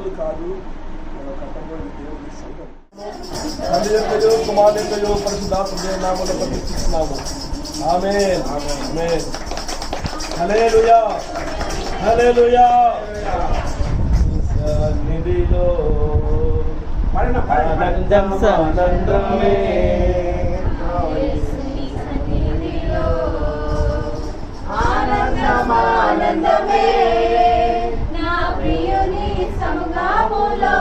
మామూలు కాదు, మనం కట్టబోయే దేవుని సంఘం. తండ్రి యొక్కయో కుమారుని యొక్కయో పరిశుద్ధాత్మ దేవుని నామములో ప్రతిష్ఠిస్తున్నాము. ఆమేన్ ఆమేన్. హల్లెలూయా హల్లెలూయా. సన్నిధిలో ఆనందమే ఆనందమానందమే నా ప్రియుని సంగములో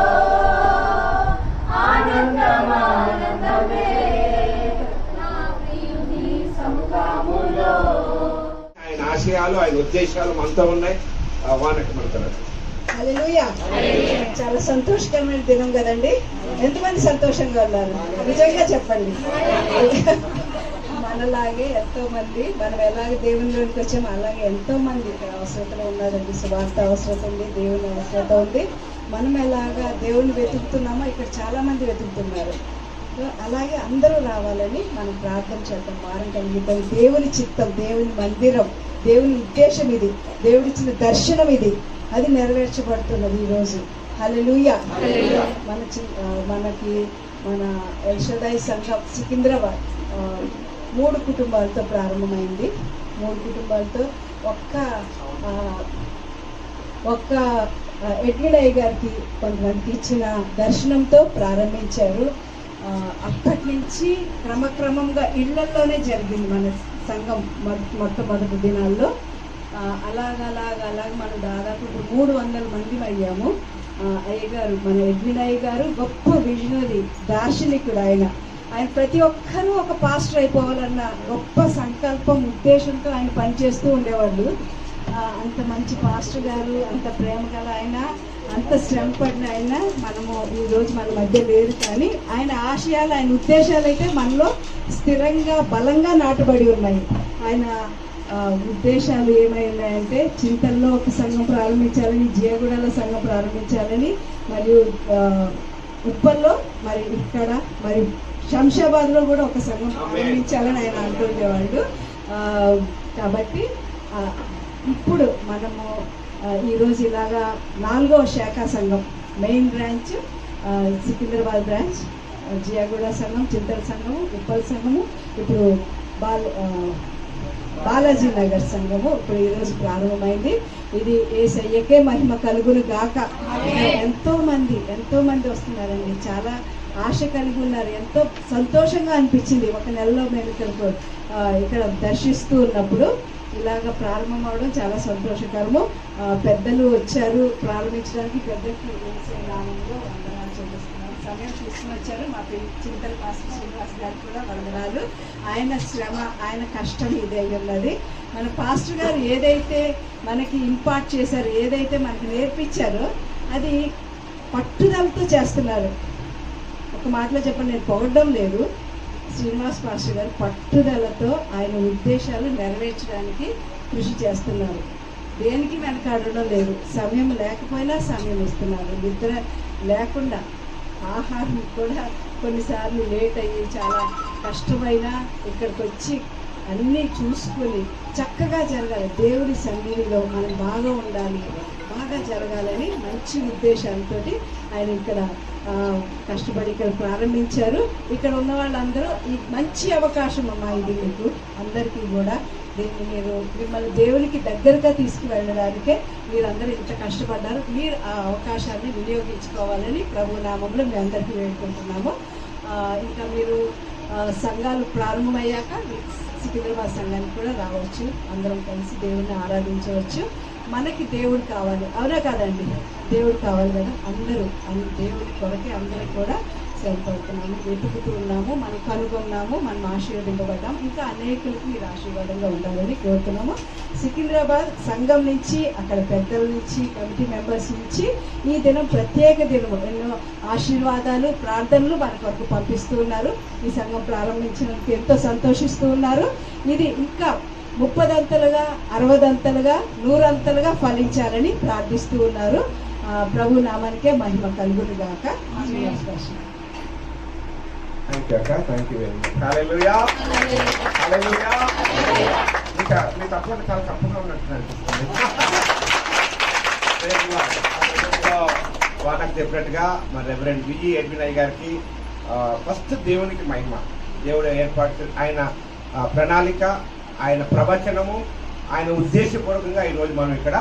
ఆనందమానందమే నా ప్రియుని సంగములో. ఆయన ఆశయాలు ఆయన ఉద్దేశాలు మనతో ఉన్నాయి. వానకి మనతో హల్లెలూయా. చాలా సంతోషకరమైన దినం కదండి. ఎంతమంది సంతోషంగా ఉన్నారు? నిజంగా చెప్పండి. మనలాగే ఎంతో మంది, మనం ఎలాగే దేవునిలోనికి వచ్చామో అలాగే ఎంతో మంది అవసరతలో ఉన్నారండి. సువార్త అవసరత ఉంది, దేవుని అవసరత ఉంది. మనం ఎలాగా దేవుని వెతుకుతున్నామో ఇక్కడ చాలా మంది వెతుకుతున్నారు. అలాగే అందరూ రావాలని మనం ప్రార్థన చేద్దాం. వారం కలిగిద్దాం. దేవుని చిత్తం, దేవుని మందిరం, దేవుని ఉద్దేశం ఇది, దేవుడిచ్చిన దర్శనం ఇది, అది నెరవేర్చబడుతున్నది ఈరోజు. హల్లెలూయా. మనకి మన ఎల్షదాయి సంఘం సికింద్రాబాద్ 3 కుటుంబాలతో ప్రారంభమైంది. 3 కుటుంబాలతో ఒక్క ఎడ్వినయ్య గారికి కొంతమందికి ఇచ్చిన దర్శనంతో ప్రారంభించారు. అప్పటి నుంచి క్రమక్రమంగా ఇళ్లలోనే జరిగింది మన సంఘం మొట్టమొదటి దినాల్లో. అలాగ మనం దాదాపు 300 మంది అయ్యాము. అయ్యగారు, మన ఎడ్వినయ్య గారు గొప్ప విజనరీ, దార్శనికుడు. ఆయన ప్రతి ఒక్కరూ ఒక పాస్టర్ అయిపోవాలన్న గొప్ప సంకల్పం, ఉద్దేశంతో ఆయన పనిచేస్తూ ఉండేవాళ్ళు. అంత మంచి పాస్టర్ గారు, అంత ప్రేమ గల ఆయన, అంత శ్రమ పడిన ఆయన మనము ఈరోజు మన మధ్య లేరు. కానీ ఆయన ఆశయాలు, ఆయన ఉద్దేశాలు అయితే మనలో స్థిరంగా బలంగా నాటబడి ఉన్నాయి. ఆయన ఉద్దేశాలు ఏమై ఉన్నాయంటే చింతల్లో ఒక సంఘం ప్రారంభించాలని, జియగూడలో సంఘం ప్రారంభించాలని, మరియు ఉప్పల్లో, మరి ఇక్కడ, మరి శంషాబాద్లో కూడా ఒక సంఘం ప్రారంభించాలని ఆయన అంటుండేవాళ్ళు. కాబట్టి ఇప్పుడు మనము ఈరోజు ఇలాగా 4వ శాఖా సంఘం, main branch Secunderabad branch, Jiyaguda సంఘం, చింతల సంఘము, ఉప్పల్ సంఘము, ఇప్పుడు బాలాజీ నగర్ సంఘము ఇప్పుడు ఈరోజు ప్రారంభమైంది. ఇది యేసయ్యకే మహిమ కలుగును గాక. ఎంతో మంది వస్తున్నారండి. చాలా ఆశ కలిగి ఉన్నారు. ఎంతో సంతోషంగా అనిపించింది. ఒక నెలలో మేము ఇక్కడ దర్శిస్తూ ఉన్నప్పుడు ఇలాగ ప్రారంభం అవడం చాలా సంతోషకరము. పెద్దలు వచ్చారు ప్రారంభించడానికి. పెద్దకి నామంలో వందనాలు చెల్లిస్తున్నాను. సమయం తీసుకుని వచ్చారు. మా చింతల మాస్టర్ శ్రీనివాస్ గారికి కూడా వందనాలు. ఆయన శ్రమ, ఆయన కష్టం ఇదే ఉన్నది. మన పాస్టర్ గారు ఏదైతే మనకి ఇంపార్ట్ చేశారో, ఏదైతే మనకి నేర్పించారో అది పట్టుదలతో చేస్తున్నారు. ఒక మాటలో చెప్పండి, నేను పొగడ్డం లేదు. శ్రీనివాస్ పాస్టర్ గారు పట్టుదలతో ఆయన ఉద్దేశాలు నెరవేర్చడానికి కృషి చేస్తున్నారు. దేనికి వెనకాడడం లేదు. సమయం లేకపోయినా సమయం ఇస్తున్నారు. నిద్ర లేకుండా, ఆహారం కూడా కొన్నిసార్లు లేట్ అయ్యి చాలా కష్టమైన ఇక్కడికి వచ్చి అన్నీ చూసుకొని చక్కగా జరగాలి. దేవుడి సన్నిధిలో మనం బాగా ఉండాలి, బాగా జరగాలని మంచి ఉద్దేశాలతో ఆయన ఇక్కడ కష్టపడి ఇక్కడ ప్రారంభించారు. ఇక్కడ ఉన్న వాళ్ళందరూ ఈ మంచి అవకాశం అమ్మా ఇది మీకు అందరికీ కూడా. దీన్ని మిమ్మల్ని దేవునికి దగ్గరగా తీసుకువెళ్ళడానికే మీరందరూ ఇంత కష్టపడ్డారు. మీరు ఆ అవకాశాన్ని వినియోగించుకోవాలని ప్రభు నామంలో మీ అందరికీ వేడుకుంటున్నాము. ఇంకా మీరు సంఘాలు ప్రారంభమయ్యాక సికింద్రాబాద్ సంఘానికి కూడా రావచ్చు. అందరం కలిసి దేవుడిని ఆరాధించవచ్చు. మనకి దేవుడు కావాలి, అవునా కాదండి? దేవుడు కావాలి కదా. అందరూ దేవుడి కొరకే అందరూ కూడా శ్రమపడుతున్నాము, వెతుకుతూ ఉన్నాము, మనం కనుగొన్నాము, మనం ఆశీర్వదింపబడ్డాము. ఇంకా అనేకులకి మీరు ఆశీర్వాదంగా ఉండాలని కోరుతున్నాము. సికింద్రాబాద్ సంఘం నుంచి, అక్కడ పెద్దల నుంచి, కమిటీ మెంబర్స్ నుంచి ఈ దినం ప్రత్యేక దినము ఎన్నో ఆశీర్వాదాలు, ప్రార్థనలు మన కొరకు పంపిస్తూ ఉన్నారు. ఈ సంఘం ప్రారంభించినందుకు ఎంతో సంతోషిస్తూ ఉన్నారు. ఇది ఇంకా 30 అంతలుగా, 60 అంతలుగా, 100 అంతలుగా ఫలించాలని ప్రార్థిస్తూ ఉన్నారు. ప్రభు నామానికే మహిమ కలుగును గాక. థ్యాంక్ యూ అక్క, థ్యాంక్ యూ వెరీ మచ్. హల్లెలూయా హల్లెలూయా. ఇంకా మీ తప్పకుండా చాలా తప్పుగా ఉన్నట్టు అనిపిస్తుంది. వాళ్ళకి చెప్పినట్టుగా మన రెవరెండ్ విజి ఎడ్విన్ అయ్య గారికి ఫస్ట్ దేవునికి మహిమ. దేవుడు ఏర్పాటు, ఆయన ప్రణాళిక, ఆయన ప్రవచనము, ఆయన ఉద్దేశపూర్వకంగా ఈరోజు మనం ఇక్కడ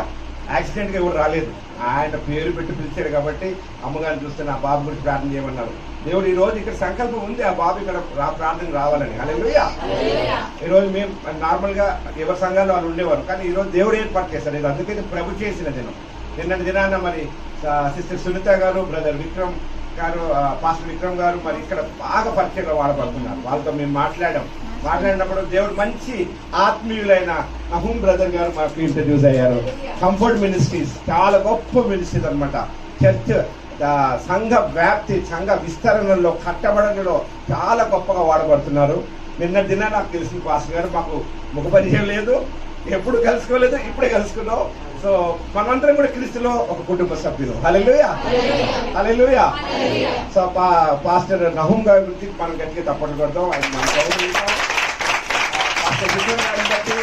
యాక్సిడెంట్గా ఎవరు రాలేదు. ఆయన పేరు పెట్టి పిలిచాడు కాబట్టి అమ్మగారిని చూస్తున్న ఆ బాబు గురించి ప్రార్థన చేయమన్నారు. దేవుడు ఈ రోజు ఇక్కడ సంకల్పం ఉంది ఆ బాబు ఇక్కడ ప్రార్థనకు రావాలని. హల్లెలూయా. ఈరోజు మేము నార్మల్గా ఎవరి సంఘాల్లో వాళ్ళు ఉండేవారు, కానీ ఈరోజు దేవుడు ఏర్పాటు చేశారు. ఇది అందుకే ప్రభు చేసిన దినం. నిన్నటి దినాన మరి సిస్టర్ సునీత గారు, బ్రదర్ విక్రమ్ గారు, పాస్టర్ విక్రమ్ గారు మరి ఇక్కడ బాగా పరిచయంలో వాడబడుతున్నారు. వాళ్ళతో మేము మాట్లాడినప్పుడు దేవుడు మంచి ఆత్మీయులైన నహూం బ్రదర్ గారు మాకు ఇంట్రడ్యూస్ అయ్యారు. కంఫర్ట్ మినిస్ట్రీస్ చాలా గొప్ప మినిస్ట్రీస్ అనమాట. చర్చ్ సంఘ వ్యాప్తి, సంఘ విస్తరణలో, కట్టబడలో చాలా గొప్పగా వాడబడుతున్నారు. నిన్న దిన నాకు తెలిసిన పాస్టర్ గారు మాకు ముఖ పరిచయం లేదు, ఎప్పుడు కలుసుకోలేదు, ఇప్పుడే కలుసుకున్నాం. సో మనమందరం కూడా క్రీస్తులో ఒక కుటుంబ సభ్యులు. హల్లెలూయా, హల్లెలూయా. సో పాస్టర్ నహూం గారి గురించి మనం గట్టిగా తప్పట్లు కొడతాం. ఆయన మన గౌరవిస్తాం. పాస్టర్ విక్రమ్ గారిని బట్టి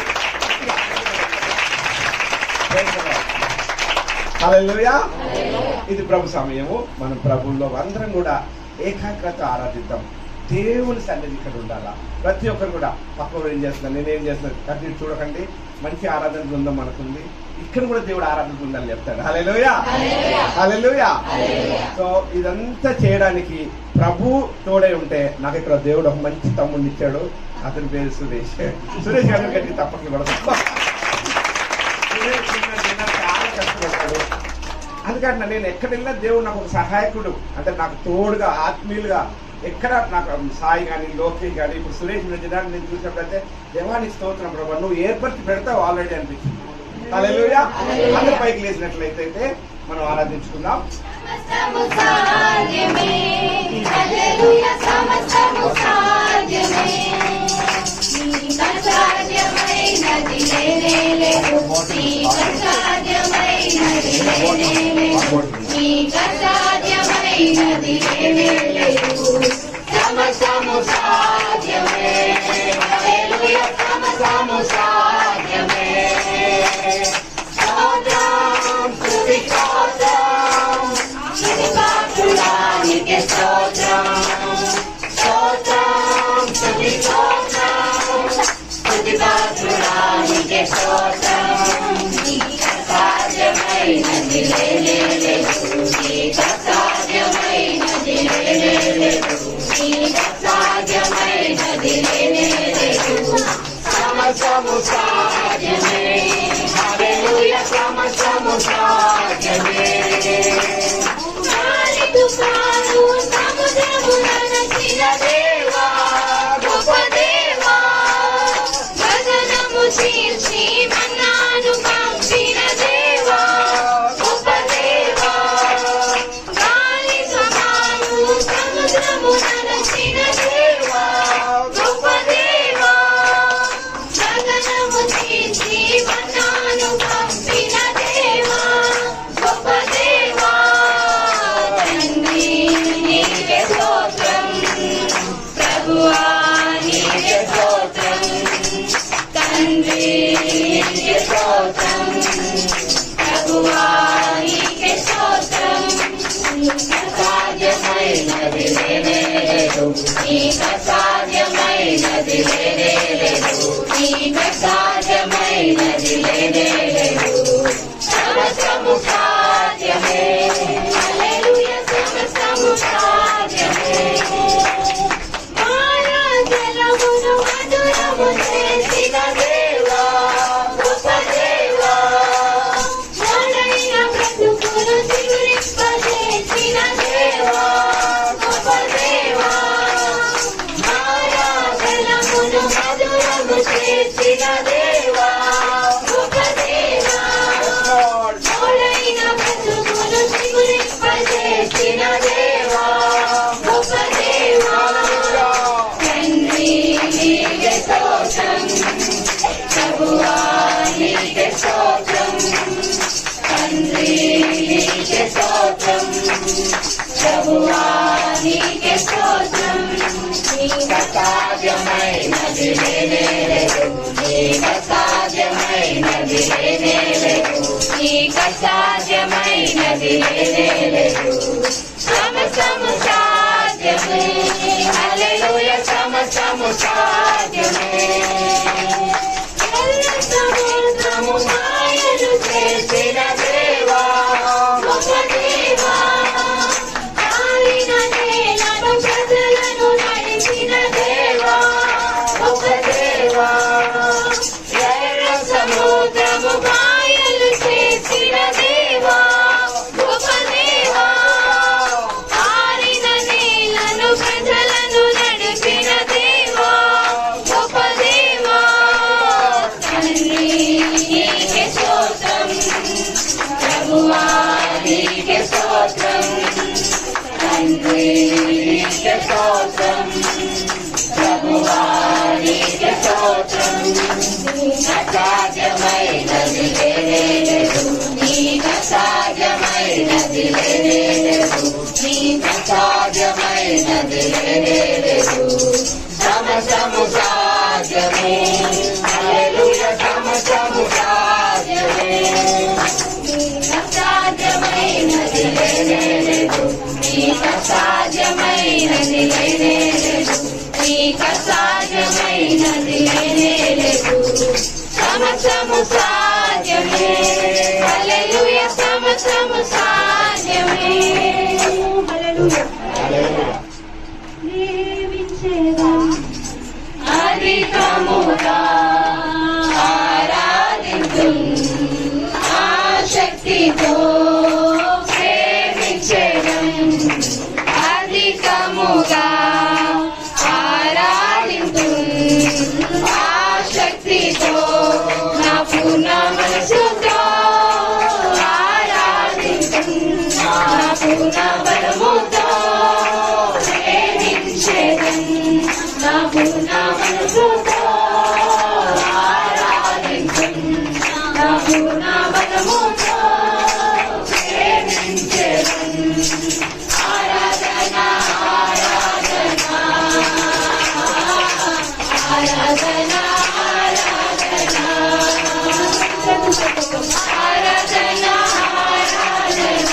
హల్లెలూయా. ఇది ప్రభు సమయము. మనం ప్రభువులో అందరం కూడా ఏకాగ్రత ఆరాధిద్దాం. దేవుని సన్నిధి ఇక్కడ ఉండాలా. ప్రతి ఒక్కరు కూడా పక్కన ఏం చేస్తున్నారు, నేనేం చేస్తున్నాను కట్టి చూడకండి. మంచి ఆరాధన బృందం మనకుంది. ఇక్కడ కూడా దేవుడు ఆరాధన బృందాలు చెప్తాడు. హల్లెలూయా, హల్లెలూయా. సో ఇదంతా చేయడానికి ప్రభు తోడే ఉంటే నాకు ఇక్కడ దేవుడు ఒక మంచి తమ్ముడిని ఇచ్చాడు. అతని పేరు సురేష్. సురేష్ గారిని గట్టి తప్పట్లు పడతాం. సురేష్ చాలా కష్టపడ్డాడు. అందుకని నేను ఎక్కడ వెళ్ళినా దేవుడు నాకు ఒక సహాయకుడు, అంటే నాకు తోడుగా ఆత్మీయులుగా ఎక్కడ నాకు సాయి కానీ లోకేష్ కానీ ఇప్పుడు సురేష్ దినాన్ని నేను చూసినప్పుడైతే దేవానికి స్తోత్రం ప్రభు, నువ్వు ఏర్పరిచి పెడతావు ఆల్రెడీ అనిపించింది. హల్లెలూయా. అందరి పైకి లేచినట్లయితే మనం ఆరాధించుకుందాం. సమస్తము సాధ్యమే, హల్లెలూయా, సమస్తము సాధ్యమే. స్తోత్రం, స్తుతి స్తోత్రం, స్తుతిపాత్రుడానికి స్తోత్రం. స్తోత్రం, స్తుతి స్తోత్రం, స్తుతిపాత్రుడానికి స్తోత్రం. సాధ్యమైనది లేదు, సాధ్యమైనది లేదు, సాధ్యమైనది లేదు. సమస్తము సాధ్యమే, హల్లెలూయా, సమస్తము సాధ్యమే. గాలి తుఫాను సముద్రముననచిన దేవా, గొప్ప దేవా, గగనము చీల్చి మన్నాను పంపిన దేవా, గొప్ప దేవా. గాలి తుఫాను సముద్రముననచిన దేవా, గొప్ప దేవా, గగనము చీల్చి మన్నాను పంపిన దేవా, గొప్ప దేవా. తండ్రి నీకే స్తోత్రం, ప్రభువా నీకే స్తోత్రం, తండ్రి నీకే స్తోత్రం, ప్రభువా నీకే స్తోత్రం. సాధ్యమైనది లేదు, నీకు సాధ్యమైనది లేదు, నీకు సాధ్యమైనది లేదు. సమస్తము సాధ్యమే, హల్లెలూయా, సమస్తము సాధ్యమే. మాయా జలమును మధురము చేసిన దేవా, గొప్ప దేవా, మోడైన బ్రతుకును చిగురింపజేసిన దేవా, గొప్ప దేవా. మాయా జలమును మధురము చేసిన దేవా, గొప్ప దేవా, మోడైన బ్రతుకును చిగురింపజేసిన దేవా, గొప్ప దేవా. తండ్రి నీకే స్తోత్రం, ప్రభువా నీకే స్తోత్రం, తండ్రి నీకే స్తోత్రం, ప్రభువా నీకే స్తోత్రం. నీకు సాధ్యమైనది లేదు, నీకు సాధ్యమైనది లేదు, నీకు సాధ్యమైనది లేదు. సమస్తము సాధ్యమే ఎర్ర సముద్రము మాయలు చేసిన దేవా గొప్ప దేవా కాలిన నేలను ప్రజలను నడిచిన దేవా గొప్ప దేవా ఎర్ర సముద్రము మాయలు చేసిన దేవా గొప్ప దేవా కాలిన నేలను ప్రజలను నడిచిన దేవా గొప్ప దేవా తండ్రి నీకే స్తోత్రం ప్రభువా నీకే స్తోత్రం తండ్రి నీకే స్తోత్రం ప్రభువా నీకే స్తోత్రం అసాధ్యమైనది లేదు నీకు అసాధ్యమైనది లేదు నీకు అసాధ్యమైనది లేదు సమస్తము సాధ్యమే హల్లెలూయా సమస్తము సాధ్యమే అసాధ్యమైనది లేదు నీకు అసాధ్యమైనది లేదు నీకు అసాధ్యమైనది లేదు సమస్తము సాధ్యమే హల్లెలూయా సమస్తము సాధ్యమే హల్లెలూయా జీవించేదా అధికముగా ఆరాధించు ఆశక్తితో ప్రేమించడం అధికముగా ఆరాధించు ఆశక్తితో నా పూర్ణ మనసుతో ఆరాధించు నా పూర్ణ బలముతో ప్రేమించడం నా పూర్ణ మనసుతో ఆరాధించు నా పూర్ణ బలముతో ప్రేమించడం ఆరాధన ఆరాధన ఆరాధన ఆరాధన ఆరాధన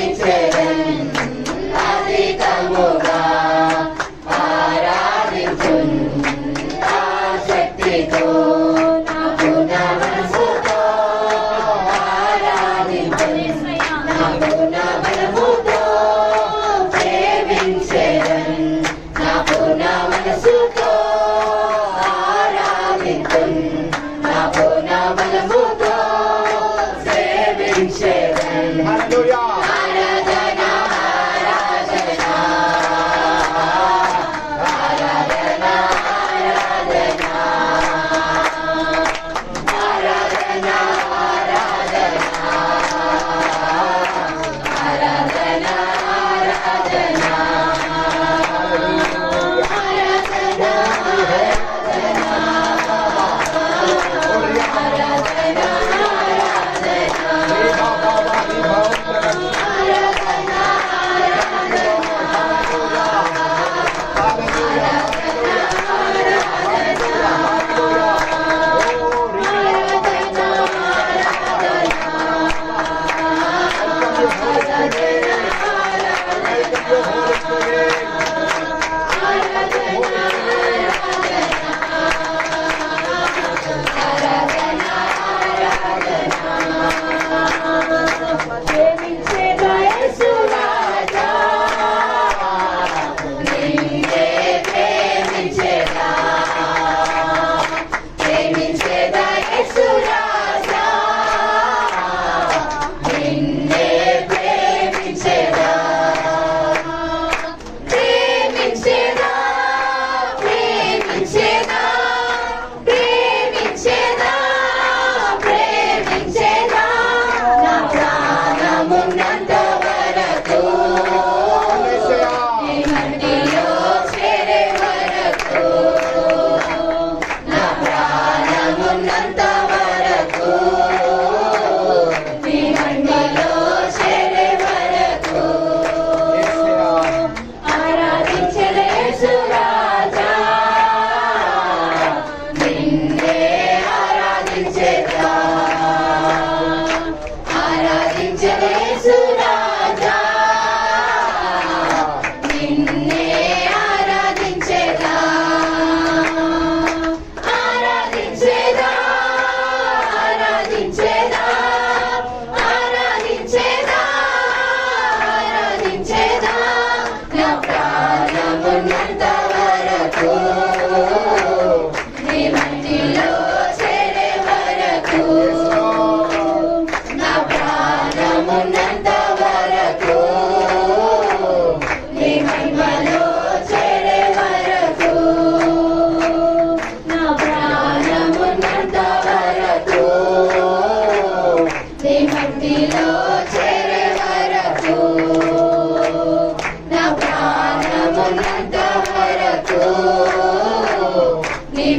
ప్రేమించెదన్ అధికముగా ఆరాధించున్ ఆసక్తితో నా పూర్ణ మనసుతో ఆరాధించున్ నా పూర్ణ బలముతో ప్రేమించెదన్ నా పూర్ణ మనసుతో ఆరాధించున్ నా పూర్ణ బలముతో సేవించెదన్. హల్లెలూయా. ఆరాధన ఆరాధన ఆరాధన ఆరాధన ఆరాధన ఆరాధన ఆరాధన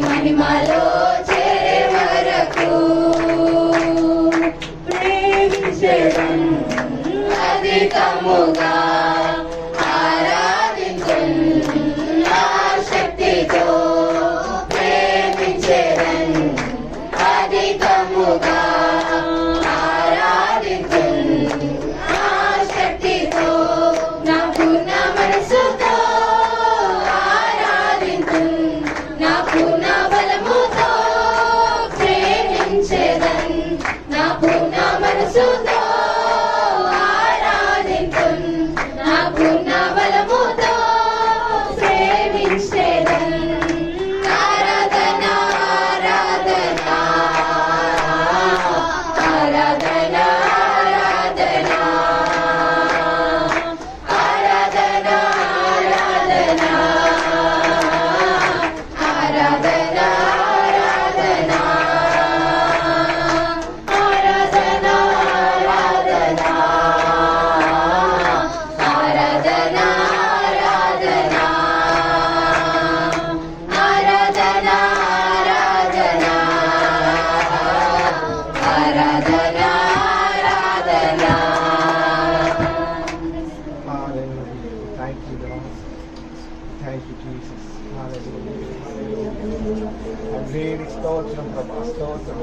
మహిమలో చేరే వరకు ప్రేమించెదన్ అధికముగా ఆరాధించున్ ఆసక్తితో ప్రేమించెదన్ అధికముగా ఆరాధించున్ ఆసక్తితో నా పూర్ణ మనసుతో ఆరాధించున్ నా పూర్ణ బలముతో ప్రేమించెదన్ నా పూర్ణ మనసుతో ఆరాధించున్ నా పూర్ణ బలముతో ప్రేమించెదన్ ఆరాధన ఆరాధన ఆరాధన ఆరాధన ఆరాధన ఆరాధన ఆరాధన ఆరాధన ఆరాధన ఆరాధన ఆరాధన ఆరాధన ఆరాధన Hallelujah. Thank you, Lord. Thank you, Jesus. నీకు స్తోత్రం ప్రభా, స్తోత్రం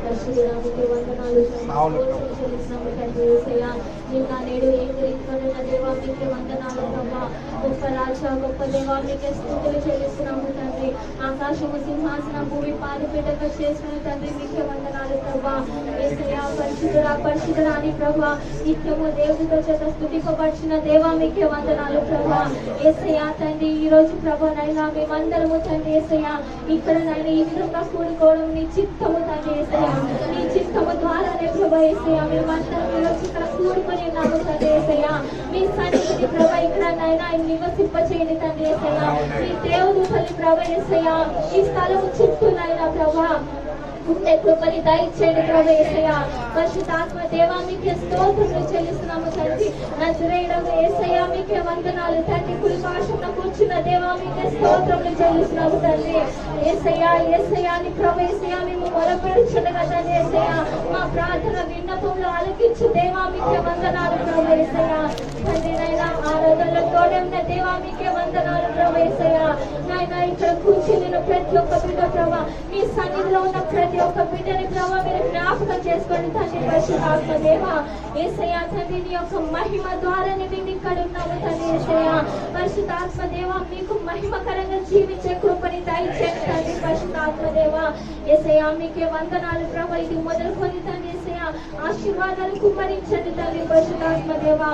పరిశుద్ధురాముకి వందనాలు అవును. చెల్లిస్తున్నాము తండ్రి యేసయ్యా. నిన్న నేడు ఏకరీతిగా దేవా మీకే వందనాలు ప్రభా. గొప్ప రాజా, గొప్ప దేవా మీకే స్తుతులు చెల్లిస్తున్నాము తండ్రి. ఆకాశము సింహాసనం, భూమి పాదపీఠగా చేసిన తండ్రి మీకే వందనాలు ప్రభా. యేసయ్యా, పరిశుద్ధుడా పరిశుద్ధుడా అని ప్రభా నిత్యము దేవుడితో చేత స్తుతింపబడిన దేవా మీకే వందనాలు ప్రభా. యేసయ్యా తండ్రి, ఈ రోజు ప్రభా నైనా మేమందరము తండ్రి యేసయ్యా ఇక్కడ నైనా ఈ విధంగా కూడుకోవడం నీ చిత్తము తండ్రి యేసయ్యా. నీ చిత్తము ద్వారానే ప్రభా యేసయ్యా మేమందరం ఈ రోజు ఇక్కడ కూడుకొని ఉన్నాము తండ్రి యేసయ్యా. మీ సన్నిధిని ప్రభా ఇక్కడ నైనా నివసింపచేయండి తండ్రి యేసయ్యా. మీ దేవుడు తల్లి ప్రభా యేసయ్యా ఈ స్థలము చుట్టూ నైనా ప్రభా ఉండే కృపని దయచేయండి ప్రభా యేసయ్యా. పరిశుద్ధాత్మ దేవా మీకే స్తోత్రములు చెల్లిస్తున్నాము తండ్రి. నజరేయుడగు యేసయ్యా మీకే వందనాలు తండ్రి. కుడి పార్శ్వమున కూర్చున్న దేవా మీకే స్తోత్రములు చెల్లిస్తున్నాము తండ్రి. యేసయ్యా యేసయ్యా అని ప్రభా యేసయ్యా మేము మొరపెడుచుండగా తండ్రి యేసయ్యా మా ప్రార్థన విన్నపంలో ఆలకించు దేవా మీకే వందనాలు ప్రభా యేసయ్యా. తండ్రి నైనా ఆరాధనలో తోడే ఉన్న దేవా మీకే వందనాలు ప్రభా యేసయ్యా. నాయనా ఇక్కడ కూర్చుని ప్రతి ఒక్క బిడ్డ ప్రభా మీ సన్నిధిలో ఉన్న ప్రతి ఒక్క బిడ్డని ప్రభా మీరు జ్ఞాపకం చేసుకోండి తండ్రి. పరిశుద్ధాత్మ దేవా యేసయ్యా తండ్రి నీ యొక్క మహిమ ద్వారానే మేము ఇక్కడ ఉన్నాము తండ్రి యేసయ్యా. పరిశుద్ధాత్మ దేవా మీకు మహిమకరంగా జీవించే కృపని దయచేయండి తండ్రి. పరిశుద్ధాత్మ దేవా యేసయ్యా మీకే వందనాలు ప్రభా. ఇది మొదలుకొని తండ్రి యేసయ్యా ఆశీర్వాదాలు కుమ్మరించండి తండ్రి. పరిశుద్ధాత్మ దేవా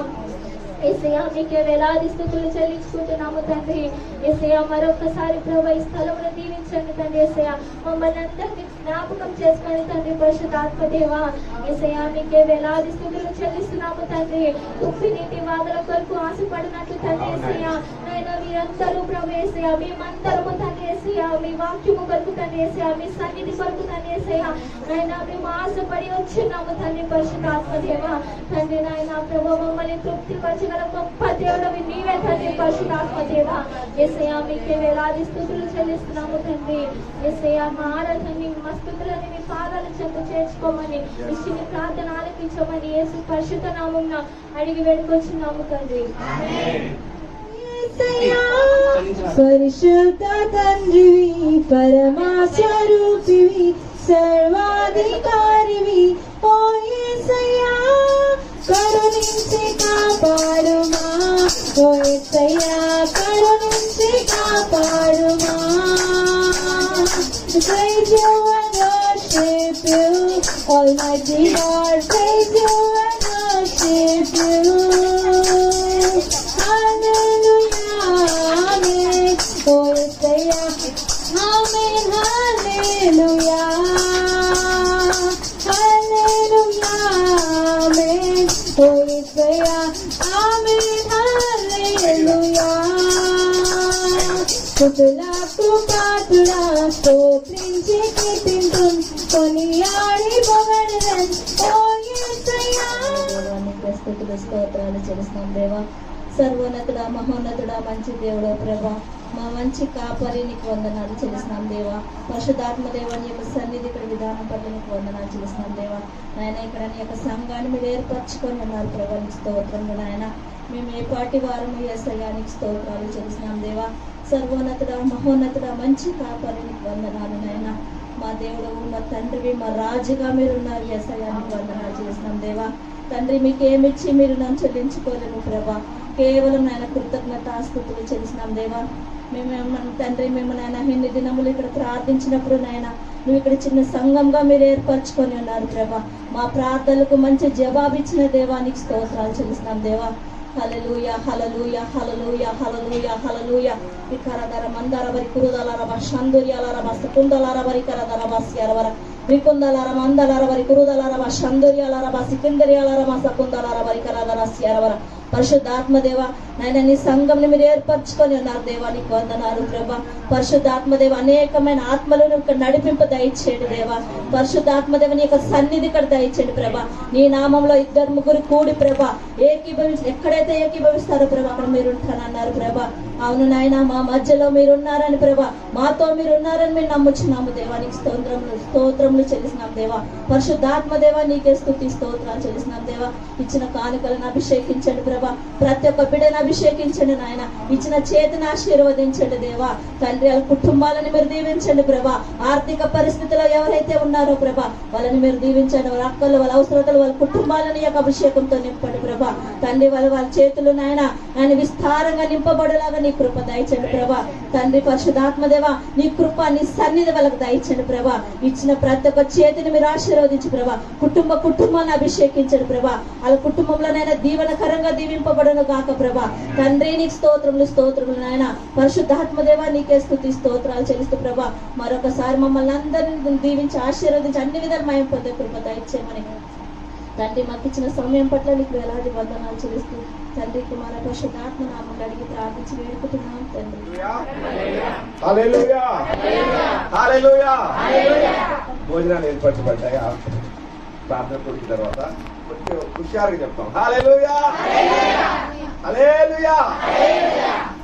యేసయ్యా మీకే వేలాది స్తుతులు చెల్లించుకుంటున్నాము తండ్రి యేసయ్యా. మరొకసారి ప్రభా ఈ స్థలమును దీవించండి తండ్రి యేసయ్యా. మమ్మల్ని అందరినీ జ్ఞాపకం చేసుకోండి తండ్రి. పరిశుద్ధాత్మ దేవా యేసయ్యా మీకే వేలాది స్తుతులు చెల్లిస్తున్నాము తండ్రి. ఉప్పి నీటి వాదల కొరకు ఆశపడినట్లు తండ్రి యేసయ్యా నైనా మీరందరూ ప్రభా యేసయ్యా మేమందరము తండ్రి యేసయ్యా మీ వాక్యము కొరకు తండ్రి యేసయ్యా మీ సన్నిధి కొరకు తండ్రి యేసయ్యా నైనా మేము ఆశపడి వచ్చున్నాము తండ్రి. పరిశుద్ధాత్మ దేవా తండ్రి నాయనా ప్రభా మమ్మల్ని తృప్తిపరచ గొప్ప దేవుడవి నీవే తండ్రి. పరిశుద్ధాత్మ దేవా యేసయ్యా మీకే వేలాది స్తుతులు చెల్లిస్తున్నాము తండ్రి యేసయ్యా. మా ఆరాధనని మా స్తుతులని మీ పాదాల చెంత చేర్చుకోమని ఇచ్చిన ప్రార్థన ఆలకించమని యేసు పరిశుద్ధ నామమున అడిగి వేడుకొచ్చున్నాము తండ్రి. పరిశుద్ధ తండ్రివి పరమా స్వరూపివి సర్వాధికారివి ఓ యేసయ్యా కరుణించి కాపాడుమా ఓ యేసయ్యా కరుణించి కాపాడుమా. Praise you and worship you, Almighty God. Praise you and worship you. Hallelujah, Amen. Oh Yesaya, Amen. Hallelujah, Hallelujah, Amen. Oh Yesaya, Amen. Hallelujah. స్తుతులకు పాత్రుడా స్తోత్రించి కీర్తింతున్ కొనియాడి పొగడెదన్ ఓ యేసయ్యా. దేవానికి స్తుతులు స్తోత్రాలు చెల్లిస్తున్నాం దేవా. సర్వోన్నతుడా మహోన్నతుడా మంచి దేవుడా ప్రభా మా మంచి కాపరి నీకు వందనాలు చెల్లిస్తున్నాం దేవా. పరిశుద్ధాత్మ దేవా నీ యొక్క సన్నిధి ఇక్కడ విధానం పట్ల నీకు వందనాలు చెల్లిస్తున్నాం దేవా. నాయన ఇక్కడ నీ యొక్క సంఘాన్ని మీరు ఏర్పరచుకొని ఉన్నారు ప్రభా నీకు స్తోత్రములు నాయన. మేము ఏ పాటి వారము యేసయ్యా నీకు స్తోత్రాలు చెల్లిస్తున్నాం దేవా. సర్వోన్నతుడా మహోన్నతుడా మంచి కాపరి నీకు వందనాలు నాయన. మా దేవుడు మా తండ్రివి మా రాజుగా మీరు ఉన్నారు యేసయ్యా నీకు వందనాలు చేస్తున్నాం దేవా. తండ్రి మీకు ఏమిచ్చి మీరు నన్ను చెల్లించుకోలేము ప్రభా. కేవలం నాయన కృతజ్ఞత ఆస్తుతులు చెల్లిస్తున్నాం దేవా. మేము తండ్రి మేము నాయన ఇన్ని దినములు ఇక్కడ ప్రార్థించినప్పుడు నాయన నువ్వు ఇక్కడ చిన్న సంఘంగా మీరు ఏర్పరచుకొని ఉన్నారు ప్రభా. మా ప్రార్థనలకు మంచి జవాబు ఇచ్చిన దేవానికి స్తోత్రాలు చెల్లిస్తున్నాం దేవా. హల్లెలూయా హల్లెలూయా హల్లెలూయా హల్లెలూయా హల్లెలూయా. వికరదర మందర వరి కురుదలర బషందుర్యాలర బస్తకుందలర వరి కరదర బస్యరవర వికుందలర మందలర వరి కురుదలర బషందుర్యాలర బసికుందర్యాలర మసకుందలర వరి కరదర స్యరవర. పరిశుద్ధాత్మ దేవ నాయన నీ సంఘంని మీరు ఏర్పరచుకొని ఉన్నారు దేవా నీకు వందనాలు ప్రభా. పరిశుద్ధాత్మ దేవ అనేకమైన ఆత్మలను ఇక్కడ నడిపింపు దయచేయండి దేవా. పరిశుద్ధాత్మ దేవ నీ యొక్క సన్నిధి ఇక్కడ దయచేయండి ప్రభా. నీ నామంలో 2-3 కూడి ప్రభా ఎక్కడైతే ఏకీభవిస్తారో ప్రభా అక్కడ మీరు ఉంటానన్నారు ప్రభా. అవును నాయన మా మధ్యలో మీరున్నారని ప్రభా మాతో మీరున్నారని మేము నమ్ముచున్నాము దేవా. నీకు స్తోత్రములు చెల్లిస్తున్నాం దేవా. పరిశుద్ధాత్మ దేవ నీకే స్తుతి స్తోత్రాలు చెల్లిస్తున్నాం దేవా. ఇచ్చిన కానుకలను అభిషేకించండి ప్రభా. ప్రభా. ప్రతి ఒక్క బిడ్డను అభిషేకించండి నాయన. ఇచ్చిన చేతిని ఆశీర్వదించండి దేవా. తండ్రి వాళ్ళ కుటుంబాలను మీరు దీవించండి ప్రభా. ఆర్థిక పరిస్థితిలో ఎవరైతే ఉన్నారో ప్రభా వాళ్ళని మీరు దీవించండి. వాళ్ళ అక్కలు, వాళ్ళ అవసరతలు, వాళ్ళ కుటుంబాలను యొక్క అభిషేకంతో నింపండి ప్రభా. తండ్రి వాళ్ళ చేతులు నాయన ఆయన విస్తారంగా నింపబడేలాగా నీ కృప దయచండి ప్రభా. తండ్రి పరిశుద్ధాత్మదేవ నీ కృప, నీ సన్నిధి వాళ్ళకి దయచండి ప్రభా. ఇచ్చిన ప్రతి ఒక్క చేతిని మీరు ఆశీర్వదించి ప్రభా. కుటుంబాన్ని అభిషేకించండి ప్రభా. వాళ్ళ కుటుంబంలోనైనా దీవెనకరంగా దీవింపబడను గాక ప్రభా. తండ్రి నీకు స్తోత్రములు నాయన. పరిశుద్ధాత్మదేవ నీకే స్తుతి స్తోత్రాలు చెల్లిస్తూ ప్రభా. మరొకసారి మమ్మల్ని అందరినీ దీవించి ఆశీర్వదించి అన్ని విధాలు మయం పొందే కృప దయచేయమని తండ్రి మాకు ఇచ్చిన సమయం పట్ల నీకు వేలాది వందనాలు చెల్లిస్తూ తండ్రి కుమార పరిశుద్ధాత్మ నామములో అడిగి ప్రార్థించి వేడుకుంటున్నాం తండ్రి. హల్లెలూయా, హల్లెలూయా. భోజనాలు ఏర్పరచబడ్డాయి. ప్రార్థన కొడిన తర్వాత కొంచెం హుషారుగా చెప్తాం. Hallelujah, hallelujah.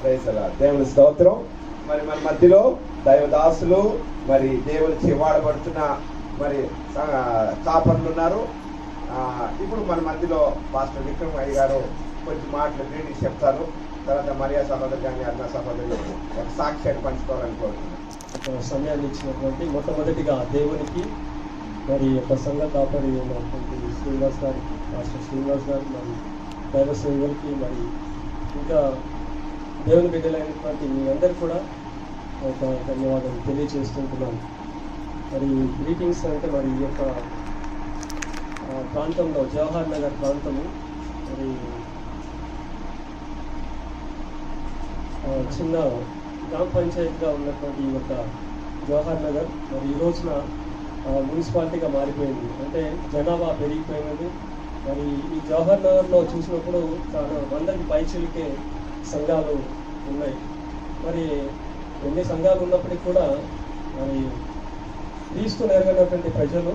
Praise the lord. దేవుని స్తోత్రం. మరి మన మధ్యలో దైవదాసులు, మరి దేవుని వాడబడుతున్న మరి కాపర్లు ఉన్నారు. ఇప్పుడు మన మధ్యలో పాస్టర్ విక్రమ్ అయ్య గారు కొంచెం మాటలు గ్రీటింగ్స్ చెప్తారు. తర్వాత మరియా సహోదరు కానీ అన్న సహోదరు ఒక సాక్ష్యాన్ని పంచుకోవాలని కోరుతున్నాను. సమయాన్ని ఇచ్చినటువంటి మొట్టమొదటిగా దేవునికి మరి యొక్క సంఘ కాపరి ఉన్నటువంటి శ్రీనివాస్ గారు, మాస్టర్ శ్రీనివాస్ గారు, మరి దైవ సేవలకి, మరి ఇంకా దేవుని బిడ్డలైనటువంటి మీ అందరికీ కూడా ఒక ధన్యవాదాలు తెలియజేస్తుంటున్నాను. మరి గ్రీటింగ్స్ అంటే మరి ఈ యొక్క ప్రాంతంలో జవహర్ నగర్ ప్రాంతము మరి చిన్న గ్రామ పంచాయతీగా ఉన్నటువంటి ఈ యొక్క జవహర్ నగర్ మరి ఈ రోజున మున్సిపాలిటీగా మారిపోయింది. అంటే జనాభా పెరిగిపోయినది. మరి ఈ జవహర్ నగర్లో చూసినప్పుడు చాలా 100కి పైచిలికే సంఘాలు ఉన్నాయి. మరి ఎన్ని సంఘాలు ఉన్నప్పటికీ కూడా మరి క్రీస్తును ఎరగనటువంటి ప్రజలు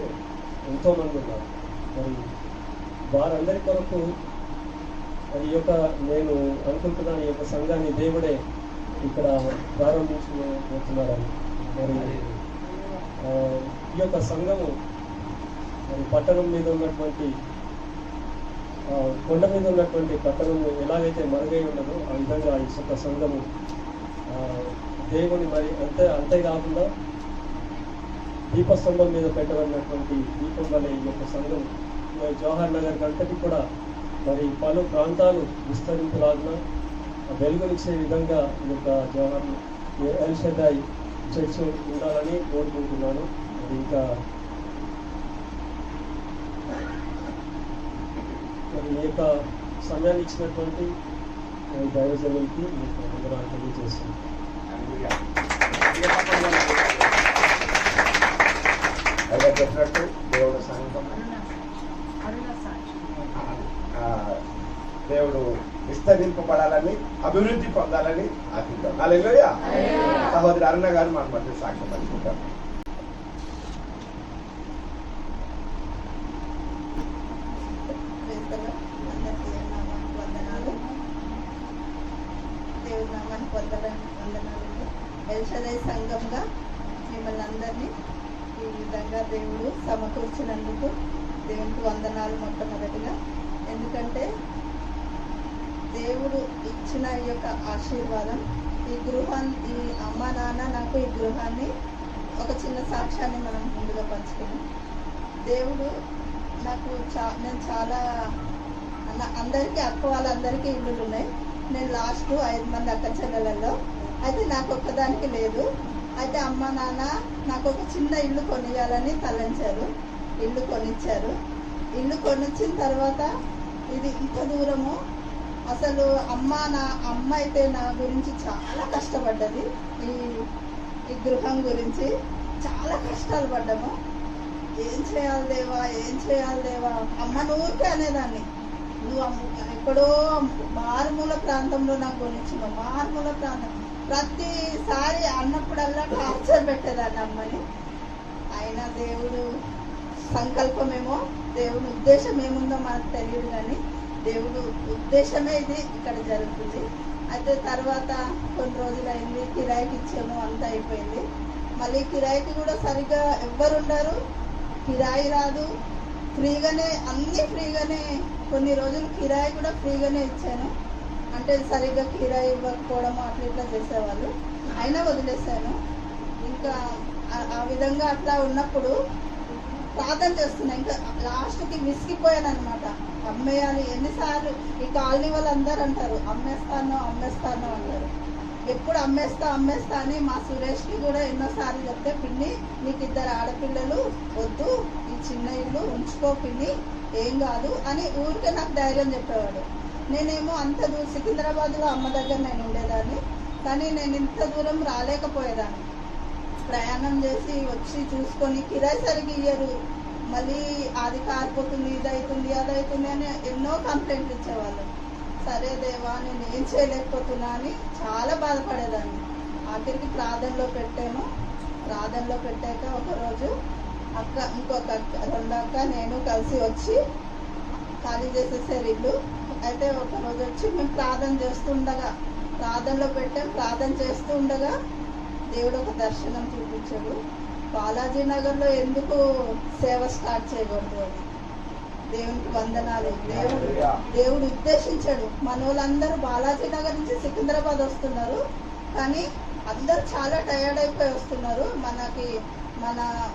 ఎంతోమంది ఉన్నారు. మరి వారందరి కొరకు మరి ఈ యొక్క నేను అనుకుంటున్నాను ఈ యొక్క సంఘాన్ని దేవుడే ఇక్కడ ప్రారంభించబోతున్నారని. మరి ఈ యొక్క సంఘము మరి పట్టణం మీద ఉన్నటువంటి కొండ మీద ఉన్నటువంటి పట్టణము ఎలాగైతే మరుగై ఉన్నదో ఆ విధంగా ఈ యొక్క సంఘము దేవుని మరి అంతేకాకుండా దీపస్తంభం మీద పెట్టబడినటువంటి దీపం వల్ల ఈ యొక్క సంఘం జవహర్ నగర్ కంటకి కూడా మరి పలు ప్రాంతాలు విస్తరింపులాగిన వెలుగునిచ్చే విధంగా ఈ యొక్క జవహర్ ఎల్ షదాయ్ చర్చ్ ఉండాలని కోరుకుంటున్నాను. మరి ఇంకా మరి ఈ యొక్క సమయాన్ని ఇచ్చినటువంటి దైవజనులకి మీకు వందనాలు తెలియజేస్తున్నాను. అలా చెప్పినట్టు దేవుడు సంఘం దేవుడు విస్తరింపబడాలని, అభివృద్ధి పొందాలని ఆశిద్దాం. హల్లెలూయా. సహోదరి అరుణ గారు మన మధ్య సాక్ష్యం పంచుకుంటారు. దేవుడి నామానికి వందనాలు. ఎల్ షదాయ్ సంఘంగా మిమ్మల్ని అందరినీ ఈ విధంగా దేవుడు సమకూర్చినందుకు దేవునికి వందనాలు మొట్టమొదటిగా. ఎందుకంటే దేవుడు ఇచ్చిన ఈ యొక్క ఆశీర్వాదం, ఈ గృహాన్ని, ఈ అమ్మ నాన్న నాకు ఈ గృహాన్ని ఒక చిన్న సాక్ష్యాన్ని మనం ముందుగా పంచుకున్నాం. దేవుడు నాకు నేను చాలా అందరికీ అక్క వాళ్ళందరికీ ఇల్లులు ఉన్నాయి. నేను లాస్ట్ 5 మంది అక్క చెల్లెలలో అయితే నాకు ఒక్కదానికి లేదు. అయితే అమ్మ నాన్న నాకు ఒక చిన్న ఇల్లు కొనియాలని తలంచారు. ఇల్లు కొనిచ్చారు. ఇల్లు కొనిచ్చిన తర్వాత ఇది ఇంత దూరము అసలు అమ్మ అయితే నా గురించి చాలా కష్టపడ్డది. ఈ గృహం గురించి చాలా కష్టాలు పడ్డాము. ఏం చేయాలి దేవా అమ్మ నూరికే అనేదాన్ని, నువ్వు ఎక్కడో మారుమూల ప్రాంతంలో నాకు కొనిచ్చినావు. మారుమూల ప్రాంతం ప్రతిసారి అన్నప్పుడల్లా టార్చర్ పెట్టేదాన్ని అమ్మని. అయినా దేవుడు సంకల్పమేమో, దేవుని ఉద్దేశం ఏముందో మనకు తెలియదు, కానీ దేవుడు ఉద్దేశమే ఇది ఇక్కడ జరుగుతుంది. అయితే తర్వాత కొన్ని రోజులు అయింది, కిరాయికి ఇచ్చాము, అంతా అయిపోయింది. మళ్ళీ కిరాయికి కూడా సరిగ్గా ఎవ్వరుండరు, కిరాయి రాదు, ఫ్రీగానే అన్నీ ఫ్రీగానే, కొన్ని రోజులు కిరాయి కూడా ఫ్రీగానే ఇచ్చాను. అంటే సరిగ్గా కిరాయి ఇవ్వకపోవడం అట్లా ఇట్లా చేసేవాళ్ళు, అయినా వదిలేశాను. ఇంకా ఆ విధంగా అట్లా ఉన్నప్పుడు ప్రార్థన చేస్తున్నా. ఇంకా లాస్ట్కి విసిగిపోయాను అనమాట. అమ్మేయాలి. ఎన్నిసార్లు ఈ కాలనీ వాళ్ళందరూ అంటారు అమ్మేస్తాను అమ్మేస్తాను అంటారు. ఎప్పుడు అమ్మేస్తా అమ్మేస్తా అని మా సురేష్కి కూడా ఎన్నోసార్లు చెప్తే, పిన్ని నీకు 2 ఆడపిల్లలు వద్దు, ఈ చిన్న ఇల్లు ఉంచుకో పిన్ని, ఏం కాదు అని ఊరికే నాకు ధైర్యం చెప్పేవాడు. నేనేమో అంత దూరం సికింద్రాబాద్లో అమ్మ దగ్గర నేను ఉండేదాన్ని, కానీ నేను ఇంత దూరం రాలేకపోయేదాన్ని. ప్రయాణం చేసి వచ్చి చూసుకొని కిరాయి సరిగ్గా ఇయ్యరు, మళ్ళీ అది కారిపోతుంది, ఇది అవుతుంది అది అవుతుంది అని ఎన్నో కంప్లైంట్లు ఇచ్చేవాళ్ళు. సరే దేవా నేను ఏం చేయలేకపోతున్నా అని చాలా బాధపడేదాన్ని. ఆఖరికి ప్రార్థనలో పెట్టాను. ప్రార్థనలో పెట్టాక ఒకరోజు అక్క, ఇంకొక అక్క, 2 అక్క నేను కలిసి వచ్చి ఖాళీ చేసేసారు ఇల్లు. అయితే ఒకరోజు వచ్చి మేము ప్రార్థన చేస్తుండగా, ప్రార్థనలో పెట్టాం, ప్రార్థన చేస్తూ ఉండగా దేవుడు ఒక దర్శనం చూపించాడు. బాలాజీ నగర్లో ఎందుకు సేవ స్టార్ట్ చేయకూడదు అని. దేవునికి వందనాలు. దేవుడు ఉద్దేశించాడు. మన వాళ్ళందరూ బాలాజీ నగర్ నుంచి సికింద్రాబాద్ వస్తున్నారు, కానీ అందరూ చాలా టయర్డ్ అయిపోయి వస్తున్నారు.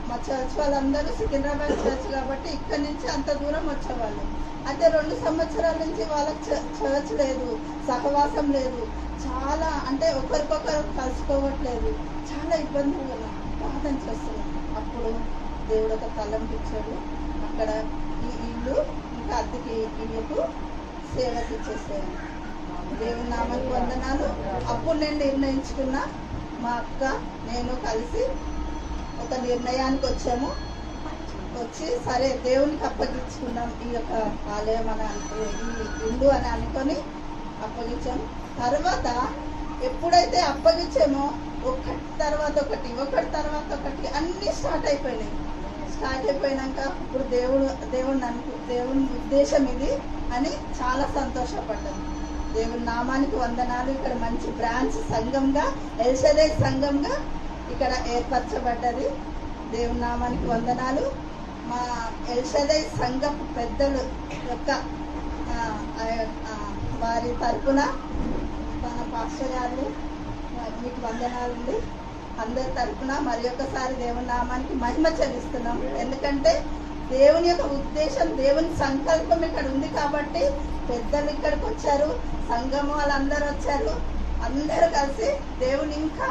మా చర్చ్ వాళ్ళందరూ సికింద్రాబాద్ చర్చ్ కాబట్టి ఇక్కడి నుంచి అంత దూరం వచ్చేవాళ్ళు. అయితే 2 సంవత్సరాల నుంచి వాళ్ళకి చర్చ్ లేదు, సహవాసం లేదు, చాలా అంటే ఒకరికొకరు కలుసుకోవట్లేదు, చాలా ఇబ్బందులు ఉన్నాం. ప్రార్థన చేస్తున్నాం. అప్పుడు దేవుడు ఒక తలంపు ఇచ్చాడు. అక్కడ ఈ ఇల్లు ఇంకా అద్దెకి ఇల్లుకు సేవకి ఇచ్చేసాను. దేవుని నామానికి వందనాలు. అప్పుడు నేను నిర్ణయించుకున్నా, మా అక్క నేను కలిసి ఒక నిర్ణయానికి వచ్చాము. వచ్చి సరే దేవునికి అప్పగించుకున్నాం. ఈ యొక్క ఆలయం అని ఈ ఇల్లు అని అనుకొని అప్పగించాము. తర్వాత ఎప్పుడైతే అప్పగించామో ఒకటి తర్వాత ఒకటి అన్నీ స్టార్ట్ అయిపోయినాయి. స్టార్ట్ అయిపోయినాక ఇప్పుడు దేవుని ఉద్దేశం ఇది అని చాలా సంతోషపడ్డాను. దేవుని నామానికి వందనాలు. ఇక్కడ మంచి బ్రాంచ్ సంఘంగా, ఎల్షదై సంఘంగా ఇక్కడ ఏర్పరచబడ్డది. దేవుని నామానికి వందనాలు. మా ఎల్షదై సంఘం పెద్దలు యొక్క వారి తరపున మన పాస్టర్ గారు మీకు వందనాలండి. అందరి తరపున మరి ఒక్కసారి దేవుని నామానికి మహిమ చెల్లిస్తున్నాం. ఎందుకంటే దేవుని యొక్క ఉద్దేశం, దేవుని సంకల్పం ఇక్కడ ఉంది కాబట్టి పెద్దలు ఇక్కడికి వచ్చారు, సంఘం వాళ్ళందరూ వచ్చారు. అందరూ కలిసి దేవుని ఇంకా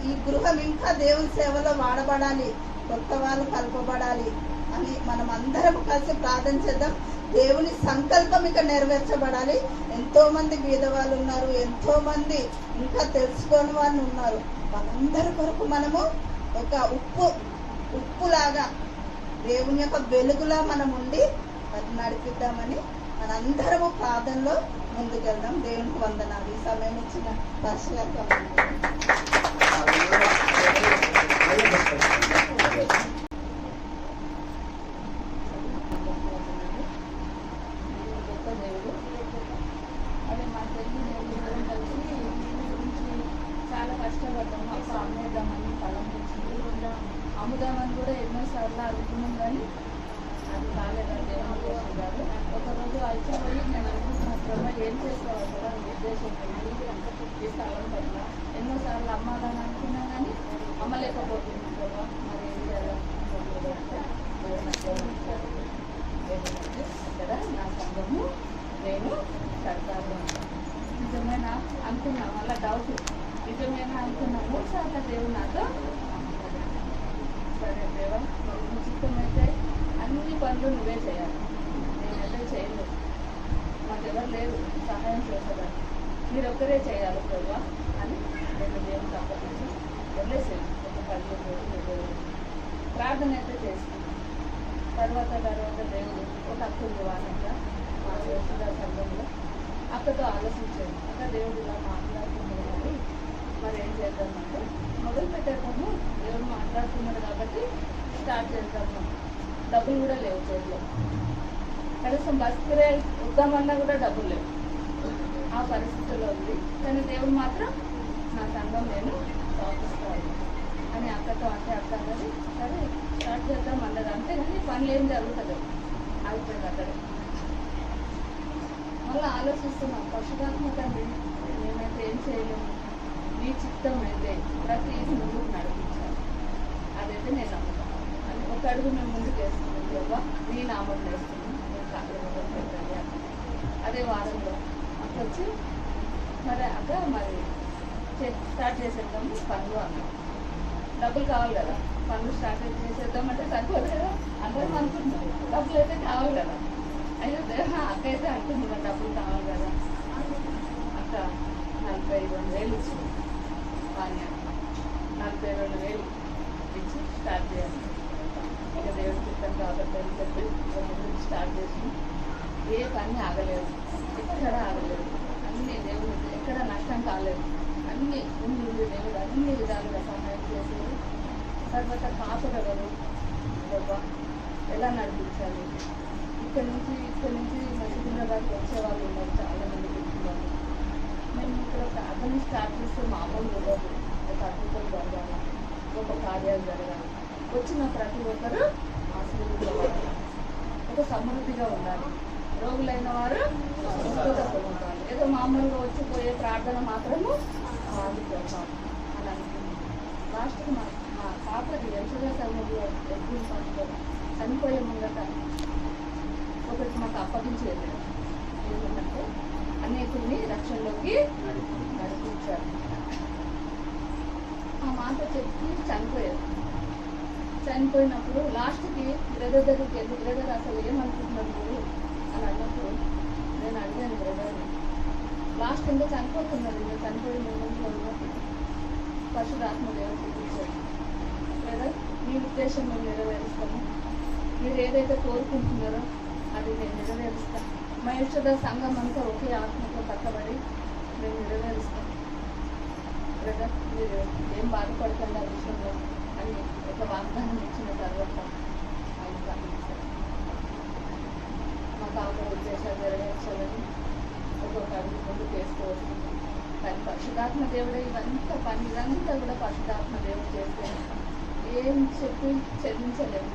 ఈ గృహం ఇంకా దేవుని సేవలో వాడబడాలి, కొత్త వాళ్ళు కలపబడాలి అని మనం అందరం కలిసి ప్రార్థన చేద్దాం. దేవుని సంకల్పం ఇక్కడ నెరవేర్చబడాలి. ఎంతో మంది బీదవాళ్ళు ఉన్నారు, ఎంతో మంది ఇంకా తెలుసుకోని వాళ్ళు ఉన్నారు. వాళ్ళందరి కొరకు మనము ఒక ఉప్పులాగా దేవుని యొక్క వెలుగులా మనం ఉండి నడిపిద్దామని మనందరము ప్రార్థనలో ముందుకెళ్దాం. దేవునికి వందనాలు. ఈ సమయం ఇచ్చిన పాస్టర్ కష్టపడ్డాము. అప్పుడు అమ్మేద్దామని తలం తెచ్చింది, అమ్ముదామని కూడా ఎన్నోసార్లు అనుకున్నాం, కానీ అది కాలేదని దేవుని చేసేవారు. ఒకరోజు అయిపోయి నేను అనుకుంటున్నాను, బ్రహ్మ ఏం చేసుకోవాలి కూడా ఉద్దేశం ఈ స్థలం పట్ల ఎన్నోసార్లు అమ్మాలని అనుకున్నా కానీ అమ్మలేకపోతుంది బ్రహ్మ. మరి ఏం చేయాలి ఇక్కడ నా సంఘము నేను కడతాను. నిజమేనా అనుకున్నా, మళ్ళీ డౌట్ నిజమేనా అనుకున్నా. 3 సార్లు దేవుడు నాతో సరే దేవా నువ్వు చిత్తమైతే అన్ని పనులు నువ్వే చేయాలి, నేనైతే చేయలేదు, మాకెవరు లేరు సహాయం చేసేదాన్ని, మీరు ఒక్కరే చేయాలి ప్రభా అని నేను దేవుని తప్పకుండా వెళ్ళేసాను. ఒక 15 రోజులు ప్రార్థన అయితే చేసుకున్నాను. తర్వాత దేవుడు ఒక అక్కడి వారంగా మా యేసుదా సంఘంలో అక్కతో ఆలోచించాను. అక్క దేవుడు ఇలా మాట్లాడుతున్నాడు, మరి ఏం చేద్దామంటే మొదలు పెట్టేద్దాము, దేవుడు మాట్లాడుతున్నాడు కాబట్టి స్టార్ట్ చేద్దాము. డబ్బులు కూడా లేవు చేతిలో, కనీసం బస్ కిరాయి వద్దామన్నా కూడా డబ్బులు లేవు. ఆ పరిస్థితుల్లో ఉంది. కానీ దేవుడు మాత్రం నా సంఘం నేను స్థాపిస్తాను అని అక్కతో అంటే అక్క అన్నది సరే స్టార్ట్ చేద్దాం అన్నది. అంతేగాని పనులు ఏం జరుగుతుంది అయిపోయింది అక్కడే. మళ్ళీ ఆలోచిస్తున్నాం పశుధాత్మ తండ్రి మేమైతే ఏం చేయలేము, నీ చిత్తం అయితే ప్రతి ముందుకు నడిపించాలి. అదైతే నేను నమ్ముతాను. అని ఒక అడుగు మేము ముందుకు వేస్తున్నాం దేవా, నీ నామం వేస్తున్నాం, నేను కాకుండా పెట్టండి అని. అదే వారంలో అక్కడ వచ్చి మరి అక్క మరి స్టార్ట్ చేసేద్దాము పనులు అన్నాం. డబ్బులు కావాలి కదా, పనులు స్టార్ట్ చేసేద్దామంటే సరిపోదు కదా, అందరం అనుకుంటాం డబ్బులు అయితే కావాలి కదా. అయ్యో దేవా అక్క అయితే అంటుంది కదా డబ్బులు కావాలి కదా. అక్క 42,000 ఇచ్చింది. కానీ 42,000 ఇచ్చి స్టార్ట్ చేయాలి. ఇక దేవుడి చిత్తం కాబట్టి అని చెప్పి ముందుకు స్టార్ట్ చేసి ఏ పని ఆగలేదు, ఎక్కడ ఆగలేదు, అన్ని దేవుడు ఎక్కడ నష్టం కాలేదు. అన్ని ముందు దేవుడు అన్ని విధాలుగా సహాయం చేసేది. తర్వాత కాపడగలు ఎలా నడిపించాలి, ఇక్కడ నుంచి మసిగుండ్రగారికి వచ్చే వాళ్ళు ఉన్నారు, చాలా మంది పెట్టుకున్నారు. మేము ఇక్కడ ప్రార్థన స్టార్ట్ చేస్తే మామూలు ఉండదు, ఒక అద్భుతం జరగాలి, ఒక కార్యాలు జరగాలి, వచ్చిన ప్రతి ఒక్కరు ఆశీర్వదించబడాలి, ఒక సమృద్ధిగా ఉండాలి, రోగులైన వారు స్వస్థత పొందాలి. ఏదో మామూలుగా వచ్చిపోయే ప్రార్థన మాత్రము కాదు చెప్పాలి అని అనుకుంది. లాస్ట్కి మా పాపకి యశోద సమయంలో ఎగ్గులు పంచుకొని చనిపోయే ముందట ఒకటి మాకు అప్పగించేది ఏంటంటే అనేకుల్ని రక్షణలోకి నడిపించారు. ఆ మాట చెప్పి చనిపోయినప్పుడు లాస్ట్కి బ్రదర్ దగ్గరికి వెళ్ళి బ్రదర్ అసలు ఏమనుకుంటున్నారు మీరు అని అన్నప్పుడు నేను అడిగాను బ్రదర్ని, లాస్ట్ ఇంకా చనిపోతున్నారు, ఇంకా చనిపోయి మూమెంట్లో ఉన్నప్పుడు పరిశుద్ధాత్మ దేవుడు చూపించాడు, బ్రదర్ మీ ఉద్దేశం మేము నెరవేరుస్తాము, మీరు ఏదైతే కోరుకుంటున్నారో అది నేను నెరవేరుస్తాను. మా యశోద సంఘం అంతా ఒకే ఆత్మతో కట్టబడి మేము నెరవేరుస్తాం బ్రదర్, మీరు ఏం బాధపడకండి ఆ విషయంలో అని ఒక వాగ్దానం ఇచ్చిన తర్వాత ఆయన పంపించారు. మా కాక ఉద్దేశాలు నెరవేర్చాలని ఒక్కొక్క అడుగు ముందుకు వేస్తూ వస్తుంది. కానీ పరిశుధాత్మ దేవుడే ఇదంతా కూడా పరిశుధాత్మ దేవుడు చేస్తే ఏం చెప్పి చెల్లించలేము.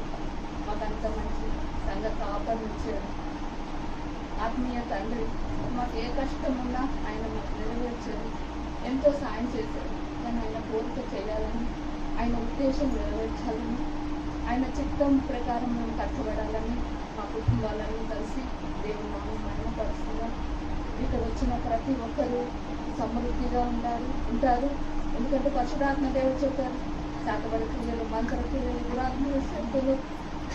మాకంత మంచి సంఘ కాపాడించాడు, ఆత్మీయ తండ్రి. మాకు ఏ కష్టం ఉన్నా ఆయన మాకు నెరవేర్చాడు, ఎంతో సాయం చేశాడు. కానీ ఆయన కోరిక చేయాలని, ఆయన ఉద్దేశం నెరవేర్చాలని, ఆయన చిత్తం ప్రకారం మేము కట్టబడాలని మా కుటుంబాలను కలిసి దేవుని నామం మహిమపరుస్తున్నాం. ఇక్కడ వచ్చిన ప్రతి ఒక్కరూ సమృద్ధిగా ఉంటారు. ఎందుకంటే పరిశుధాత్మ దేవుడు చెప్పారు, శాతబడి క్రియలు, మంత్ర క్రియలు, దురాత్మలు, శక్తులు,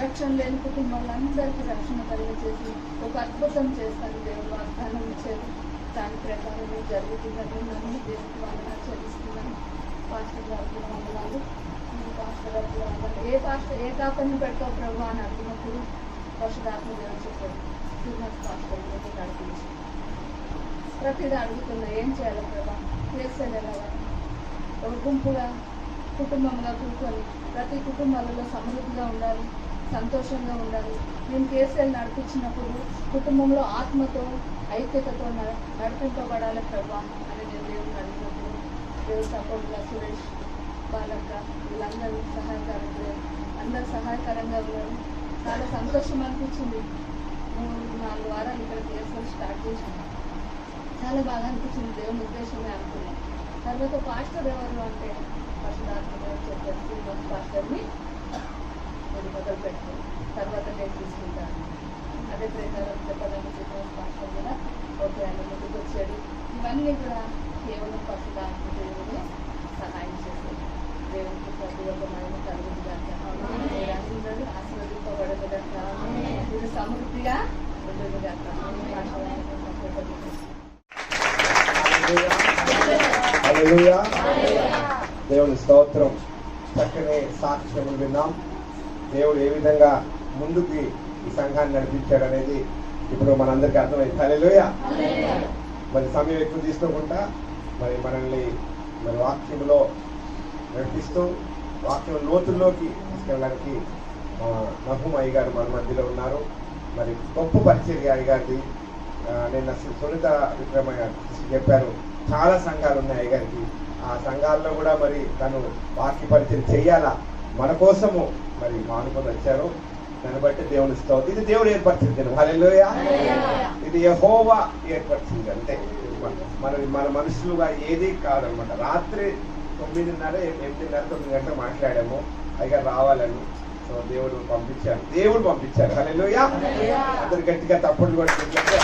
రక్షణ లేని కుటుంబాలందరికీ రక్షణ కలిగజేసి ఒక అద్భుతం చేస్తాను దేవుడు వాగ్దానం ఇచ్చారు. దాని ప్రకారం జరుగుతుందని నన్ను దేవుడికి వందనాలు చెల్లిస్తున్నాను. పాస్టర్ గారికి వందనాలు. పాస్టర్ గారికి వందనాలు. ఏ కాపని పెడతావు ప్రభు అని అడిగినప్పుడు పరిశుధాత్మ దేవుడు చెప్పారు, శ్రీనివాస్ పాస్టర్ గురించి నడిపించి ప్రతిదీ అడుగుతున్నా ఏం చేయాలి ప్రభా, చేసేది ఎలాగా, ఒక గుంపుగా కుటుంబంగా కూర్చొని ప్రతి కుటుంబాలలో సమృద్ధిగా ఉండాలి, సంతోషంగా ఉండాలి. నేను కేసులు నడిపించినప్పుడు కుటుంబంలో ఆత్మతో ఐక్యతతో నడిపింపబడాలి ప్రభా అని నేను దేవుడిని అడిగినప్పుడు దేవుడు సపోర్ట్గా సురేష్, బాలక్క వీళ్ళందరూ సహాయకరంగా అందరూ సహాయకరంగా ఉన్నారు. చాలా సంతోషం అనిపించింది. 3-4 వారాలు ఇక్కడ కేసులు స్టార్ట్ చేశాను. చాలా బాగా అనిపించింది. దేవుని ఉద్దేశమే అనుకున్నాను. తర్వాత పాస్టర్ ఎవరు అంటే పరిశుధాత్మ దేవుడు చెప్పారు, శ్రీనివాస్ పాస్టర్ని నేను మొదలు పెట్టుకుని తర్వాత నేను తీసుకుంటాను. అదే ప్రకారం చెప్పడానికి శ్రీనివాస్ పాస్టర్ కూడా ఓకే అని ముందుకు వచ్చాడు. ఇవన్నీ కూడా కేవలం పరిశుధాత్మ దేవుడే సహాయం చేశాడు. దేవునికి ప్రతి ఒక్క మహిమ కలుగుతుంది కనుక అందరూ ఆశీర్వదింపబడదు కనుక ఇది సమృద్ధిగా ఉండదు కనుక హల్లెలూయా. దేవుని స్తోత్రం. చక్కని సాక్ష్యములు విన్నాం. దేవుడు ఏ విధంగా ముందుకి ఈ సంఘాన్ని నడిపించాడు అనేది ఇప్పుడు మనందరికీ అర్థమైంది. హల్లెలూయా. మరి సమయం ఎక్కువ తీసుకోకుండా మరి మనల్ని మరి వాక్యంలో నడిపిస్తూ వాక్యం లోతుల్లోకి తీసుకెళ్ళడానికి మహూమ్ అయ్య గారు మన మధ్యలో ఉన్నారు. మరి గొప్ప పరిచర్య అయ్య గారిది. నేను అసలు సునీత విక్రమయ్య చెప్పారు, చాలా సంఘాలు ఉన్నాయి అయ్య గారికి. ఆ సంఘాల్లో కూడా మరి తను వాక్య పరిచయం చెయ్యాలా, మన కోసము మరి మానుకొని వచ్చారు. దాన్ని బట్టి దేవుని స్తోత్రం. ఇది దేవుడు ఏర్పరిచిన దినం. హల్లెలూయా. ఇది యెహోవా ఏర్పరిచింది. అంతే. మన మనుషులుగా ఏది కాదనమాట. రాత్రి 9:30, 8:30, 9 గంటలు మాట్లాడాము. అయిగా రావాలని. సో దేవుడు పంపించారు. హల్లెలూయా. అందరు గట్టిగా తప్పట్లు కొట్టుకుంటే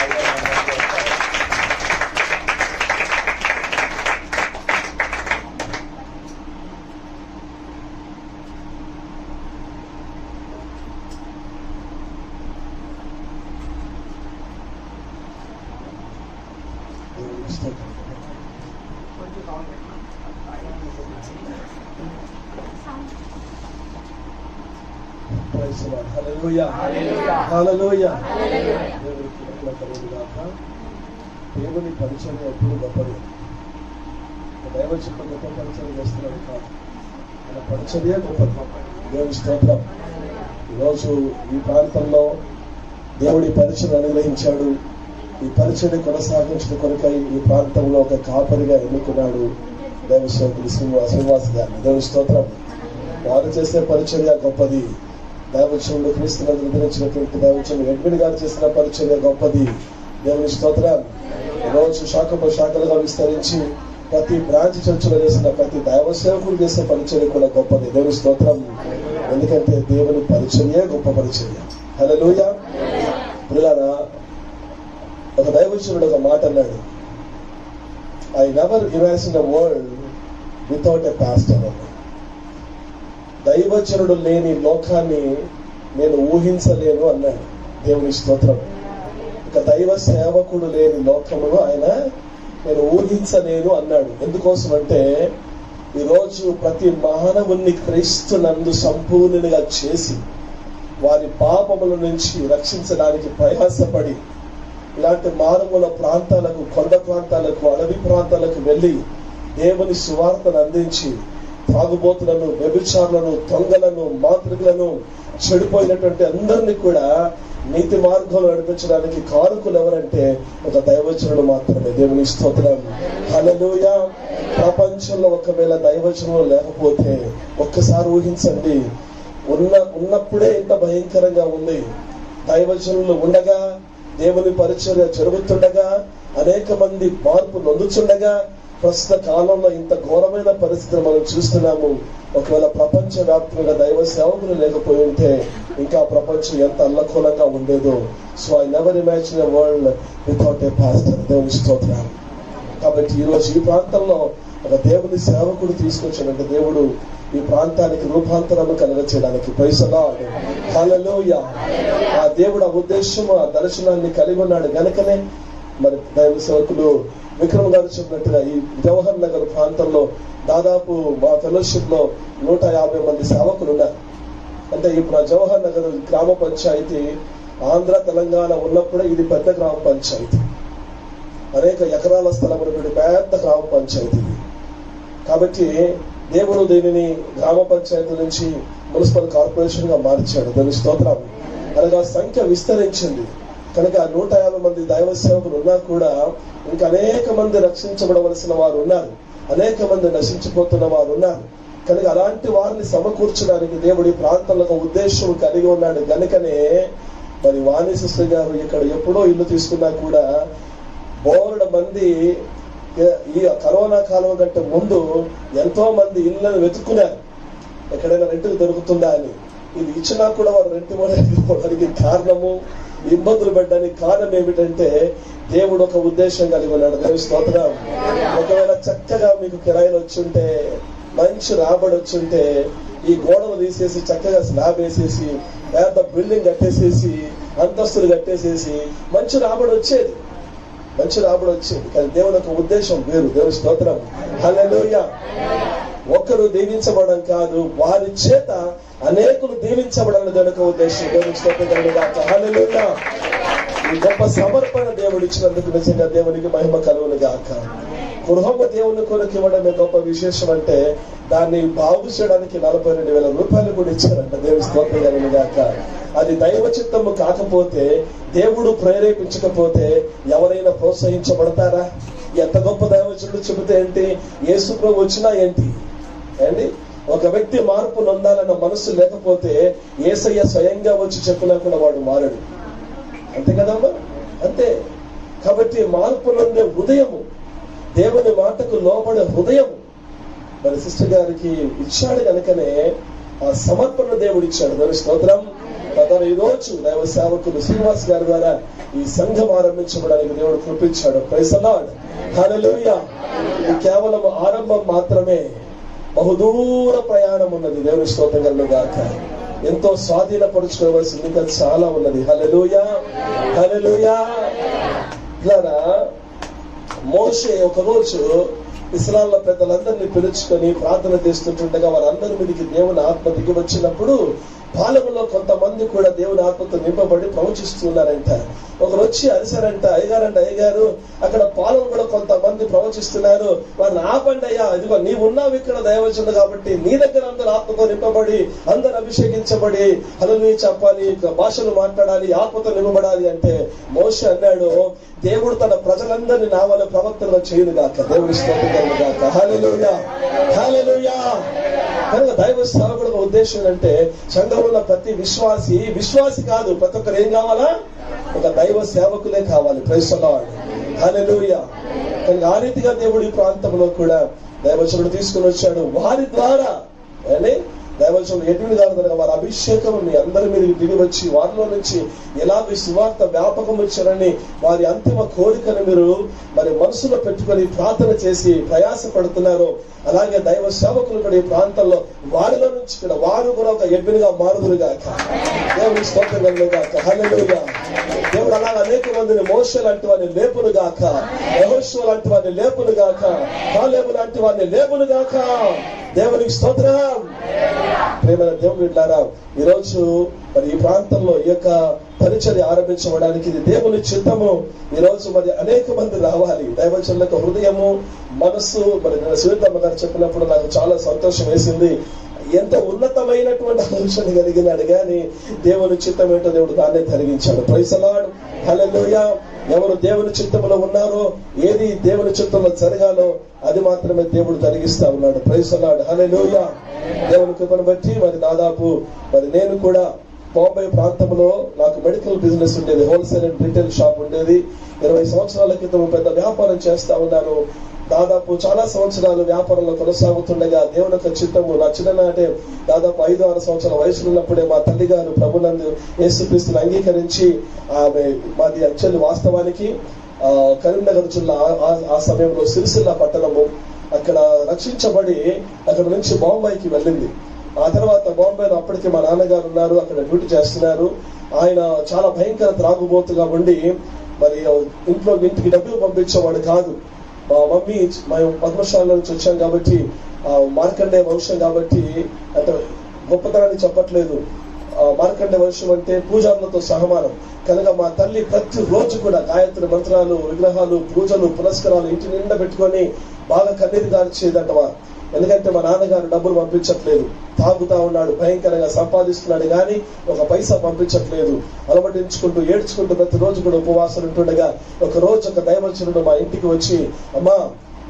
దేవుని పరిచయం ఎప్పుడు గొప్పది. దైవచనం గొప్ప పరిచయం చేస్తున్నాడు కాదు, మన పరిచర్య గొప్పది. దేవుని స్తోత్రం. ఈరోజు ఈ ప్రాంతంలో దేవుడి పరిచయం అనుగ్రహించాడు. ఈ పరిచయం కొనసాగించడం కొరకై ఈ ప్రాంతంలో ఒక కాపరిగా ఎన్నుకున్నాడు దైవసేవకుడు శ్రీనివాస్ గారిని. దేవుని స్తోత్రం. వారు చేసే పరిచర్య గొప్పది. దైవచనంలో క్రీస్తులను నిర్ణయించినటువంటి దైవచనం ఎడ్మిన్ గారు చేసిన పరిచర్య గొప్పది. దేవుని స్తోత్రం. ఈరోజు శాఖలుగా విస్తరించి ప్రతి బ్రాంచ్ చర్చలో చేసిన ప్రతి దైవ సేవకుడు చేసే పరిచర్య కూడా గొప్పది. దేవుని స్తోత్రం. ఎందుకంటే దేవుని పరిచర్యే గొప్ప పరిచర్య. హల్లెలూయా. ప్రియులారా, ఒక దైవచనుడు ఒక మాట అన్నాడు, I never imagine a world without a pastor అన్నాడు. దైవచనుడు లేని లోకాన్ని నేను ఊహించలేను అన్నాడు. దేవుని స్తోత్రం. ఇక దైవ సేవకుడు లేని లోకమును ఆయన నేను ఊహించలేను అన్నాడు. ఎందుకోసం అంటే ఈరోజు ప్రతి మానవుణ్ణి క్రీస్తు నందు సంపూర్ణునిగా చేసి వారి పాపముల నుంచి రక్షించడానికి ప్రయాసపడి ఇలాంటి మారుమూల ప్రాంతాలకు, కొండ ప్రాంతాలకు, అడవి ప్రాంతాలకు వెళ్ళి దేవుని సువార్తను అందించి తాగుబోతులను, వ్యభిచారులను, దొంగలను, మాంత్రికులను, చెడిపోయినటువంటి అందరినీ కూడా నీతి మార్గంలో నడిపించడానికి కారకులు ఎవరంటే ఒక దైవజనుడు మాత్రమే. దేవుని స్తోత్రం. హల్లెలూయా. ప్రపంచంలో ఒకవేళ దైవజనులు లేకపోతే ఒక్కసారి ఊహించండి, ఉన్నప్పుడే ఇంత భయంకరంగా ఉంది. దైవజనులు ఉండగా, దేవుని పరిచర్య జరుగుతుండగా, అనేక మంది మార్పు నొందుతుండగా ప్రస్తుత కాలంలో ఇంత ఘోరమైన పరిస్థితిని మనం చూస్తున్నాము. ఒకవేళ ప్రపంచ వ్యాప్తంగా దైవ సేవకులు లేకపోయి ఉంటే ఇంకా ప్రపంచం ఎంత అల్లకూలంగా ఉండేదో. So I never imagine a world without a pastor. దేవుని స్తోత్రం. కాబట్టి ఈరోజు ఈ ప్రాంతంలో ఒక దేవుని సేవకుడు తీసుకొచ్చాడంటే దేవుడు ఈ ప్రాంతానికి రూపాంతరము కలగచేయడానికి. Praise the lord. హల్లెలూయా. ఆ దేవుడు ఆ ఉద్దేశం, ఆ దర్శనాన్ని కలిగి ఉన్నాడు గనుకనే మరి దైవ సేవకుడు విక్రమ్ గారు చెప్పినట్టుగా ఈ జవహర్ నగర్ ప్రాంతంలో దాదాపు మా ఫెలోషిప్ లో 150 మంది సేవకులు ఉన్నారు. అంటే ఇప్పుడు ఆ జవహర్ నగర్ గ్రామ పంచాయతీ ఆంధ్ర తెలంగాణ ఉన్నప్పుడే ఇది పెద్ద గ్రామ పంచాయతీ. అనేక ఎకరాల స్థలం ఉన్నటువంటి పెద్ద గ్రామ పంచాయతీ. కాబట్టి దేవుడు దీనిని గ్రామ పంచాయతీ నుంచి మున్సిపల్ కార్పొరేషన్ గా మార్చాడు. దాని స్తోత్రం. అనగా సంఖ్య విస్తరించింది కనుక 150 మంది దైవ సేవకులు ఉన్నా కూడా ఇంకా అనేక మంది రక్షించబడవలసిన వారు ఉన్నారు, అనేక మంది నశించిపోతున్న వారు ఉన్నారు. కనుక అలాంటి వారిని సమకూర్చడానికి దేవుడి ప్రాంతంలో ఒక ఉద్దేశం కలిగి ఉన్నాడు గనుకనే మరి వాణి సిస్టర్ గారు ఇక్కడ ఎప్పుడో ఇల్లు తీసుకున్నా కూడా బోలెడు మంది ఈ కరోనా కాలం కంటే ముందు ఎంతో మంది ఇళ్లను వెతుక్కున్నారు, ఎక్కడైనా రెంట్కు దొరుకుతుందా అని. ఇది ఇచ్చినా కూడా వారు రెంట్ ఇవ్వడానికి కారణము, ఇబ్బందులు పెట్టడానికి కారణం ఏమిటంటే దేవుడు ఒక ఉద్దేశం కలిగి ఉన్నాడు. దేవుని స్తోత్రం. ఒకవేళ చక్కగా మీకు కిరాయిలు వచ్చుంటే, మంచి రాబడి వచ్చుంటే, ఈ గోడలు తీసేసి చక్కగా స్లాబ్ వేసేసి పెద్ద బిల్డింగ్ కట్టేసేసి అంతస్తులు కట్టేసేసి మంచి రాబడి వచ్చేది. కానీ దేవుని ఒక ఉద్దేశం వేరు. దేవుని స్తోత్రం. హల్లెలూయా. ఒక్కరు దీవించబడడం కాదు, వారి చేత అనేకులు దీవించబడాలని దేవుని ఒక ఉద్దేశం. దేవుని స్తోత్రం. హల్లెలూయా. ఈ గొప్ప సమర్పణ దేవుడు ఇచ్చినందుకు నిజంగా దేవునికి మహిమ కలుగును గాక. గృహము దేవుని కొరకు ఇవ్వడమే గొప్ప విశేషం. అంటే దాన్ని బాగు చేయడానికి 42,000 రూపాయలు కూడా ఇచ్చారంట. దేవుని స్తోత్రం కలుగును గాక. అది దైవ చిత్తము కాకపోతే, దేవుడు ప్రేరేపించకపోతే ఎవరైనా ప్రోత్సహించబడతారా? ఎంత గొప్ప దైవజనుడు చెబితే ఏంటి, యేసు ప్రభు వచ్చినా ఏంటి అండి, ఒక వ్యక్తి మార్పు నొందాలన్న మనసు లేకపోతే యేసయ్య స్వయంగా వచ్చి చెప్పినా కూడా వాడు మారడు. అంతే కదమ్మా, అంతే. కాబట్టి మార్పు నొందే హృదయము, దేవుని మాటకు లోబడే హృదయము మరి సిస్టర్ గారికి ఇచ్చాడు కనుకనే ఆ సమర్పణ దేవుడు ఇచ్చాడు. దేవుని స్తోత్రం. తద్వారా ఈ రోజు దైవ సేవకులు శ్రీనివాస్ గారి ద్వారా ఈ సంఘం ఆరంభించబడానికి దేవుడు కృపించాడు. ప్రైజ్ ది లార్డ్, హల్లెలూయా. ఇది కేవలం ఆరంభం మాత్రమే, బహుదూర ప్రయాణం ఉన్నది. దేవుని స్తోత్రం కలుగుగాక. ఎంతో స్వాధీనపరుచుకోవాల్సింది ఇంకా చాలా ఉన్నది. హల్లెలూయా, హల్లెలూయా. ఇలానా మోషే ఒకరోజు ఇశ్రాయేలు పెద్దలందరినీ పిలుచుకొని ప్రార్థన చేస్తుంటుండగా వారందరి మీదకి దేవుని ఆత్మ దిగి వచ్చినప్పుడు పాలెంలో కొంతమంది కూడా దేవుని ఆత్మతో నింపబడి ప్రవచిస్తున్నారంట. ఒకరు వచ్చి అరిశారంట, అయ్యగారు అక్కడ పాలెం కూడా కొంతమంది ప్రవచిస్తున్నారు, వారిని ఆపండి అయ్యా, ఇదిగో నీవు ఉన్నావు ఇక్కడ దైవజనుడు కాబట్టి నీ దగ్గర అందరు ఆత్మతో నింపబడి అందరు అభిషేకించబడి హల్లెలూయా చెప్పాలి, భాషలు మాట్లాడాలి, ఆత్మతో నింపబడాలి అంటే మోషే అన్నాడు, దేవుడు తన ప్రజలందరినీ నా వల్ల ప్రవర్తన చేయను గాక. దేవుని స్తోత్రం గాక. హల్లెలూయా, హల్లెలూయా. కనుక దైవ సేవకుడు ఉద్దేశం ఏంటంటే సంఘంలో ప్రతి విశ్వాసి కాదు, ప్రతి ఒక్కరు ఏం కావాలా, ఒక దైవ సేవకులే కావాలి. ప్రైజ్ ది లార్డ్, హల్లెలూయా. కనుక ఆ రీతిగా దేవుడు ఈ ప్రాంతంలో కూడా దైవజనుడు తీసుకుని వచ్చాడు. వారి ద్వారా దైవజనుడు ఎటువంటి గారు వారి అభిషేకం మీ అందరి మీద దిగి వచ్చి వారిలో నుంచి ఎలాగ సువార్త వ్యాపకం వచ్చారని వారి అంతిమ కోరికను మీరు మరి మనసులో పెట్టుకొని ప్రార్థన చేసి ప్రయాస పడుతున్నారు. అలాగే దైవ సేవకులు కూడా ఈ ప్రాంతంలో వారిలో నుంచి కూడా వారు కూడా ఒక ఎడ్మిన్గా మారుదురుగాక. దేవుని స్తోత్రం కలుగుగాక. హల్లెలూయా. దేవుడు అలాగే అనేక మందిని మోషే లాంటి వారిని లేపును గాక, యెహోషువ లాంటి వారిని లేపును గాక, కాలేబు లాంటి వారిని లేపును గాక. దేవునికి స్తోత్రం. ప్రేమైన దేవుని బిడ్డలారా, ఈ రోజు మరి ఈ ప్రాంతంలో ఈ యొక్క పరిచర్య ఆరంభించబడానికి ఇది దేవుని చిత్తము. ఈ రోజు మరి అనేక మంది రావాలి. దైవజనులకు హృదయము, మనస్సు. మరి నేను సునీతమ్మ గారు చెప్పినప్పుడు నాకు చాలా సంతోషం వేసింది. ఎంత ఉన్నతమైనటువంటి ఆలోచన కలిగినాడు కానీ దేవుని చిత్తం ఏంటో దేవుడు దాన్నే జరిగించాడు. ప్రైజ్ ది లార్డ్, హల్లెలూయా. ఎవరు దేవుని చిత్తంలో ఉన్నారో, ఏది దేవుని చిత్తంలో జరగాలో అది మాత్రమే దేవుడు జరిగిస్తా ఉన్నాడు. ప్రైజ్ ది లార్డ్, హల్లెలూయా. దేవుని కృపను బట్టి మరి దాదాపు మరి నేను కూడా బాంబే ప్రాంతంలో నాకు మెడికల్ బిజినెస్ ఉండేది, హోల్సేల్ అండ్ రిటైల్ షాప్ ఉండేది. 20 సంవత్సరాల క్రితం పెద్ద వ్యాపారం చేస్తా ఉన్నాను. దాదాపు చాలా సంవత్సరాలు వ్యాపారంలో కొనసాగుతుండగా దేవుని యొక్క చిత్తము నా చిన్ననాటే దాదాపు 5-6 సంవత్సరాల వయసులో ఉన్నప్పుడే మా తల్లి గారు ప్రభునందు యేసుక్రీస్తుని అంగీకరించి ఆమె మాది యాక్చువల్లీ వాస్తవానికి కరీంనగర్ జిల్లా ఆ సమయంలో సిరిసిల్ల పట్టణము, అక్కడ రక్షించబడి అక్కడ నుంచి బాంబేకి వెళ్ళింది. ఆ తర్వాత బాంబేలో అప్పటికి మా నాన్నగారు ఉన్నారు, అక్కడ డ్యూటీ చేస్తున్నారు. ఆయన చాలా భయంకర త్రాగుబోతుగా ఉండి మరి ఇంటికి డబ్బులు పంపించేవాడు కాదు. మా మమ్మీ మేము పద్మశాల నుంచి వచ్చాం కాబట్టి మార్కండే వంశం కాబట్టి అంటే గొప్పతనాన్ని చెప్పట్లేదు. మార్కండే వంశం అంటే పూజారులతో సహమానం. కనుక మా తల్లి ప్రతి రోజు కూడా గాయత్రి మంత్రాలు, విగ్రహాలు, పూజలు, పురస్కారాలు ఇంటి నిండా పెట్టుకొని బాగా కన్నీరు గార్చేదంట. ఎందుకంటే మా నాన్నగారు డబ్బులు పంపించట్లేదు, తాగుతా ఉన్నాడు, భయంకరంగా సంపాదిస్తున్నాడు కానీ ఒక పైసా పంపించట్లేదు. అలమటించుకుంటూ ఏడ్చుకుంటూ ప్రతి రోజు కూడా ఉపవాసాలు ఉంటుండగా ఒక రోజు ఒక దైవజనుడు మా ఇంటికి వచ్చి, అమ్మా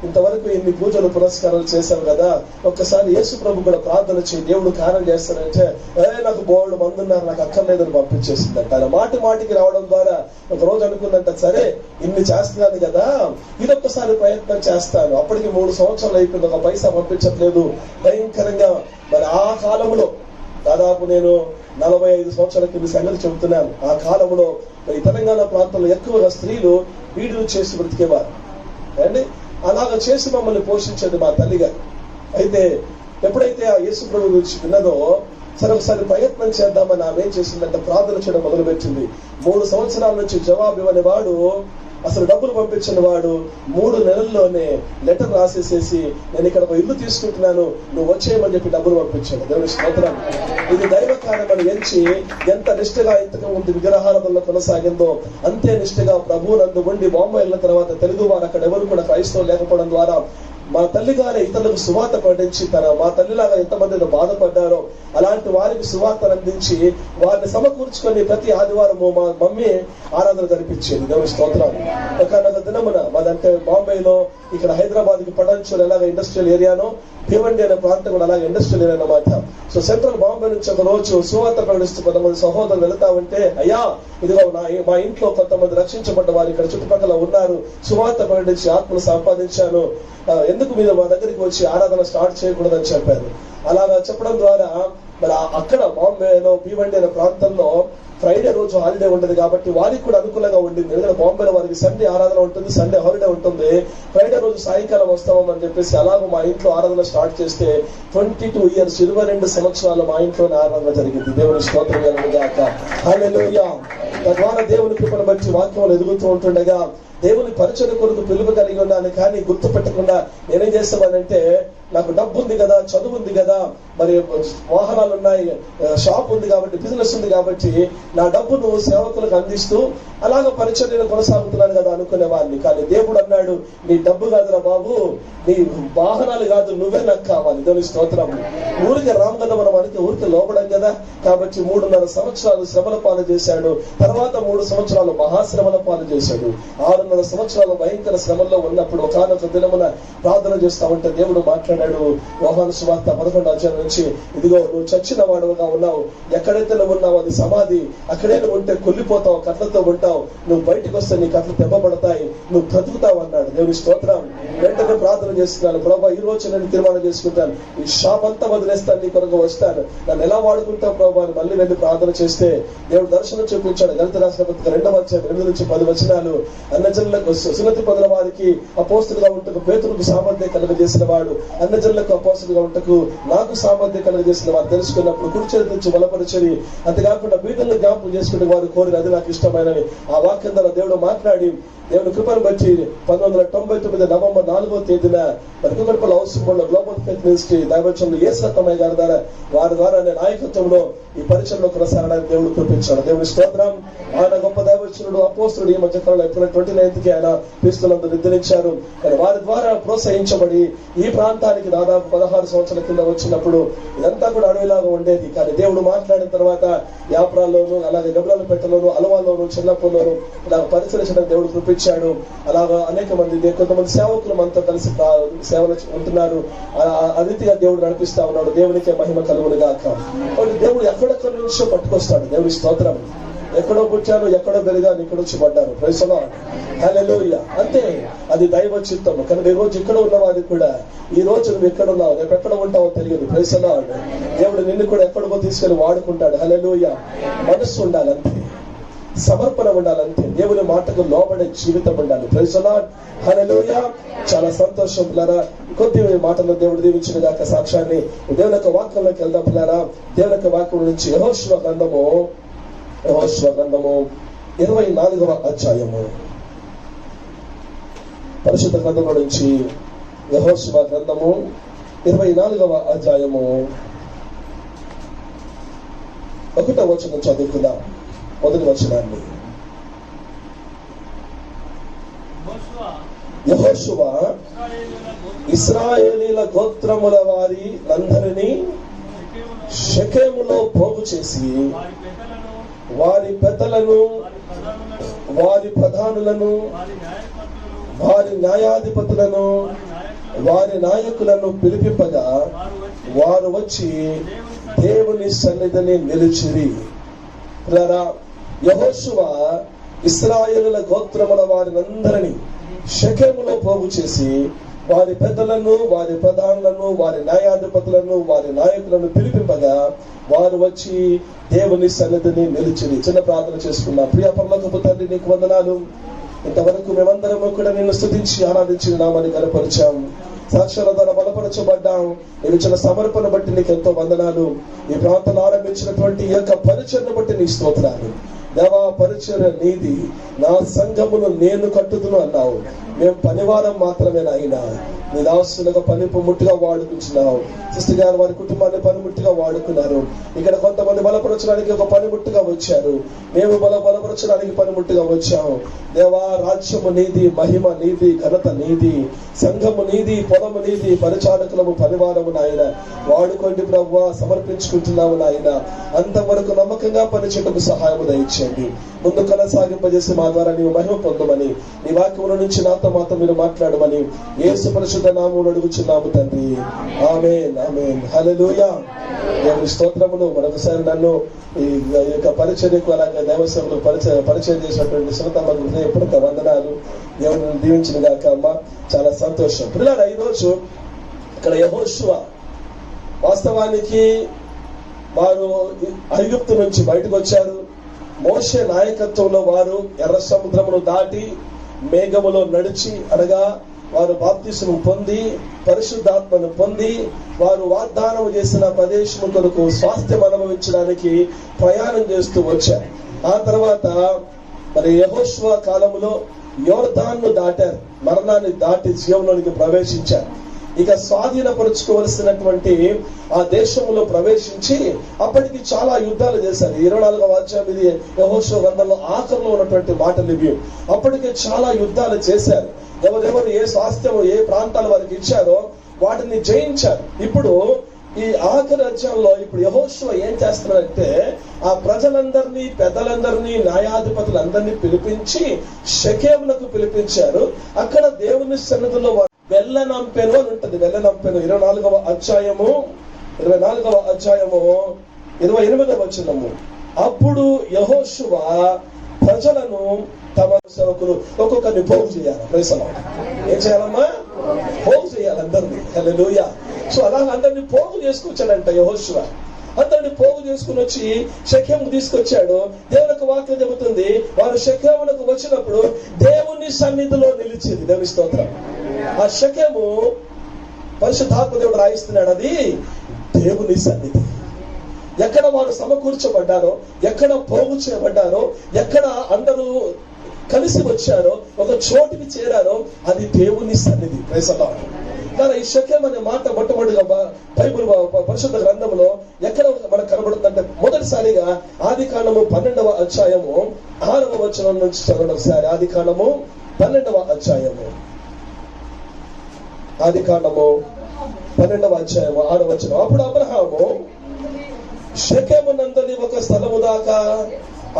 ఇంతవరకు ఇన్ని పూజలు పురస్కారాలు చేశారు కదా, ఒక్కసారి యేసు ప్రభు కూడా ప్రార్థన చేయి, దేవుడు కార్యం చేస్తారంటే నాకు బోర్డు మంది ఉన్నారు, నాకు అక్కర్లేదని పంపించేసిందంట. ఆయన మాటికి రావడం ద్వారా ఒక రోజు అనుకుందంట, సరే ఇన్ని చేస్తున్నాను కదా ఇదొక్కసారి ప్రయత్నం చేస్తాను. అప్పటికి 3 సంవత్సరాలు అయిపోయింది, ఒక పైసా పంపించట్లేదు. భయంకరంగా మరి ఆ కాలంలో దాదాపు నేను 45 సంవత్సరాల కింద సంగతి చెబుతున్నాను. ఆ కాలంలో మరి తెలంగాణ ప్రాంతంలో ఎక్కువగా స్త్రీలు బీడులు చేసి బ్రతికేవారు అండి. అలాగా చేసి మమ్మల్ని పోషించేది మా తల్లిగారు. అయితే ఎప్పుడైతే ఆ యేసు ప్రభు గురించి విన్నదో సరే ఒకసారి ప్రయత్నం చేద్దామని ఆమె ఏం చేసిందంటే ప్రార్థన చేయడం మొదలుపెట్టింది. 3 సంవత్సరాల నుంచి జవాబు ఇవ్వని వాడు, అసలు డబ్బులు పంపించిన వాడు 3 నెలల్లోనే లెటర్ రాసేసేసి నేను ఇక్కడ ఒక ఇల్లు తీసుకుంటున్నాను నువ్వు వచ్చేయమని చెప్పి డబ్బులు పంపించాడు. దేవుని స్తోత్రం. ఇది దైవ కార్యమని ఎంచి ఎంత నిష్ఠగా ఇంతకు ముందు విగ్రహారాధనలో కొనసాగిందో అంతే నిష్ఠగా ప్రభు నందు ఉండి బాంబే వెళ్ళిన తర్వాత తెలుగు వారు అక్కడ ఎవరు కూడా క్రైస్తవులు లేకపోవడం ద్వారా మా తల్లి గారే ఇతరులకు సువార్త ప్రకటించి మా తల్లిలాగా ఎంతమంది బాధపడ్డారో అలాంటి వారికి సువార్తను అందించి వారిని సమకూర్చుకొని ప్రతి ఆదివారము మా మమ్మీ ఆరాధన జరిపించేది. దేవుని స్తోత్రం. ఒక దినమున మాదంటే బాంబేలో, ఇక్కడ హైదరాబాద్ కి పటాన్చోల్ ఎలాగ ఇండస్ట్రియల్ ఏరియానో, భివండి అనే ప్రాంతం కూడా అలాగే ఇండస్ట్రియల్ ఏరియా అన్నమాట. సో సెంట్రల్ బాంబే నుంచి ఒక రోజు సువార్త ప్రకటిస్తూ కొంతమంది సహోదరులు వెళ్తా ఉంటే, అయ్యా ఇదిగో మా ఇంట్లో కొంతమంది రక్షించబడ్డ వారు ఇక్కడ చుట్టుపక్కల ఉన్నారు, సువార్త ప్రకటించి ఆత్మను సంపాదించాను, ఎందుకు మీరు మా దగ్గరికి వచ్చి ఆరాధన స్టార్ట్ చేయకూడదని చెప్పారు. అలాగా చెప్పడం ద్వారా మరి అక్కడ బాంబేలో భివండి అనే ప్రాంతంలో ఫ్రైడే రోజు హాలిడే ఉండదు కాబట్టి వారికి కూడా అనుకూలంగా ఉండింది. ఎందుకంటే బాంబేలో వారికి సండే ఆరాధన ఉంటుంది, సండే హాలిడే ఉంటుంది. ఫ్రైడే రోజు సాయంకాలం వస్తామని చెప్పేసి అలాగూ మా ఇంట్లో ఆరాధన స్టార్ట్ చేస్తే 22 years 22 సంవత్సరాలు మా ఇంట్లోనే ఆరాధన జరిగింది. దేవుని స్తోత్రం కలుగుగాక. హల్లెలూయా. తద్వారా దేవుని కృపను బట్టి వాక్యంలో ఎదుగుతూ ఉంటుండగా దేవుని పరిచయ కొరకు పిలుపు కలిగి ఉన్నాను, కానీ గుర్తు పెట్టకుండా నేనేం చేస్తామనంటే, నాకు డబ్బు ఉంది కదా, చదువు ఉంది కదా, మరి వాహనాలు ఉన్నాయి, షాప్ ఉంది కాబట్టి, బిజినెస్ ఉంది కాబట్టి నా డబ్బును సేవకులకు అందిస్తూ అలాగ పరిచర్యను కొనసాగుతున్నాను కదా అనుకునేవాడిని. కానీ దేవుడు అన్నాడు, నీ డబ్బు కాదురా బాబు, నీ వాహనాలు కాదు, నువ్వే నాకు కావాలి. దేవుని స్తోత్రం. ఊరికి రామ్ కదా మనం మనకి, ఊరికి లోపడం కదా. కాబట్టి 3.5 సంవత్సరాలు శ్రమల పాలు చేశాడు. తర్వాత 3 సంవత్సరాలు మహాశ్రమల పాలు చేశాడు. 6.5 సంవత్సరాలు భయంకర శ్రమల్లో ఉన్నప్పుడు ఒకనొక దినమున ప్రార్థన చేస్తా ఉంటే దేవుడు మాట్లాడాడు. యోహాను సువార్త 11వ అధ్యాయం నుంచి, ఇదిగో నువ్వు చచ్చిన వాడుగా ఉన్నావు, ఎక్కడైతే నువ్వు ఉన్నావు అది సమాధి, అక్కడే నువ్వు ఉంటే కొల్లిపోతావు, కట్లతో ఉంటావు, నువ్వు బయటకు వస్తే నీ కట్లు తెప్పబడతాయి, నువ్వు బ్రతుకుతావు అన్నాడు. దేవుని స్తోత్రం. వెంటనే ప్రార్థన చేస్తున్నాను, ప్రభా ఈ రోజు నేను తీర్మానం చేసుకుంటాను, ఈ షాప్ అంతా వదిలేస్తాను, నీ కొరకు వస్తాను, నన్ను ఎలా వాడుకుంటావు ప్రభా అని మళ్ళీ వెళ్ళి ప్రార్థన చేస్తే దేవుడు దర్శనం చూపించాడు. గళిత రాసిన పత్రిక 2వ అధ్యాయం 8 నుంచి 10 వచనాలు. అన్నజనులకు సున్నతి పొందిన వారికి అపోస్తులుగా ఉంటకు పేతురుకు సామర్థ్యం కలుగజేసిన వాడు, అన్నజనులకు అపోస్తులుగా ఉంటకు నాకు సామర్థ్యం కలుగజేసిన వారు తెలుసుకున్నప్పుడు కుడి చేతి నుంచి బలపరిచని, అంతేకాకుండా బీదలను జ్ఞాపకం చేసుకునే వారు కోరిన, అది నాకు ఇష్టమైనని ఆ వాక్యం ద్వారా దేవుడు మాట్లాడి దేవుని కృపను బట్టి 1999 నవంబర్ 4వ తేదీన మరి Kukatpally housing global faith ministry దైవచనులు ఏసత్తమయ్య గారి ద్వారా వారి ద్వారా నాయకత్వంలో ఈ పరిచయంలో కొనసాగడానికి దేవుడు కృపించాడు. దేవుని స్తోత్రం. ఆయన గొప్ప దైవచనుడు అపోస్తుడు. ఈ మధ్య కాలంలో ఏప్రిల్ 29కి ఆయన క్రీస్తులందరూ నిద్రించారు. వారి ద్వారా ప్రోత్సహించబడి ఈ ప్రాంతానికి దాదాపు 16 సంవత్సరాల కింద వచ్చినప్పుడు ఇదంతా కూడా అడవిలాగా ఉండేది. కానీ దేవుడు మాట్లాడిన తర్వాత యాప్రాల్లోను, అలాగే గబ్రాలపేటలోను, అలవాల్లోను, చిన్నప్పలోను ఇలా పరిచరించడానికి దేవుడు కృపించాడు. అలాగా అనేక మంది కొంతమంది సేవకులు మనతో కలిసి సేవలు ఉంటున్నారు. ఆ రీతిగా దేవుడు నడిపిస్తా ఉన్నాడు. దేవునికే మహిమ కలుగును గాక. దేవుడు ఎక్కడెక్కడి నుంచో పట్టుకొస్తాడు. దేవుని స్తోత్రం. ఎక్కడో పుట్టాను, ఎక్కడో పెరిగాను, ఇక్కడ వచ్చి పడ్డాను. Praise the lord. హల్లెలూయా. అంతే, అది దైవ చిత్తం. కనుక ఈ రోజు ఇక్కడ ఉన్నవాది కూడా ఈ రోజు నువ్వు ఎక్కడ ఉన్నావు, రేపు ఎక్కడ ఉంటావో తెలియదు. Praise the Lord. దేవుడు నిన్ను కూడా ఎక్కడికో తీసుకెళ్లి వాడుకుంటాడు. హల్లెలూయా. మనస్సు ఉండాలంతే, సమర్పణ ఉండాలంటే, దేవుని మాటకు లోబడే జీవితం ఉండాలి. Praise the lord. హల్లెలూయా. చాలా సంతోషం పిల్లరా. కొద్ది మాటల్లో దేవుడు దీవించిన గాక. సాక్ష్యాన్ని దేవుని యొక్క వాక్యంలోకి వెళ్దాం పిల్లరా. దేవుని యొక్క వాక్యం నుంచి యెహోషువ గ్రంథము 24వ అధ్యాయము. పరిశుద్ధ గ్రంథంలో నుంచి యెహోషువ గ్రంథము 24వ అధ్యాయము 1వ వచనం చదువుకుందాం. మొదటి వచనాన్ని. యెహోషువ ఇశ్రాయేలీల గోత్రముల వారి నందరినీ షెకెములో పోగు చేసి వారి పెద్దలను, వారి ప్రధానులను, వారి న్యాయాధిపతులను, వారి నాయకులను పిలిపింపగా వారు వచ్చి దేవుని సన్నిధిని నిలిచిరి. యెహోషువ ఇశ్రాయేలుల గోత్రముల వారినందరినీ షెకెములో పోగు చేసి వారి పెద్దలను, వారి ప్రధానులను, వారి న్యాయాధిపతులను, వారి నాయకులను పిలిపింపగా వారు వచ్చి దేవుని సన్నిధిని నిలిచిరి. చిన్న ప్రార్థన చేసుకున్నాం. ప్రియ పరలోకపు తండ్రి, నీకు వందనాలు. ఇంతవరకు మేమందరము కూడా నిన్ను స్తుతించి ఆరాధించిన నామని కనపరిచాం. సాక్షాల ద్వారా బలపరచబడ్డాం. నీవు ఇచ్చిన సమర్పణ బట్టి నీకు ఎంతో వందనాలు. ఈ ప్రాంతంలో ఆరంభించినటువంటి ఈ యొక్క పరిచయను బట్టి నీ స్తోత్రాలు. దేవా పరిచర్య నీది, నా సంఘమును నేను కట్టుదును అన్నావు. మేము పనివారం మాత్రమే నాయనా, నీ దాసులుగా పనిముట్టుగా వాడుకుంటున్నావు. సిస్టర్ గారు వారి కుటుంబాన్ని పనిముట్టుగా వాడుకున్నారు. ఇక్కడ కొంతమంది బలపరచడానికి ఒక పనిముట్టుగా వచ్చారు, మేము బలపరచడానికి పనిముట్టుగా వచ్చాము. దేవా రాజ్యము నీది, మహిమ నీది, ఘనత నీది, సంఘము నీది, పొలము నీది, పరిచారకులము పనివారము నాయన. వాడుకోండి ప్రభువా, సమర్పించుకుంటున్నాము నాయన. అంతవరకు నమ్మకంగా పనిచేయటకు సహాయము దయచేయండి. ముందు కొనసాగింపజేసి మా ద్వారా నీవు మహిమ పొందమని, నీ వాక్యముల నుంచి నాతో మాత్రం మీరు మాట్లాడమని యేసు పరిశుద్ధ నామములో అడుగుచున్నాము తండ్రి. ఆమేన్, ఆమేన్, హల్లెలూయా. దేవుని స్తోత్రములు. మరొకసారి నన్ను ఈ యొక్క పరిచర్యకు అలాగే దైవసేవకు పరిచయం చేసినటువంటి శ్రోతమ్మకు హృదయపూర్వక వందనాలు. దేవుని దీవించిన గాక అమ్మ. చాలా సంతోషం. పిల్లలు ఈరోజు ఇక్కడ యెహోషువ వాస్తవానికి వారు ఐగుప్తు నుంచి బయటకు వచ్చారు. మోషే నాయకత్వంలో వారు ఎర్ర సముద్రమును దాటి మేఘములో నడిచి, అనగా వారు బాప్తిస్మం పొంది పరిశుద్ధాత్మను పొంది వారు వాగ్దానం చేసిన ప్రదేశము కొరకు స్వాస్థ్యం అనుభవించడానికి ప్రయాణం చేస్తూ వచ్చారు. ఆ తర్వాత మరి యెహోషువ కాలంలో యోర్దాను దాటారు, మరణాన్ని దాటి జీవంలోనికి ప్రవేశించారు. ఇక స్వాధీనపరుచుకోవలసినటువంటి ఆ దేశంలో ప్రవేశించి అప్పటికి చాలా యుద్ధాలు చేశారు. 24వ అధ్యాయం ఇది యెహోషువ గ్రంథంలో ఆఖరిలో ఉన్నటువంటి మాటలు ఇవి. అప్పటికే చాలా యుద్ధాలు చేశారు. ఎవరెవరు ఏ స్వాస్థ్యం ఏ ప్రాంతాలు వారికి ఇచ్చారో వాటిని జయించారు. ఇప్పుడు ఈ ఆఖరి అధ్యాయంలో ఇప్పుడు యెహోషువ ఏం చేస్తున్నాడంటే ఆ ప్రజలందరినీ, పెద్దలందరినీ, న్యాయాధిపతులందరినీ పిలిపించి షెకెమునకు పిలిపించారు. అక్కడ దేవుని సన్నిధిలో వెల్లనంపెను అని ఉంటుంది. వెల్లనంపెను 24వ అధ్యాయము 28వ వచనము. అప్పుడు యెహోషువ ప్రజలను తమ సేవకులు ఒక్కొక్కరిని పోగు చేయాలి. ఏం చేయాలమ్మా? పోగు చేయాలి అందరినీ. హల్లెలూయా. సో అలా అందరినీ పోగు చేసుకొచ్చాడంట యెహోషువ. అందరిని పోగు చేసుకుని వచ్చి షెకెము తీసుకొచ్చాడు. దేవునికి వాక్యం చెబుతుంది, వారు షెకెమునకు వచ్చినప్పుడు దేవుని సన్నిధిలో నిలిచింది. దేవుని స్తోత్రం. ఆ షెకెము పరిశుద్ధాత్మ దేవుడు రాయిస్తున్నాడు, అది దేవుని సన్నిధి. ఎక్కడ వారు సమకూర్చబడ్డారో, ఎక్కడ పోగు చేయబడ్డారో, ఎక్కడ అందరూ కలిసి వచ్చారో, ఒక చోటికి చేరారో, అది దేవుని సన్నిధి. Praise the Lord. ఈ షెకెము అనే మాట మొట్టమొదటిగా బైబిల్ పరిశుద్ధ గ్రంథంలో ఎక్కడ మనకు కనబడుతుందంటే మొదటిసారిగా ఆదికాండము 12వ అధ్యాయము 6వ వచనం నుంచి చదవండి ఒకసారి. ఆదికాండము 12వ అధ్యాయము 6వ వచనం. అప్పుడు అబ్రహాము షెకెమునందలి ఒక స్థలము దాకా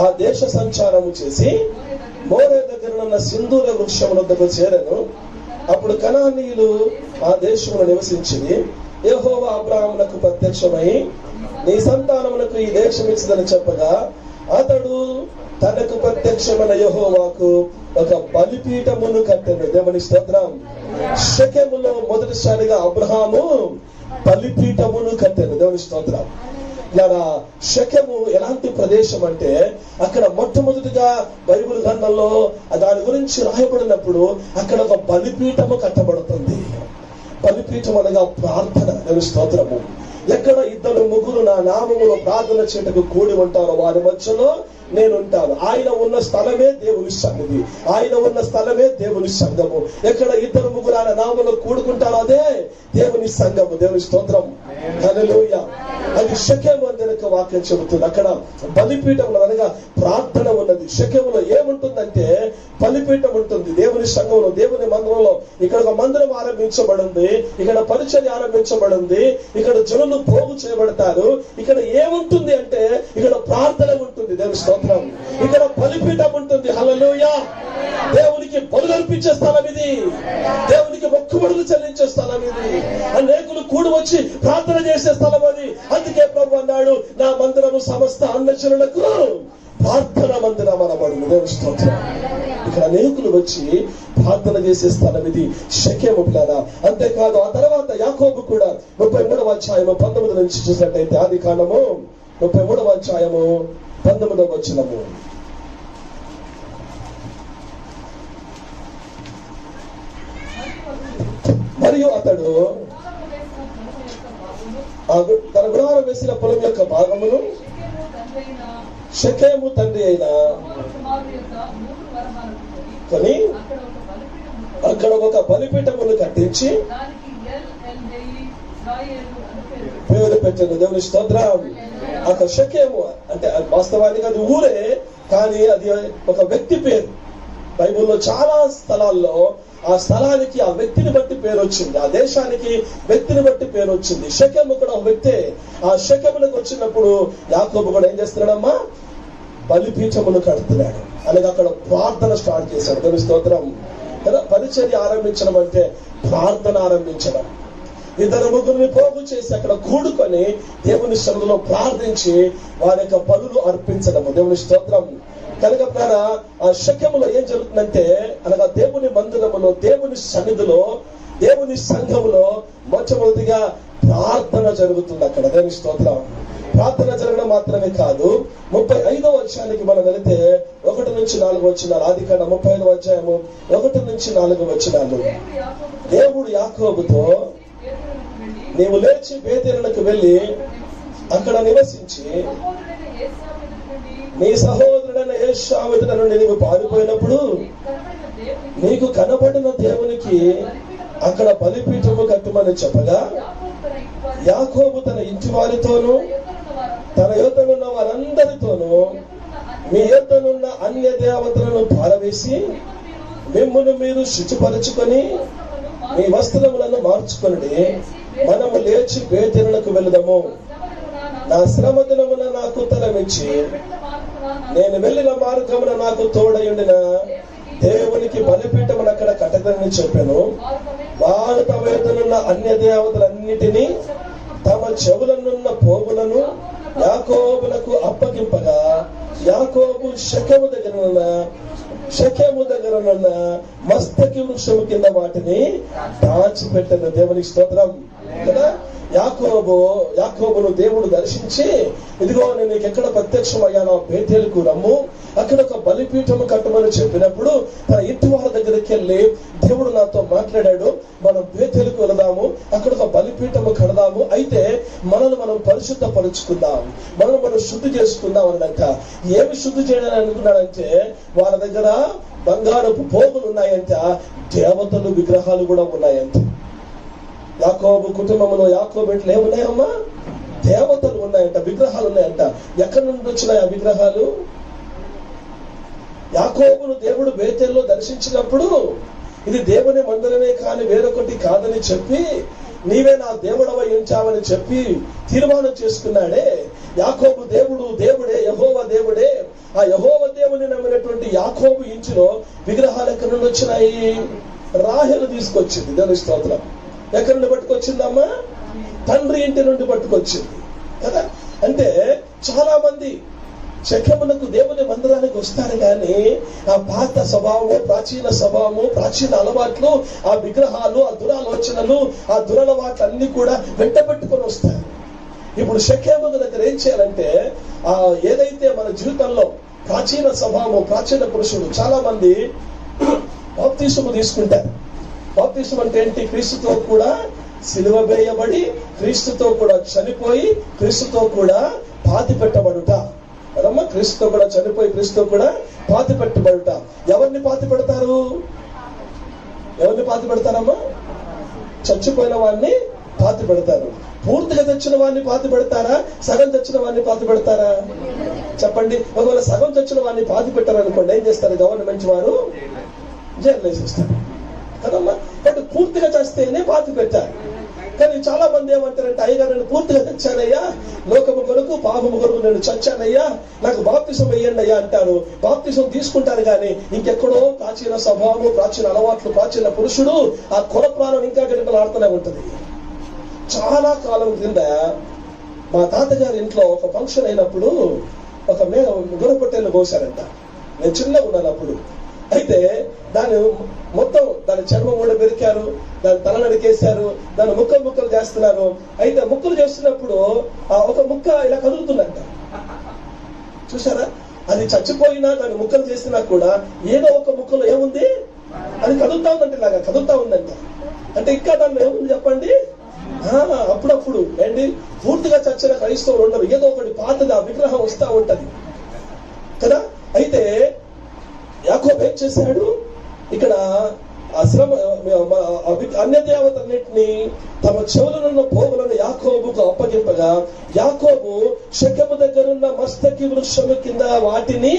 ఆ దేశ సంచారము చేసి మోరే దగ్గర సింధూర వృక్షము వద్దకు చేరెను. అప్పుడు కనానీయులు ఆ దేశమును నివసించింది. యెహోవా అబ్రాహామునకు ప్రత్యక్షమై నీ సంతానమునకు ఈ దేశం ఇచ్చిందని చెప్పగా అతడు తనకు ప్రత్యక్షమైన యెహోవాకు ఒక బలిపీఠమును కట్టెను. దేవుని స్తోత్రం. షెకెములో మొదటిసారిగా అబ్రహాము బలిపీఠమును కట్టెను. దేవుని స్తోత్రం. ఇలా షెకెము ఎలాంటి ప్రదేశం అంటే అక్కడ మొట్టమొదటిగా బైబిల్ గ్రంథంలో దాని గురించి రాయబడినప్పుడు అక్కడ ఒక బలిపీఠము కట్టబడుతుంది. బలిపీఠం అనగా ప్రార్థన. దేవుని స్తోత్రము. ఎక్కడ 2-3 నా నామములో ప్రార్థన చేయటకు కూడి ఉంటారో వారి మధ్యలో నేను ఉంటాను. ఆయన ఉన్న స్థలమే దేవుని సన్నిధి, ఆయన ఉన్న స్థలమే దేవుని సంఘము. ఎక్కడ 2-3 ఆయన నామములో కూడుకుంటారో అదే దేవుని సంఘము. దేవుని స్తోత్రం. హల్లెలూయా. అది షెకెము అని ఒక వాక్యం చెబుతుంది. అక్కడ బలిపీఠంలో అనగా ప్రార్థన ఉన్నది. షెకెములో ఏముంటుందంటే బలిపీఠం ఉంటుంది. దేవుని సంఘంలో, దేవుని మందిరంలో ఇక్కడ ఒక మందిరం ఆరంభించబడింది, ఇక్కడ పరిచర్య ఆరంభించబడింది, ఇక్కడ జనులు పోగు చేయబడతారు. ఇక్కడ ఏముంటుంది అంటే ఇక్కడ ప్రార్థన ఉంటుంది. దేవుని స్తోత్రం. ఇక్కడ బలిపీఠం ఉంటుంది. హల్లెలూయా. దేవునికి బలులర్పించే స్థలం ఇది, దేవునికి మొక్కుబడులు చెల్లించే స్థలం ఇది, అనేకులు కూడి వచ్చి ప్రార్థన చేసే స్థలం అది. అందుకే ప్రభు అన్నాడు, నా మందిరము సమస్త అన్నజనులకు ప్రార్థన మందిరం అనబడును. దేవుని స్తోత్రం. ఇక్కడ అనేకులు వచ్చి ప్రార్థన చేసే స్థలం ఇది షెకెము పిల్లరా. అంతేకాదు ఆ తర్వాత యాకోబు కూడా 33వ అధ్యాయము 19 నుంచి చూసినట్టయితే ఆదికాండము 33వ అధ్యాయము 19వ వచనము. మరియు అతడు తన గుడారం వేసిన పొలం యొక్క భాగమును షెకెము తండ్రి అయిన కుమారుని యొక్క మూడు వరమాలను కొని అక్కడ ఒక బలిపీఠమును అక్కడ ఒక బలిపీఠమును కట్టించి దానికి ఎల్ ఎల్ నెయ్యి ఇశ్రాయేలు అని పేరు పేరు పెట్టింది. దేవుని స్తోత్రం. అక్కడ షెకెము అంటే వాస్తవానికి అది ఊరే, కానీ అది ఒక వ్యక్తి పేరు. బైబిల్లో చాలా స్థలాల్లో ఆ స్థలానికి ఆ వ్యక్తిని బట్టి పేరు వచ్చింది, ఆ దేశానికి వ్యక్తిని బట్టి పేరు వచ్చింది. షెకెము కూడా ఒక వ్యక్తే. ఆ షెకెములకు వచ్చినప్పుడు యాకోబు కూడా ఏం చేస్తున్నాడమ్మా, బలిపీఠమును కడుతున్నాడు. అలాగే అక్కడ ప్రార్థన స్టార్ట్ చేశాడు. దేవుని స్తోత్రం కదా. పరిచర్య ఆరంభించడం అంటే ప్రార్థన ఆరంభించడం. ఇద్దరు ముగ్గురిని పోగు చేసి అక్కడ కూడుకొని దేవుని సన్నిధిలో ప్రార్థించి వారి యొక్క బలులు అర్పించడము. దేవుని స్తోత్రం. కనుక ఆ షెకెములో ఏం జరుగుతుందంటే, అనగా దేవుని మందిరములో, దేవుని సన్నిధిలో, దేవుని సంఘములో మొట్టమొదటిగా ప్రార్థన జరుగుతుంది అక్కడ. దేవుని స్తోత్రం. ప్రార్థన జరగడం మాత్రమే కాదు, 35వ అధ్యాయానికి మనం వెళితే 1 నుంచి 4 వచనాలు, ఆదికాండం 35వ అధ్యాయము 1 నుంచి 4 వచనాలు. దేవుడు యాకోబుతో, నీవు లేచి బేతేలునకు వెళ్ళి అక్కడ నివసించి నీ సహోదరుడైన ఏశావు ఎదుట నుండి నీవు పారిపోయినప్పుడు నీకు కనబడిన దేవునికి అక్కడ బలిపీఠము కట్టుమని చెప్పగా, యాకోబు తన ఇంటి వారితోనూ తన యొద్దనున్న వారందరితోనూ మీ యొద్దనున్న అన్య దేవతలను పారవేసి మిమ్మును మీరు శుచిపరచుకొని మీ వస్త్రములను మార్చుకొని మనము లేచి బేతేలునకు వెళదాము. నా శ్రమ దినమున నాకు ఉత్తరమిచ్చి నేను వెళ్ళిన మార్గమున నాకు తోడయుండిన దేవునికి బలిపీఠమును అక్కడ కట్టదని చెప్పాను. వారు తమ యొద్దనున్న అన్య దేవతలన్నిటినీ తమ చెవులనున్న పోగులను యాకోబులకు అప్పగింపగా, యాకోబు షెకెము దగ్గరనున్న మస్తకి వృక్షము కింద వాటిని దాచిపెట్టాను. దేవునికి స్తోత్రం కదా. యాకోబును దేవుడు దర్శించి, ఇదిగో నేను నీకు ఎక్కడ ప్రత్యక్షమయ్యానో బేతేలుకు రమ్ము, అక్కడ ఒక బలిపీఠము కట్టమని చెప్పినప్పుడు తన ఇంటి వారి దగ్గరికి వెళ్ళి దేవుడు నాతో మాట్లాడాడు, మనం బేతేలుకు వెళదాము, అక్కడ ఒక బలిపీఠము కడదాము, అయితే మనల్ని మనం పరిశుద్ధపరుచుకుందాం, మనం శుద్ధి చేసుకుందాం అన్నాక. ఏమి శుద్ధి చేయడానికి అనుకున్నాడంటే, వాళ్ళ దగ్గర బంగారపు పోగులు ఉన్నాయంట, దేవతలు విగ్రహాలు కూడా ఉన్నాయంట. యాకోబు కుటుంబంలో యాకోబు ఇంట్లో ఏమున్నాయమ్మా, దేవతలు ఉన్నాయంట, విగ్రహాలు ఉన్నాయంట. ఎక్కడి నుండి వచ్చినాయి ఆ విగ్రహాలు? యాకోబును దేవుడు బేతేలులో దర్శించినప్పుడు ఇది దేవుని మందిరమే కానీ వేరొకటి కాదని చెప్పి, నీవే నా దేవుడవై ఉంచావని చెప్పి తీర్మానం చేసుకున్నాడే. యాకోబు దేవుడే, యెహోవా దేవుడే. ఆ యెహోవా దేవుని నమ్మినటువంటి యాకోబు ఇంటిలో విగ్రహాలు ఎక్కడి నుండి వచ్చినాయి? రాహేలు తీసుకొచ్చింది. దేవుని స్తోత్రం. ఎక్కడి నుండి పట్టుకొచ్చిందమ్మా? తండ్రి ఇంటి నుండి పట్టుకొచ్చింది కదా. అంటే చాలా మంది షెకెమునకు దేవుని మందిరానికి వస్తారు, కానీ ఆ పాత స్వభావము, ప్రాచీన స్వభావము, ప్రాచీన అలవాట్లు, ఆ విగ్రహాలు, ఆ దురాలోచనలు, ఆ దురలవాట్లు అన్ని కూడా వెంట పెట్టుకొని వస్తారు. ఇప్పుడు షెకెము దగ్గర ఏం చేయాలంటే, ఆ ఏదైతే మన జీవితంలో ప్రాచీన స్వభావము, ప్రాచీన పురుషుడు చాలా మంది బాప్తిసము తీసుకుంటారు. బాప్తిసం అంటే ఏంటి? క్రీస్తుతో కూడా సిలువ వేయబడి, క్రీస్తుతో కూడా చనిపోయి, క్రీస్తుతో కూడా పాతి పెట్టబడుట కదమ్మా. క్రీస్తుతో కూడా చనిపోయి, క్రీస్తుతో కూడా పాతి పెట్టబడుట. ఎవరిని పాతి పెడతారు? ఎవరిని పాతి పెడతారమ్మా? చచ్చిపోయిన వాడిని పాతి పెడతారు. పూర్తిగా తెచ్చిన వాడిని పాతి పెడతారా, సగం తెచ్చిన వాడిని పాతి పెడతారా? చెప్పండి. ఒకవేళ సగం తెచ్చిన వాడిని పాతి పెట్టారనుకోండి, ఏం చేస్తారు గవర్నమెంట్ వారు? జైలు వేసేస్తారు కదమ్మా. అంటే పూర్తిగా చేస్తేనే పాతి పెట్టారు. కానీ చాలా మంది ఏమంటారంటే, అయ్యగా నేను పూర్తిగా తెచ్చానయ్యా, లోకము కొరకు పాపము కొరకు నేను చచ్చానయ్యా, నాకు బాప్తిసం వేయండి అయ్యా అంటారు. బాప్తిసం తీసుకుంటారు, కానీ ఇంకెక్కడో ప్రాచీన స్వభావము, ప్రాచీన అలవాట్లు, ప్రాచీన పురుషుడు, ఆ కొర ప్రాణం ఇంకా గిడకలాడుతూనే ఉంటుంది. చాలా కాలం క్రింద మా తాతగారి ఇంట్లో ఒక ఫంక్షన్ అయినప్పుడు ఒక గుర్రపొట్టేలు కోసారంట. నేను చిన్నగా ఉన్నాను అప్పుడు. అయితే దాని మొత్తం దాని చర్మం కూడా పెరికారు, దాని తల నరికేశారు, దాని ముక్కలు చేస్తున్నారు. అయితే ముక్కలు చేస్తున్నప్పుడు ఒక ముక్క ఇలా కదులుతుందంట. చూసారా? అది చచ్చిపోయినా దాన్ని ముక్కలు చేసినా కూడా ఏదో ఒక ముక్కలో ఏముంది, అది కదులుతా ఉందంటే ఇలాగా కదులుతా ఉందంట. అంటే ఇంకా దాన్ని ఏముంది చెప్పండి? అప్పుడప్పుడు ఏంటి, పూర్తిగా చచ్చిన క్రైస్తవులు ఉండరు, ఏదో ఒకటి పాతగా విగ్రహం వస్తూ ఉంటది. కదా. అయితే యాకోబు ఏం చేశాడు, ఇక్కడ అన్య దేవతలన్నింటినీ తమ చెవులనున్న పోగులను యాకోబుకు అప్పగింపగా యాకోబు షెకెము దగ్గరున్న మస్తకి వృక్షము కింద వాటిని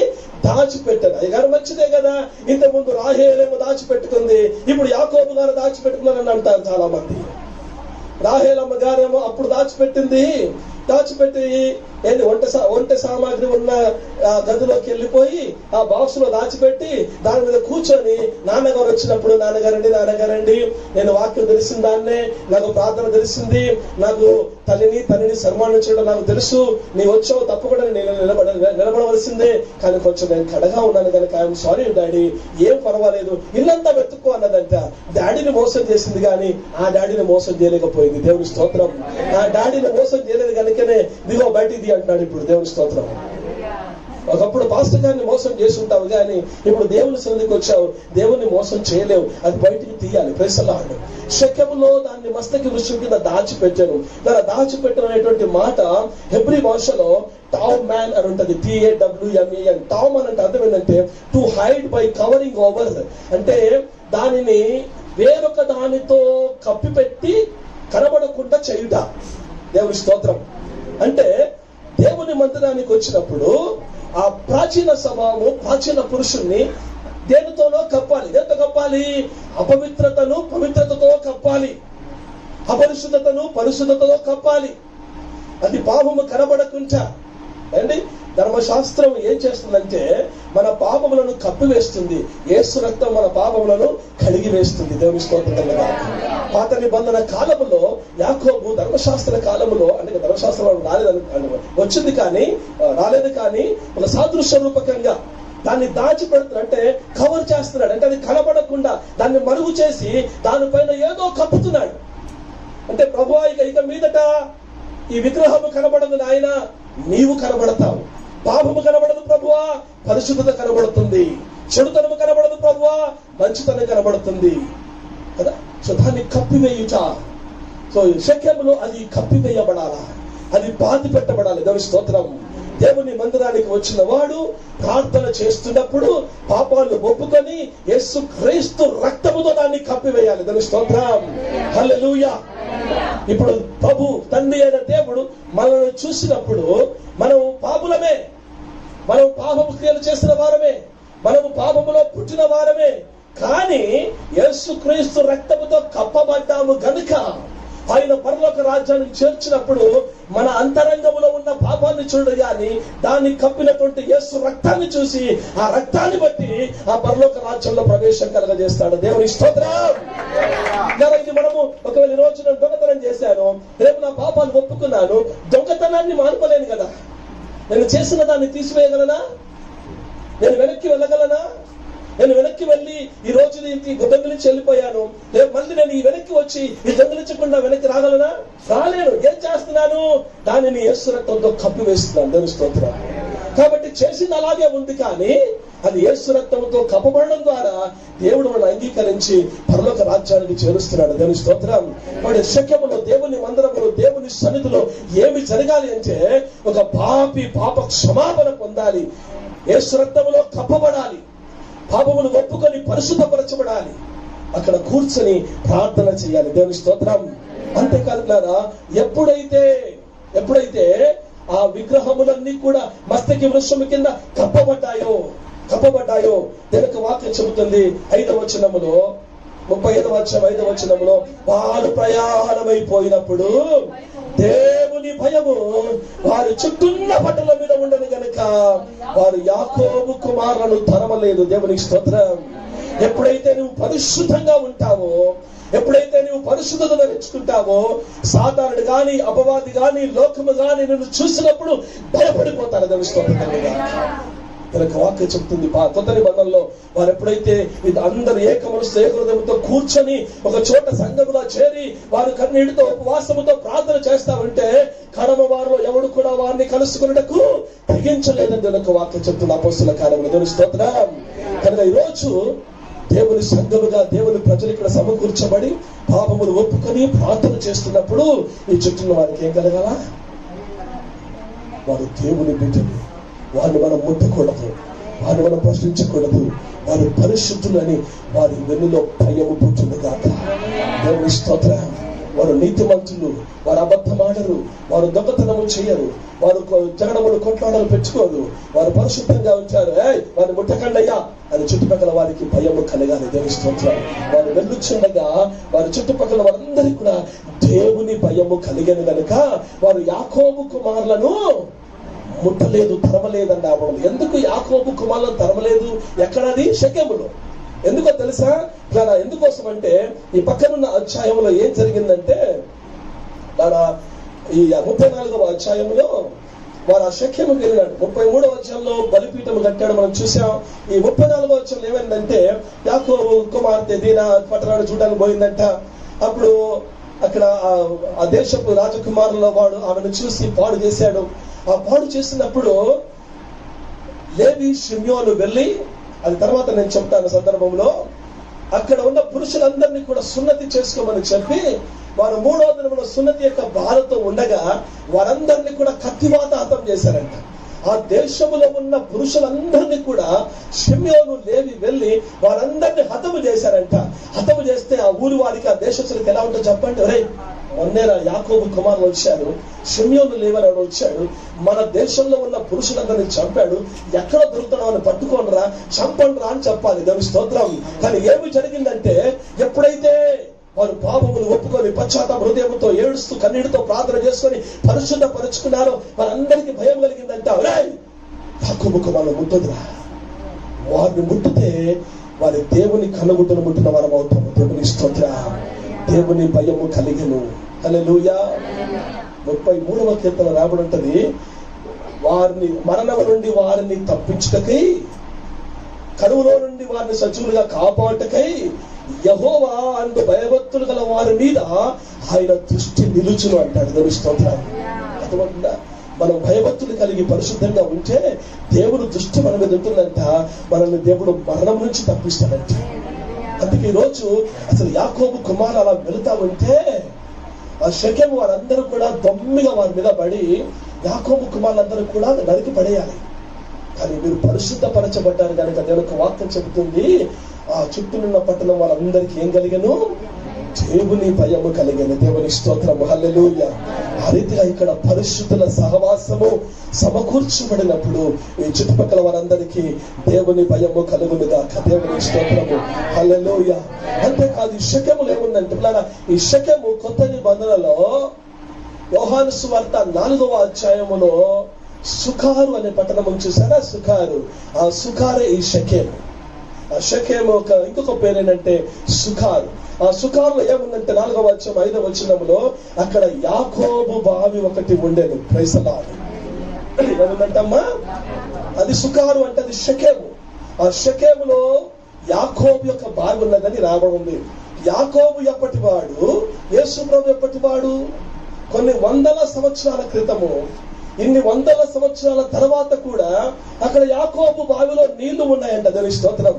దాచిపెట్టాడు. అయ్యగారు మంచిదే కదా, ఇంతకుముందు రాహేలేమో దాచిపెట్టుకుంది, ఇప్పుడు యాకోబు గారు దాచిపెట్టుకున్నారని అంటారు చాలా మంది. రాహేలమ్మ గారేమో అప్పుడు దాచిపెట్టి ఏంటి వంట సామాగ్రి ఉన్న గదిలోకి వెళ్ళిపోయి ఆ బాక్స్ లో దాచిపెట్టి దాని మీద కూర్చొని నాన్నగారు వచ్చినప్పుడు నాన్నగారండి నేను వాక్యం తెలిసిన దాన్నే, నాకు ప్రార్థన తెలిసింది, నాకు తల్లిని సన్మానించడం నాకు తెలుసు, నీ వచ్చావు తప్పకుండా నేను నిలబడవలసిందే, కానీ కొంచెం నేను కడగా ఉన్నాను కనుక ఐఎమ్ సారీ డాడీ, ఏం పర్వాలేదు, ఇల్లంతా వెతుక్కో అన్నదంట. డాడీని మోసం చేసింది కానీ ఆ డాడీని మోసం చేయలేకపోయింది. దేవుని స్తోత్రం. ఆ డాడీని మోసం చేయలేదు కనుకనే దిగో బయటిది అంటున్నాడు ఇప్పుడు. దేవుని స్తోత్రం. ఒకప్పుడు పాస్టర్ గారిని మోసం చేసి ఉంటావు కానీ ఇప్పుడు దేవుని సన్నిధికి వచ్చావు, దేవుని మోసం చేయలేవు, అది బయటికి తీయాలి. Praise the lord. షెకెములో దాన్ని మస్తకి వృక్షం కింద దాచిపెట్టాను. దాచిపెట్టడం అనేటువంటి మాట హెబ్రీ భాషలో టామ్ మ్యాన్ అని ఉంటది, TAWMAN. టామ్ అని అంటే అర్థం ఏంటంటే to hide by covering over, అంటే దానిని వేరొక దానితో కప్పిపెట్టి కనబడకుండా చేయుట. దేవుని స్తోత్రం. అంటే దేవుని మందిరానికి వచ్చినప్పుడు ఆ ప్రాచీన స్వభావము, ప్రాచీన పురుషుణ్ణి దేనితోనో కప్పాలి. దేనితో కప్పాలి? అపవిత్రతను పవిత్రతతో కప్పాలి, అపరిశుద్ధతను పరిశుద్ధతతో కప్పాలి. అది పాపము కనబడకుండా. అండి ధర్మశాస్త్రం ఏం చేస్తుందంటే మన పాపములను కప్పివేస్తుంది, యేసు రక్తం మన పాపములను కడిగి వేస్తుంది. దేవుని స్తోత్రం. పాత నిబంధన కాలములో యాకోబు ధర్మశాస్త్ర కాలములో, అంటే ధర్మశాస్త్రం వచ్చింది కానీ రాలేదు కానీ ఒక సాదృశ్య రూపకంగా దాన్ని దాచిపెడుతున్నాడు, అంటే కవర్ చేస్తున్నాడు, అంటే అది కనబడకుండా దాన్ని మరుగు చేసి దానిపైన ఏదో కప్పుతున్నాడు. అంటే ప్రభువా ఇక మీదట ఈ విగ్రహము కనబడదు నాయన, నీవు కనబడతావు. పాపము కనబడదు ప్రభువా, పరిశుద్ధత కనబడుతుంది. చెడుతనము కనబడదు ప్రభువా, మంచితనం కనబడుతుంది కదా. సో దాన్ని కప్పివేయుట. సో షెకెములో అది కప్పివేయబడాలా, అది బాధి పెట్టబడాలి. దేవుని స్తోత్రం. దేవుని మందిరానికి వచ్చిన వాడు ప్రార్థన చేస్తున్నప్పుడు పాపాలను ఒప్పుకొని యేసు క్రీస్తు రక్తముతో దాన్ని కప్పివేయాలి. దేవుని స్తోత్రం. హల్లెలూయా. ఇప్పుడు ప్రభు తండ్రి అయిన దేవుడు మనల్ని చూసినప్పుడు మనం పాపులమే, మనం పాపము క్రియలు చేసిన వారమే, మనము పాపములో పుట్టిన వారమే, కానీ యేసుక్రీస్తు రక్తముతో కప్పబడ్డాము గనుక ఆయన పరలోక రాజ్యానికి చేర్చినప్పుడు మన అంతరంగంలో ఉన్న పాపాన్ని చూడడు కానీ దాన్ని కప్పినటువంటి యేసు రక్తాన్ని చూసి ఆ రక్తాన్ని బట్టి ఆ పరలోక రాజ్యంలో ప్రవేశం కలగజేస్తాడు. దేవుని స్తోత్రం. ఇది మనము ఒకవేళ ఈ రోజు నేను దొంగతనం చేశాను, రేపు నా పాపాన్ని ఒప్పుకున్నాను, దొంగతనాన్ని మానుకోలేను కదా. నేను చేసిన దాన్ని తీసివేయగలనా? నేను వెనక్కి వెళ్ళగలనా? నేను వెనక్కి వెళ్ళి ఈ రోజు దొంగిలించి వెళ్ళిపోయాను, రేపు మళ్ళీ నేను ఈ వెనక్కి వచ్చి ఈ దొంగిలించకుండా వెనక్కి రాగలనా? రాలేను. ఏం చేస్తున్నాను? దానిని యేసు రక్తంతో కప్పివేస్తున్నాను. దేవుని స్తోత్రం. కాబట్టి చేసింది అలాగే ఉంది కానీ అది యేసు రక్తంతో కప్పబడడం ద్వారా దేవుడు మనం అంగీకరించి పరలోక రాజ్యానికి చేరుస్తున్నాడు. దేవుని స్తోత్రం. వాడి శక్యములో, దేవుని మందిరములో, దేవుని సన్నిధిలో ఏమి జరగాలి అంటే ఒక పాప క్షమాపణ పొందాలి, యేసు రక్తములో కప్పబడాలి, పాపమును ఒప్పుకొని పరిశుద్ధపరచబడాలి, అక్కడ కూర్చొని ప్రార్థన చేయాలి. దేవుని స్తోత్రం. అంతేకాదు ఎప్పుడైతే ఆ విగ్రహములన్నీ కూడా మస్తకి వృక్షము కింద కప్పబడ్డాయో తెలుగు వాక్యం చెబుతుంది 5వ వచనములో, 35వ అధ్యాయం 5వ వచనములో, వారు ప్రయాణమైపోయినప్పుడు దేవుని భయము వారి చుట్టూన్న పట్టల మీద ఉండని గనుక వారు యాకోబు కుమారులను తరమలేదు. దేవునికి స్తోత్రం. ఎప్పుడైతే నువ్వు పరిశుద్ధంగా ఉంటావో, ఎప్పుడైతే నువ్వు పరిశుద్ధత ధరించుకుంటావో, సాతానుడు గాని అపవాది గాని లోకము గాని నిన్ను చూసినప్పుడు భయపడిపోతారు. దేవుని స్తోత్రం. తనకు వాక్యం చెప్తుంది కొత్త నిబంధనలో వారు ఎప్పుడైతే అందరు ఏకమనసుతో ఏకహృదయంతో కూర్చొని ఒక చోట సంఘములో చేరి వారు కన్నీటితో ఉపవాసముతో ప్రార్థన చేస్తా ఉంటే కడమ వారిలో ఎవడు కూడా వారిని కలుసుకున్నటకు తెగించలేదని తనకు వాక్యం చెప్తుంది అపోస్తల కార్యములు. దేవుని స్తోత్రం. కనుక ఈరోజు దేవుని సంఘముగా దేవుని ప్రజలు ఇక్కడ సమకూర్చబడి పాపములు ఒప్పుకొని ప్రార్థన చేస్తున్నప్పుడు ఈ చుట్టూ వారికి ఏం కలగాల? వారు దేవుని బిడ్డలు, వారిని మనం ముట్టకూడదు, వారిని మనం ప్రశ్నించకూడదు. వారు పరిశుద్ధులని వారి వెన్నులో భయము పుట్టింది కాక. దేవుని స్తోత్రం. వారు నీతిమంతులు, వారు అబద్ధమాడరు, వారు దొంగతనము చేయరు, వారు జగడములు కొట్లాడలు పెట్టుకోరు, వారు పరిశుద్ధంగా ఉంటారు. వారిని ముట్టకండయ్యా అని చుట్టుపక్కల వారికి భయము కలగాలి. దేవుని స్తోత్రం. వారు వెళ్ళుచుండగా వారి చుట్టుపక్కల వారందరికీ కూడా దేవుని భయము కలిగను గనుక వారు యాకోబు కుమారులను ముట్టలేదు, తరమలేదండి. ఎందుకు యాకోబు కుమారులను తరమలేదు? ఎక్కడది? షెకెములో. ఎందుకో తెలుసా? ఎందుకోసం అంటే ఈ పక్కనున్న అధ్యాయంలో ఏం జరిగిందంటే, ఈ 34వ అధ్యాయంలో వారు ఆ షెకెముకి వెళ్ళినాడు. 33వ అధ్యాయంలో బలిపీఠం కట్టాడు, మనం చూసాం. ఈ 34వ అధ్యాయంలో ఏమైందంటే, యాకోబు కుమార్తె దీనా పట్టణాన్ని చూడడానికి పోయిందంట. అప్పుడు అక్కడ ఆ దేశపు రాజకుమారుల వాడు ఆమెను చూసి పాడు చేశాడు. ఆ పాడు చేసినప్పుడు లేవి షిమ్యోను వెళ్ళి, అది తర్వాత నేను చెప్తాను సందర్భంలో, అక్కడ ఉన్న పురుషులందరినీ కూడా సున్నతి చేసుకోమని చెప్పి వారు 3వ దినమున సున్నతి యొక్క బాధతో ఉండగా వారందరినీ కూడా కత్తివాత హతం చేశారంట. ఆ దేశంలో ఉన్న పురుషులందరినీ కూడా షిమ్యోను లేవి వెళ్ళి వారందరినీ హతము చేశారంట. హతము చేస్తే ఆ ఊరి వారికి, ఆ దేశస్తులకు ఎలా ఉంటుందో చెప్పండి. ఒరే, మొన్నేరా యాకోబు కుమారులు వచ్చారు, షిమ్యోను లేవని వచ్చాడు, మన దేశంలో ఉన్న పురుషులందరినీ చంపాడు, ఎక్కడ దొరుకుతున్నావు అని పట్టుకోనరా, చంపండిరా అని చెప్పాలి. దేవుని స్తోత్రం. కానీ ఏమి జరిగిందంటే, ఎప్పుడైతే వారు పాపములు ఒప్పుకొని పశ్చాత్తాప హృదయంతో ఏడుస్తూ కన్నీటితో ప్రార్థన చేసుకొని పరిశుద్ధపరుచుకున్నారో వారందరికీ భయం కలిగిందంట. యాకోబు కుమారులు ముట్టదురా, వారిని ముట్టితే వారి దేవుని కనుగుడ్డను ముట్టిన వారం అవుతాము. దేవుని స్తోత్రం. దేవుని భయము కలిగెను. హల్లెలూయా. 33వ కీర్తన రాబడి ఉంటది, వారిని మరణం నుండి వారిని తప్పించుటకై, కరువులో నుండి వారిని సజీవులుగా కాపాడుటకై యెహోవా అందు భయభక్తులు గల వారి మీద ఆయన దృష్టి నిలుచును అంటాడు. దేవుని స్తోత్రం. అర్థమవుతుందా? మనం భయభక్తులు కలిగి పరిశుద్ధంగా ఉంటే దేవుడు దృష్టి మన మీద ఉంటుందంట. మనల్ని దేవుడు మరణం నుంచి తప్పిస్తాడంట. అందుకే ఈరోజు అసలు యాకోబు కుమారు అలా వెళుతా ఉంటే ఆ షెకెము వారందరూ కూడా దొమ్మిగా వారి మీద పడి యాకోబు కుమారులందరూ కూడా నరికి పడేయాలి. కానీ మీరు పరిశుద్ధపరచబడ్డారు కనుక దేవుని వాక్యం చెబుతుంది, ఆ చుట్టూనున్న పట్టణం వాళ్ళందరికీ ఏం కలిగను? దేవుని భయము కలిగను. దేవుని స్తోత్రము. హల్లెలూయా. ఆ రీతిగా ఇక్కడ పరిశుద్ధుల సహవాసము సమకూర్చబడినప్పుడు ఈ చుట్టుపక్కల వారందరికీ దేవుని భయము కలుగును గాక. దేవుని స్తోత్రము. హల్లెలూయా. అంతేకాదు ఈ షెకెములు ఏముందంటే, ఈ షెకెము కొత్త నిబంధనలో యోహాను సువార్త 4వ అధ్యాయములో సుకారు అనే పట్టణం చూసారా? సుకారు. ఆ సుకారే ఈ షెకెము. ఆ షెకెము ఇంకొక పేరు ఏంటంటే సుకారు. ఆ సుకారులో ఏముందంటే 4వ అధ్యాయం 5వ వచనములో అక్కడ యాకోబు బావి ఒకటి ఉండేది. Praise the lord. ఏముందంటమ్మా? అది సుకారు అంటే అది షెకెము. ఆ షెకెములో యాకోబు యొక్క బావి ఉన్నదని రాబడింది. యాకోబు ఎప్పటి వాడు, యేసు ప్రభు ఎప్పటి వాడు? కొన్ని వందల సంవత్సరాల క్రితము. ఇన్ని వందల సంవత్సరాల తర్వాత కూడా అక్కడ యాకోబు బావిలో నీళ్లు ఉన్నాయంట. దేవుని స్తోత్రం.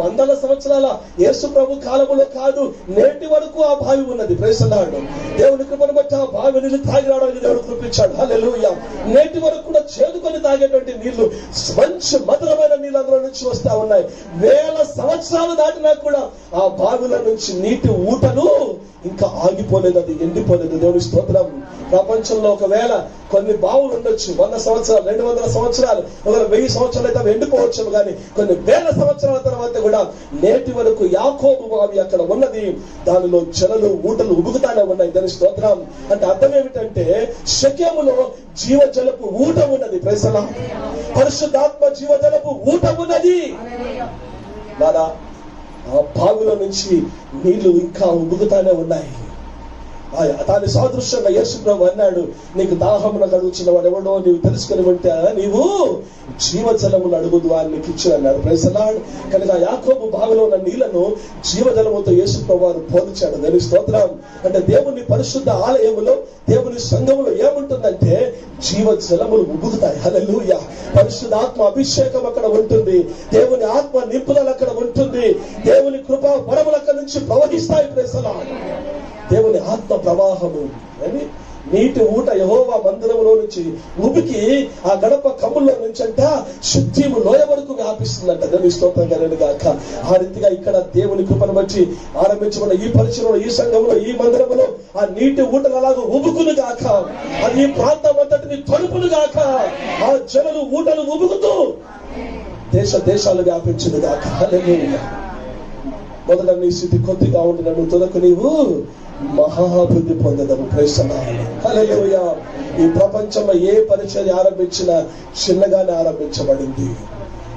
వందల సంవత్సరాల యేసు ప్రభు కాలములో కాదు, నేటి వరకు ఆ బావి ఉన్నది. Praise the lord. దేవుని కృపను బట్టి ఆ బావి నీళ్లు తాగి రావడానికి దేవుడు కృపించాడు. హల్లెలూయా. నేటి వరకు కూడా చేదుకొని తాగేటువంటి నీళ్లు, మంచి మధురమైన నీళ్ళు అందులో నుంచి వస్తా ఉన్నాయి. వేల సంవత్సరాలు దాటినా కూడా ఆ బావిలో నుంచి నీటి ఊటలు ఇంకా ఆగిపోలేదు, అది ఎండిపోలేదు. దేవుని స్తోత్రం. ప్రపంచంలో ఒకవేళ కొన్ని బావులు ఉండొచ్చు, 100 సంవత్సరాలు, 200 సంవత్సరాలు, 1000 సంవత్సరాలు అయితే అవి ఎండిపోవచ్చు. కానీ కొన్ని వేల సంవత్సరాల తర్వాత కూడా నేటి వరకు యాకోబు బావి అక్కడ ఉన్నది. దానిలో జలలు ఊటలు ఉబుకుతానే ఉన్నాయి. దాని స్తోత్రం. అంటే అర్థం ఏమిటంటే, షెకెములో జీవజలపు ఊట ఉన్నది. Praise the Lord. పరిశుద్ధాత్మ జీవజలపు ఊట ఉన్నది. దాదా ఆ బావిలో నుంచి నీళ్లు ఇంకా ఉబుకుతానే ఉన్నాయి. దాని సాదృశ్యంగా యేసు ప్రభు అన్నాడు, నీకు దాహమున కలుగుచిన వాడు ఎవడో నీవు తెలుసుకుని ఉంటే నీవు జీవజలమును అడుగుదు అని నీకు ఇచ్చు అన్నాడు. Praise the Lord. కనుక యాకోబు బావిలో ఉన్న నీళ్లను జీవజలముతో యేసు ప్రభు వారు పోల్చాడు. దేవుని స్తోత్రం. అంటే దేవుని పరిశుద్ధ ఆలయములో, దేవుని సంఘములో ఏముంటుందంటే జీవజలములు ఉబుకుతాయి. హల్లెలూయా. పరిశుద్ధాత్మ అభిషేకం అక్కడ ఉంటుంది. దేవుని ఆత్మ నింపుదల అక్కడ ఉంటుంది. దేవుని కృపా వరములు అక్కడి నుంచి ప్రవహిస్తాయి. Praise the lord. దేవుని ఆత్మ ప్రవాహము అని నీటి ఊట యెహోవా మందిరంలో నుంచి ఉబికి ఆ గడప కమ్ముల్లో నుంచి అంట శుద్ధిము లోయ వరకు వ్యాపిస్తుందంట. దేవుని స్తోత్రం కలుగును గాక. ఆ రీతిగా ఇక్కడ దేవుని కృపను బట్టి ఆరంభించబడిన ఈ పరిచయంలో, ఈ సంఘంలో, ఈ మందిరంలో ఆ నీటి ఊటలు అలాగూ ఉబుకును గాక. అది ఈ ప్రాంతం అంతటిని తలుపును గాక. ఆ జనులు ఊటలు ఉబుకుతూ దేశాలు వ్యాపించును గాక. హల్లెలూయా. మొదట నీ స్థితి కొద్దిగా ఉండినను తుదకు నీవు మహాభివృద్ధి పొందదము. Praise the lord. హల్లెలూయా. ఈ ప్రపంచంలో ఏ పరిచర్య ఆరంభించినా చిన్నగానే ఆరంభించబడింది.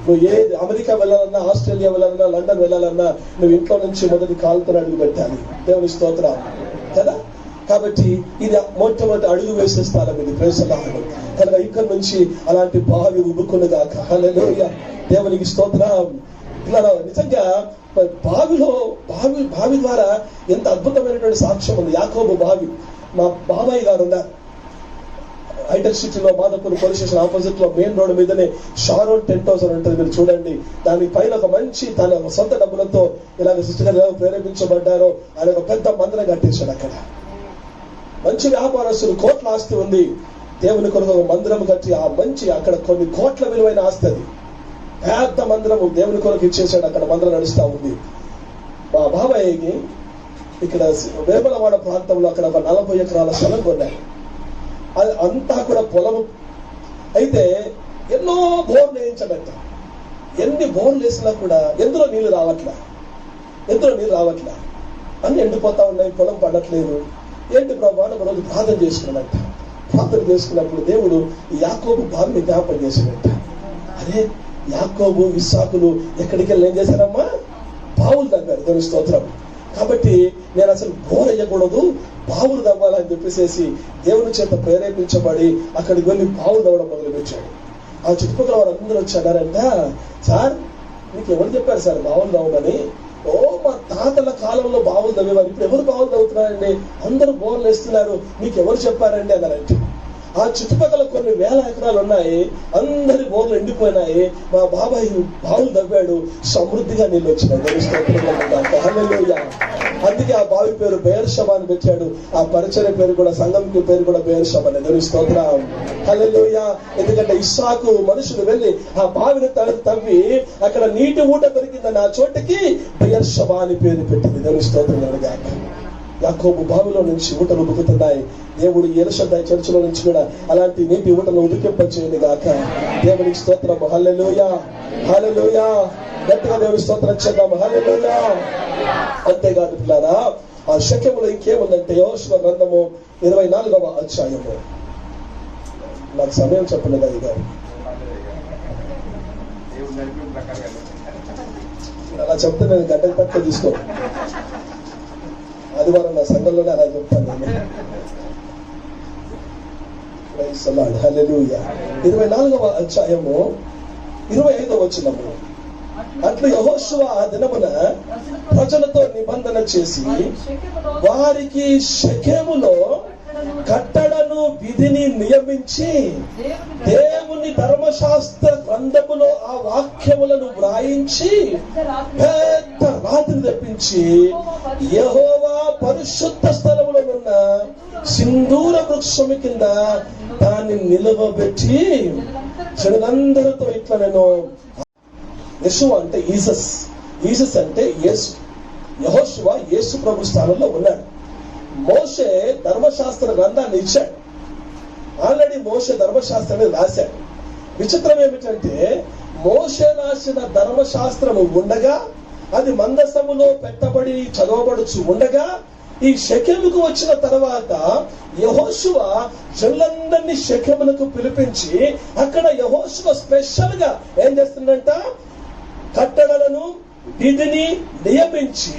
నువ్వు ఏ అమెరికా వెళ్ళాలన్నా, ఆస్ట్రేలియా వెళ్ళాలన్నా, లండన్ వెళ్ళాలన్నా నువ్వు ఇంట్లో నుంచి మొదటి కాలుతో అడుగు పెట్టాలి. దేవుని స్తోత్రం కదా. కాబట్టి ఇది మొట్టమొదటి అడుగు వేసే స్థలం ఇది. Praise the Lord. కనుక ఇక్కడ నుంచి అలాంటి బావి ఉబుకును గాక. హల్లెలూయా. దేవునికి స్తోత్రం. ఇలా నిజంగా బావి ద్వారా ఎంత అద్భుతమైనటువంటి సాక్ష్యం ఉంది. యాకోబు బావి. మా బాబాయ్ గారు ఉన్నారు హైటెక్ సిటీలో, మాధవపూర్ పోలీస్ స్టేషన్ ఆపోజిట్ లో మెయిన్ రోడ్ మీదనే షారోన్ టెంట్ హౌస్ అని ఉంటుంది. మీరు చూడండి. దాని పైన ఒక మంచి తన సొంత డబ్బులతో ఇలాగ సిస్టర్ గారు ప్రేరేపించబడ్డారో ఆయన ఒక పెద్ద మందిరం కట్టించాడు. అక్కడ మంచి వ్యాపారస్తులు, కోట్ల ఆస్తి ఉంది. దేవుని కొరకు ఒక మందిరం కట్టి ఆ మంచి అక్కడ కొన్ని కోట్ల విలువైన ఆస్తి, అది పెద్ద మందిరము దేవుని కొరకు ఇచ్చేసాడు. అక్కడ మందిరం నడుస్తూ ఉంది. మా బాబాయ్కి ఇక్కడ వేములవాడ ప్రాంతంలో అక్కడ ఒక 40 ఎకరాల స్థలం కొన్నారు. అది అంతా కూడా పొలము. అయితే ఎన్నో బోర్లు వేయించాడంట. ఎన్ని బోర్లు వేసినా కూడా ఎందులో నీళ్లు రావట్లా అన్ని ఎండిపోతా ఉన్నాయి, పొలం పడట్లేదు. ఏంటి ప్రభు అని ఒక రోజు ప్రార్థన చేసుకున్నాడంట. ప్రార్థన చేసుకున్నప్పుడు దేవుడు యాకోబు బావిని జ్ఞాపకం చేశాడంట. అరే, యాకోబు ఇస్సాకులు ఎక్కడికి వెళ్ళి ఏం చేశారమ్మా? బావులు తవ్వారు. దేవుని స్తోత్రం. కాబట్టి నేను అసలు బోర్ అయ్యకూడదు, బావులు తవ్వాలని చెప్పేసి దేవుని చేత ప్రేరేపించబడి అక్కడికి వెళ్ళి బావులు తవ్వడం మొదలుపెట్టాడు. ఆ చుట్టుపక్కల వారందరూ వచ్చారంట, సార్ మీకు ఎవరు చెప్పారు సార్ బావులు తవ్వమని? ఓ, మా తాతల కాలంలో బావులు తవ్వేవారు, ఇప్పుడు ఎవరు బావులు తవ్వుతున్నారండి? అందరూ బోర్లు వేస్తున్నారు, మీకు ఎవరు చెప్పారండి అన్నారంటే. ఆ చుట్టుపక్కల కొన్ని వేల ఎకరాలు ఉన్నాయి, అందరి బోర్లు ఎండిపోయినాయి. మా బాబాయ్ బావులు తవ్వాడు, సమృద్ధిగా నీళ్ళు వచ్చినాయి. హల్లెలూయా. అందుకే ఆ బావి పేరు బెయేర్షెబా అని పెట్టాడు. ఆ పరిచర్య పేరు కూడా, సంఘంకి పేరు కూడా బెయేర్షెబా అని. దేవుని స్తోత్రం. హల్లెలూయా. ఎందుకంటే ఇస్సాకు మనుషులు వెళ్ళి ఆ బావిని తవ్వి అక్కడ నీటి ఊట దొరికిందని ఆ చోటికి బెయేర్షెబా అని పేరు పెట్టింది. దేవుని స్తోత్రం. యాకోబు బావిలో నుంచి ఊటలు ఉబుకుతున్నాయి. దేవుడు ఎల్షద్దై చర్చిలో నుంచి కూడా అలాంటి నీటి ఊటను ఉడికింపచేయను గాక. దేవునికి స్తోత్రం. హల్లెలూయా. హల్లెలూయా. గట్టిగా దేవుని స్తోత్రం చేద్దాం. హల్లెలూయా. అంతేకాదు పిల్లారా, ఆ షెకెములో ఇంకేముందంటే యెహోషువ గ్రంథము 24వ అధ్యాయము. నాకు సమయం చెప్పలేదు అది గారు, అలా చెప్తే నేను గంటకు తక్కువ తీసుకో. ఆదివారం నా సంఘంలోనే అలా చెప్తాను నేను. 24వ అధ్యాయము 25వ వచనము. అట్లు యెహోషువ ఆ దినమున ప్రజలతో నిబంధన చేసి వారికి షెకెములో కట్టడను విధిని నియమించి దేవుని ధర్మశాస్త్ర గ్రంథములో ఆ వాక్యములను వ్రాయించి పెద్ద రాత్రి తెప్పించి యెహోవా పరిశుద్ధ స్థలములో ఉన్న సింధూర వృక్షము కింద దాన్ని నిలవబెట్టి జనులందరితో ఇట్లా నేను, యెషువ అంటే ఈసస్ అంటే యేసు, యెహోషువ యేసు ప్రభు స్థానంలో ఉన్నాడు. మోషే ధర్మశాస్త్ర గ్రంథాన్ని ఇచ్చాడు. ఆల్రెడీ మోషే ధర్మశాస్త్రాన్ని రాశాడు. విచిత్రం ఏమిటంటే మోషే రాసిన ధర్మశాస్త్రము ఉండగా, అది మందసములో పెట్టబడి చదవబడుచు ఉండగా, ఈ షెకెముకు వచ్చిన తర్వాత యెహోషువ జనులందరినీ షెకెములకు పిలిపించి అక్కడ యెహోషువ స్పెషల్ గా ఏం చేస్తుందంట? కట్టడలను విధిని నియమించి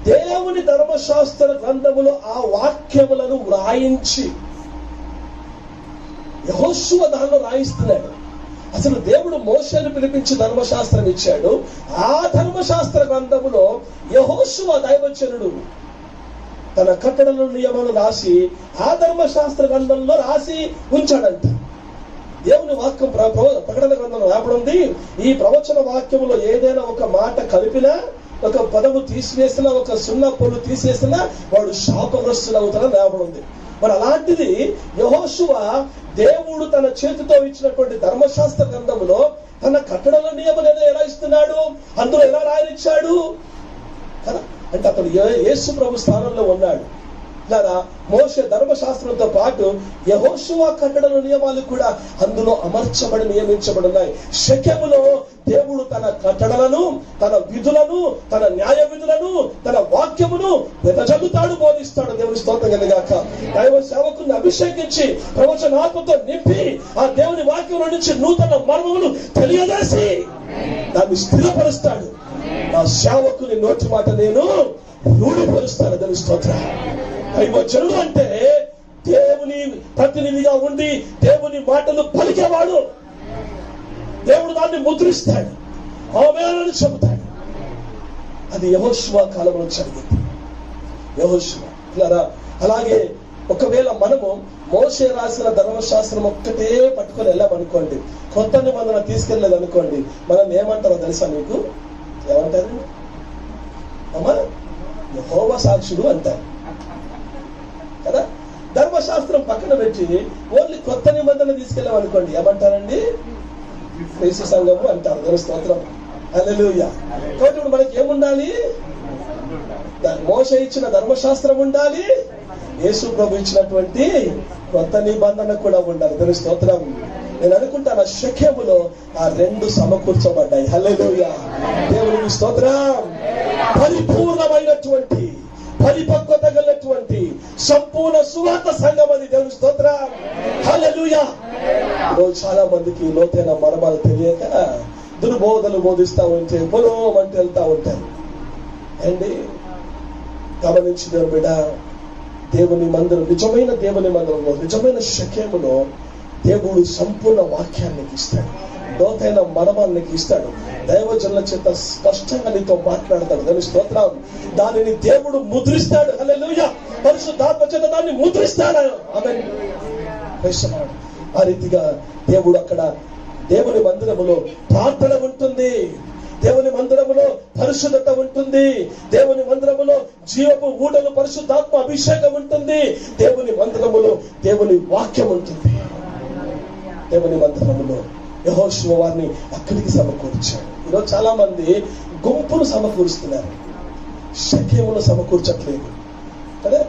దేవుని ధర్మశాస్త్ర గ్రంథములో ఆ వాక్యములను వ్రాయించి యెహోషువ దానిలో రాయిస్తున్నాడు. అసలు దేవుడు మోషేను పిలిపించి ధర్మశాస్త్రం ఇచ్చాడు. ఆ ధర్మశాస్త్ర గ్రంథములో యెహోషువ దైవజనుడు తన కట్టడల నియమాలు రాసి ఆ ధర్మశాస్త్ర గ్రంథంలో రాసి ఉంచాడంట. దేవుని వాక్యం ప్రకటన గ్రంథంలో రాబడింది. ఈ ప్రవచన వాక్యములో ఏదైనా ఒక మాట కలిపినా ఒక పదము తీసివేసినా, ఒక సున్నా పొల్లు తీసేసినా వాడు శాపగ్రస్తుడు అవుతాడని రాయబడి ఉంది. మరి అలాంటిది యెహోషువ దేవుడు తన చేతితో ఇచ్చినటువంటి ధర్మశాస్త్ర గ్రంథంలో తన కట్టడల నియమం ఎలా ఇస్తున్నాడు, అందులో ఎలా రాయనిచ్చాడు కదా. అంటే అతడు యేసు ప్రభు స్థానంలో ఉన్నాడు. ఇలా మోషే ధర్మశాస్త్రంతో పాటు యెహోషువ కట్టడల నియమాలు కూడా అందులో అమర్చబడి నియమించబడి ఉన్నాయి. షెకెములో దేవుడు తన కట్టడలను, తన విధులను, తన న్యాయ విధులను, తన వాక్యమును వెదజల్లుతాడు, బోధిస్తాడు. దేవుని స్తోత్రం కలుగాక. దైవ సేవకుని అభిషేకించి ప్రవచనాత్మతో నింపి ఆ దేవుని వాక్యం నుంచి నూతన మర్మములు తెలియజేసి దాన్ని స్థిరపరుస్తాడు. ఆ సేవకుని నోటి మాట నేను రూఢిపరుస్తాను. దేవుని స్తోత్రం. దైవజనుడు అంటే దేవుని ప్రతినిధిగా ఉండి దేవుని మాటలు పలికేవాడు. దేవుడు దాన్ని ముద్రిస్తాడు, ఆమేన్ చెబుతాడు. అది యెహోషువ కాలంలో జరిగింది. యెహోషువ అలాగే ఒకవేళ మనము మోషే రాసిన ధర్మశాస్త్రం ఒక్కటే పట్టుకొని వెళ్ళామనుకోండి, కొత్త నిబంధన తీసుకెళ్ళలేదు అనుకోండి, మనం ఏమంటారో తెలుసా మీకు? ఏమంటారు? అమ్మా యెహోవా సాక్షుడు అంటారు కదా. ధర్మశాస్త్రం పక్కన పెట్టి ఓన్లీ కొత్త నిబంధన తీసుకెళ్ళామనుకోండి, ఏమంటారండి? క్రీస్తు సంఘము అంటారు. దేవుని స్తోత్రం. హల్లెలూయా. కాబట్టి ఇప్పుడు మనకి ఏముండాలి? మోషే ఇచ్చిన ధర్మశాస్త్రం ఉండాలి, యేసు ప్రభు ఇచ్చినటువంటి కొత్త నిబంధన కూడా ఉండాలి. దేవుని స్తోత్రం. నేను అనుకుంటాను షెకెములో ఆ రెండు సమకూర్చబడ్డాయి. హల్లెలూయా. దేవునికి స్తోత్రం. పరిపూర్ణమైనటువంటి, పరిపక్వత కలిగినటువంటి సంపూర్ణ సువార్త సంఘం అది. దేవుని స్తోత్రం. హల్లెలూయా. ఈరోజు చాలా మందికి లోతైన మర్మాలు తెలియక దుర్బోధలు బోధిస్తా ఉంటే పొలమంటే వెళ్తా ఉంటారు. అండి గమనించి దేవుని బిడ్డ, దేవుని మందిరం, నిజమైన దేవుని మందిరంలో, నిజమైన షెకెములో దేవుడు సంపూర్ణ వాక్యాన్ని ఇస్తాడు, లోతైన మర్మాన్ని ఇస్తాడు. దైవజనుల చేత స్పష్టంగా నీతో మాట్లాడతాడు. దాని స్తోత్రం. దానిని దేవుడు ముద్రిస్తాడు. హల్లెలూయా. పరిశుద్ధాత్మ చేత దాన్ని ముద్రిస్తాడు. ఆమేన్. ఆ రీతిగా దేవుడు అక్కడ దేవుని మందిరములో ప్రార్థన ఉంటుంది, దేవుని మందిరములో పరిశుద్ధత ఉంటుంది, దేవుని మందిరములో జీవపు ఊటలు పరిశుద్ధాత్మ అభిషేకం ఉంటుంది, దేవుని మందిరములో దేవుని వాక్యం ఉంటుంది. దేవుని మందిరములో యెహోషువ వారిని అక్కడికి సమకూర్చాడు. ఈరోజు చాలా మంది గుంపును సమకూరుస్తున్నారు, షెకెమును సమకూర్చట్లేదు కదా.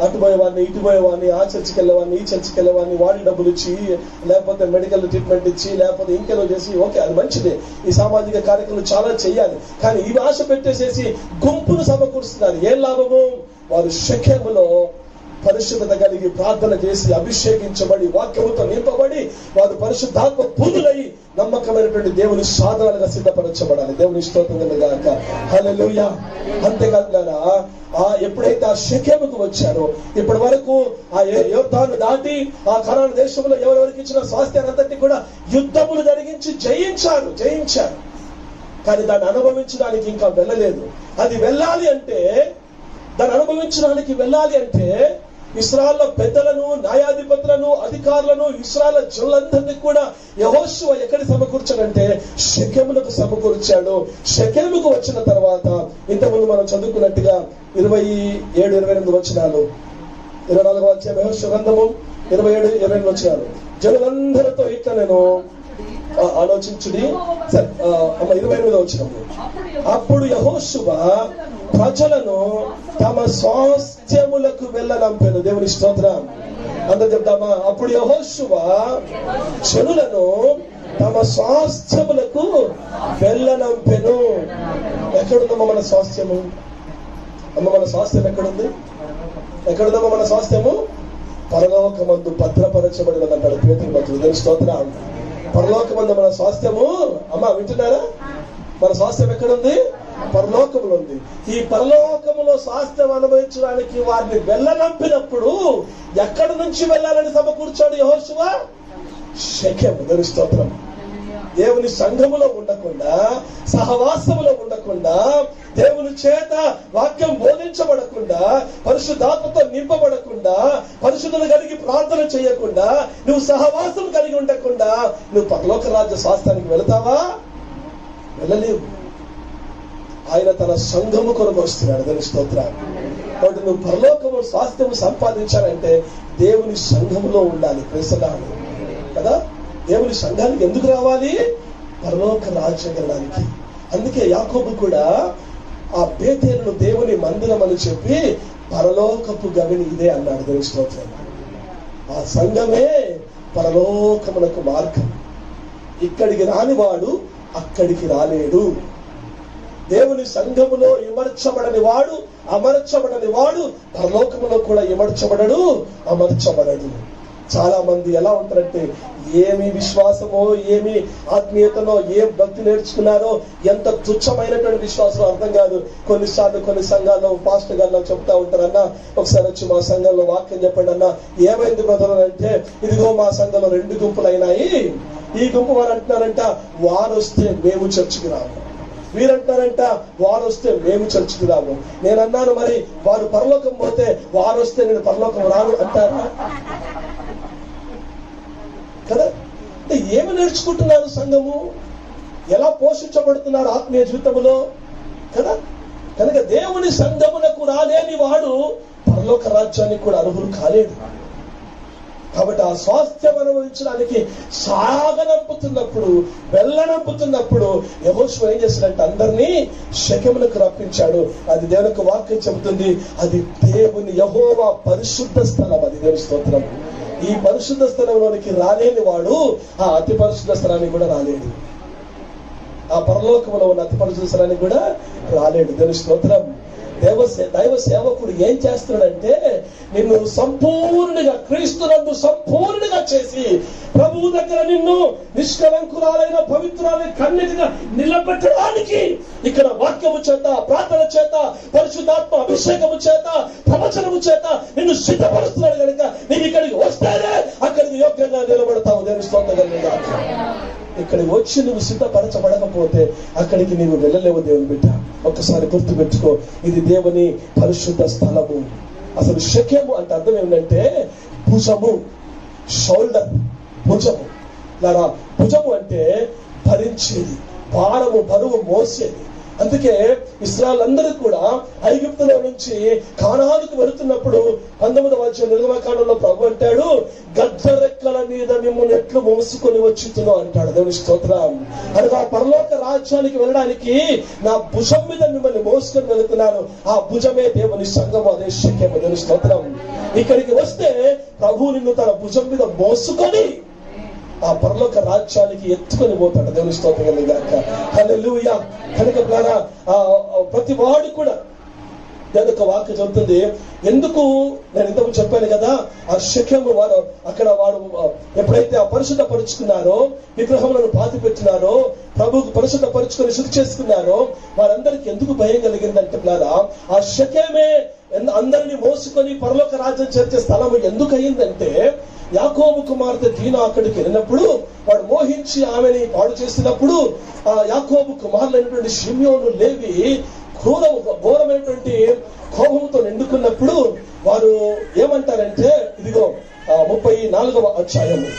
అటు పోయేవాడిని, ఇటు పోయేవాడిని, ఆ చర్చికి వెళ్ళేవాడిని, ఈ చర్చికి వెళ్ళేవాడిని, వాడి డబ్బులు ఇచ్చి, లేకపోతే మెడికల్ ట్రీట్మెంట్ ఇచ్చి, లేకపోతే ఇంకేదో చేసి, ఓకే అది మంచిదే, ఈ సామాజిక కార్యక్రమాలు చాలా చెయ్యాలి. కానీ ఈ ఆశ పెట్టేసేసి గుంపును సమకూరుస్తున్నారు. ఏం లాభము? వారు షెకెములో పరిశుద్ధత కలిగి ప్రార్థన చేసి అభిషేకించబడి వాక్యముతో నింపబడి వారు పరిశుద్ధాత్మ పూర్ణులై నమ్మకమైనటువంటి దేవుని సాధనాలుగా సిద్ధపరచబడాలి. దేవుని స్తోత్రం కలుగాక. హల్లెలూయా. అంతేకాకుండా ఎప్పుడైతే ఆ షెకెముకు వచ్చారో, ఇప్పటి వరకు ఆ యోర్దాను దాటి ఆ కనాను దేశంలో ఎవరెవరికి ఇచ్చిన స్వాస్థ్యాన్నంతటి కూడా యుద్ధములు జరిగించి జయించారు. కానీ దాన్ని అనుభవించడానికి ఇంకా వెళ్ళలేదు. అది వెళ్ళాలి అంటే, దాన్ని అనుభవించడానికి వెళ్ళాలి అంటే ఇశ్రాయేల్ పెద్దలను, న్యాయాధిపతులను, అధికారులను, ఇశ్రాయేల్ జనులందరినీ కూడా యెహోషువ ఎక్కడ సమకూర్చాడంటే షెకెములకు సమకూర్చాడు. షెకెముకు వచ్చిన తర్వాత ఇంతకుముందు మనం చదువుకున్నట్టుగా 27-28 వచనాలు, 24వ అధ్యాయం యెహోషువ గ్రంథము 27-28 వచనాలు. జనులందరితో ఇట్లా నేను ఆలోచించుడి. 28వ వచనము. అప్పుడు యెహోషువ ప్రజలను తమ స్వాస్థ్యములకు వెళ్ళనంపెను. దేవుని స్తోత్రం. అందరూ చెప్తామా? అప్పుడు యెహోషువ జనులను తమ స్వాస్థ్యములకు వెళ్ళనంపెను. ఎక్కడుందమ్మా మన స్వాస్థ్యము? అమ్మ మన స్వాస్థ్యం ఎక్కడుంది? ఎక్కడుందమ్మా మన స్వాస్థ్యము? పరలోకమందు భద్రపరచబడినదంటాడు పేతురు భక్తుడు. దేవుని స్తోత్రం. పరలోకమందు మన స్వాస్థ్యము. అమ్మా వింటున్నారా? మన స్వాస్థ్యం ఎక్కడుంది? పరలోకములో ఉంది. ఈ పరలోకములో స్వాస్థ్యం అనుభవించడానికి వారిని వెళ్ళనంపినప్పుడు ఎక్కడి నుంచి వెళ్ళాలని సమకూర్చాడు యెహోషువ? షెకెము. దేవుని స్తోత్రం. దేవుని సంఘములో ఉండకుండా, సహవాసములో ఉండకుండా, దేవుని చేత వాక్యం బోధించబడకుండా, పరిశుద్ధాత్మతో నింపబడకుండా, పరిశుద్ధులు కలిగి ప్రార్థన చేయకుండా, నువ్వు సహవాసం కలిగి ఉండకుండా నువ్వు పరలోక రాజ్య స్వాస్థ్యానికి వెళతావా? వెళ్ళలేవు. ఆయన తన సంఘము కొరకు వస్తున్నాడు. దాని స్తోత్రం. కాబట్టి నువ్వు పరలోకము స్వాస్థ్యము సంపాదించాలంటే దేవుని సంఘములో ఉండాలి. క్రైస్తవులు కదా, దేవుని సంఘానికి ఎందుకు రావాలి? పరలోక రాజ్యం వెళ్ళడానికి. అందుకే యాకోబు కూడా ఆ బేతేలును దేవుని మందిరం అని చెప్పి పరలోకపు గవిని ఇదే అన్నాడు. దేవుని స్తోత్రం. ఆ సంఘమే పరలోకమునకు మార్గం. ఇక్కడికి రానివాడు అక్కడికి రాలేడు. దేవుని సంఘములో ఇమర్చబడని వాడు, అమర్చబడని వాడు పరలోకములో కూడా ఇమర్చబడడు, అమర్చబడడు. చాలా మంది ఎలా ఉంటారంటే ఏమి విశ్వాసమో, ఏమి ఆత్మీయతనో, ఏం భక్తి నేర్చుకున్నారో, ఎంత తుచ్చమైనటువంటి విశ్వాసం అర్థం కాదు. కొన్నిసార్లు కొన్ని సంఘాల్లో పాస్టర్ గారు చెప్తా ఉంటారన్న, ఒకసారి వచ్చి మా సంఘంలో వాక్యం చెప్పండి అన్న. ఏమైంది బ్రదర్ అంటే, ఇదిగో మా సంఘంలో 2 గుంపులు అయినాయి. ఈ గుంపు వారు అంటున్నారంట, వారు వస్తే మేము చర్చికి రాము, వీరంటారంట వారు వస్తే మేము చర్చికి రాము. నేను అన్నాను, మరి వారు పరలోకం పోతే వారు వస్తే నేను పరలోకం రాను అంటారా? కదా. అంటే ఏమి నేర్చుకుంటున్నారు సంఘము, ఎలా పోషించబడుతున్నారు ఆత్మీయ జీవితంలో కదా. కనుక దేవుని సంఘమునకు రాలేని వాడు పరలోక రాజ్యానికి కూడా అర్హులు కాలేడు. కాబట్టి ఆ స్వాస్థ్యం అనుభవించడానికి సాగనంపుతున్నప్పుడు, వెళ్ళనంపుతున్నప్పుడు యెహోషువ ఏం చేశాడంటే అందరినీ షెకెమునకు రప్పించాడు. అది దేవునికి వాక్యం చెబుతుంది. అది దేవుని యెహోవా పరిశుద్ధ స్థలం. అది దేవుని స్తోత్రం. ఈ పరిశుద్ధ స్థలంలోనికి రాలేని వాడు ఆ అతి పరిశుద్ధ స్థలానికి కూడా రాలేడు. ఆ పరలోకంలో ఉన్న అతి పరిశుద్ధ స్థలానికి కూడా రాలేడు. దేవుని స్తోత్రం. దైవ సేవకుడు ఏం చేస్తున్నాడంటే నిన్ను సంపూర్ణంగా క్రీస్తునందు సంపూర్ణంగా చేసి ప్రభువు దగ్గర నిన్ను నిష్కలంకురాలైన పవిత్రాలైన కన్యకగా నిలబెట్టడానికి ఇక్కడ వాక్యము చేత, ప్రార్థన చేత, పరిశుద్ధాత్మ అభిషేకము చేత, ప్రవచనము చేత నిన్ను సిద్ధపరుస్తున్నాడు. కనుక నీవు ఇక్కడికి వస్తేనే అక్కడికి యోగ్యంగా నిలబడతావు. దేవుని స్తోత్రం. ఇక్కడికి వచ్చి నువ్వు సిద్ధపరచబడకపోతే అక్కడికి నీవు వెళ్ళలేవు. దేవుని బిడ్డ, ఒక్కసారి గుర్తు పెట్టుకో, ఇది దేవుని పరిశుద్ధ స్థలము. అసలు షెకెము అంటే అర్థం ఏమిటంటే భుజము, షోల్డర్, భుజము. భుజము అంటే భరించేది, భారము, బరువు మోసేది. అందుకే ఇశ్రాయేలు అందరూ కూడా ఐగుప్తులో నుంచి కానానుకు వెళుతున్నప్పుడు 19వ అధ్యాయం నిర్గమకాండంలో ప్రభు అంటాడు, గద్ద రెక్కల మీద మిమ్మల్ని ఎట్లు మోసుకొని వచ్చుతున్నావు అంటాడు. దేవుని స్తోత్రం. అనగా పరలోక రాజ్యానికి వెళ్ళడానికి నా భుజం మీద మిమ్మల్ని మోసుకొని వెళుతున్నాను. ఆ భుజమే దేవుని సంఘము, అదే షెకెము. దేవుని స్తోత్రం. ఇక్కడికి వస్తే ప్రభు నిన్ను తన భుజం మీద మోసుకొని ఆ పరలోక రాజ్యానికి ఎత్తుకొని పోతాడు. దేవుని స్తోత్రం గాక. హల్లెలూయా. కనుక ప్రతి వాడు కూడా దాని ఒక వాక్యం చెబుతుంది. ఎందుకు నేను ఇంతకు చెప్పాను కదా, ఆ షెకెము వారు అక్కడ వాడు ఎప్పుడైతే ఆ పరిశుద్ధ పరుచుకున్నారో, విగ్రహములను పాతి పెట్టినారో, ప్రభువుకు పరిశుద్ధ పరుచుకొని శుద్ధి చేసుకున్నారో, వారందరికి ఎందుకు భయం కలిగిందంటే ఆ షెకెమే అందరినీ మోసుకొని పరలోక రాజ్యం చేర్చే స్థలం ఎందుకు అయిందంటే, యాకోబు కుమార్తె దీనా అక్కడికి వెళ్ళినప్పుడు వాడు మోహించి ఆమెని పాడు చేసినప్పుడు ఆ యాకోబు కుమారులైనటువంటి షిమ్యోను, లేవి ఘోరమైనటువంటి కోపంతో నిండుకున్నప్పుడు వారు ఏమంటారంటే, ఇదిగో 34వ అధ్యాయము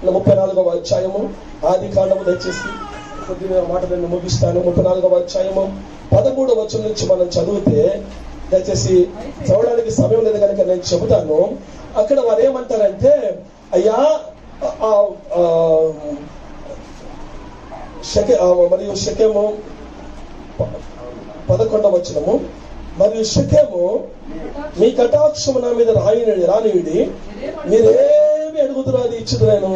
34వ అధ్యాయము ఆది కాండము, దయచేసి కొద్దిగా మాట నేను ముగిస్తాను. 34వ అధ్యాయము 13వ వచనం నుంచి మనం చదివితే, దయచేసి చదవడానికి సమయం లేదు కనుక నేను చెబుతాను. అక్కడ వారు ఏమంటారంటే, అయ్యా మరియు షెకెము 11వ వచనము, మరియు షెకెము మీ కటాక్షము నా మీద రానివిడి, మీరేమి అడుగుతున్నారు అది ఇచ్చుదను,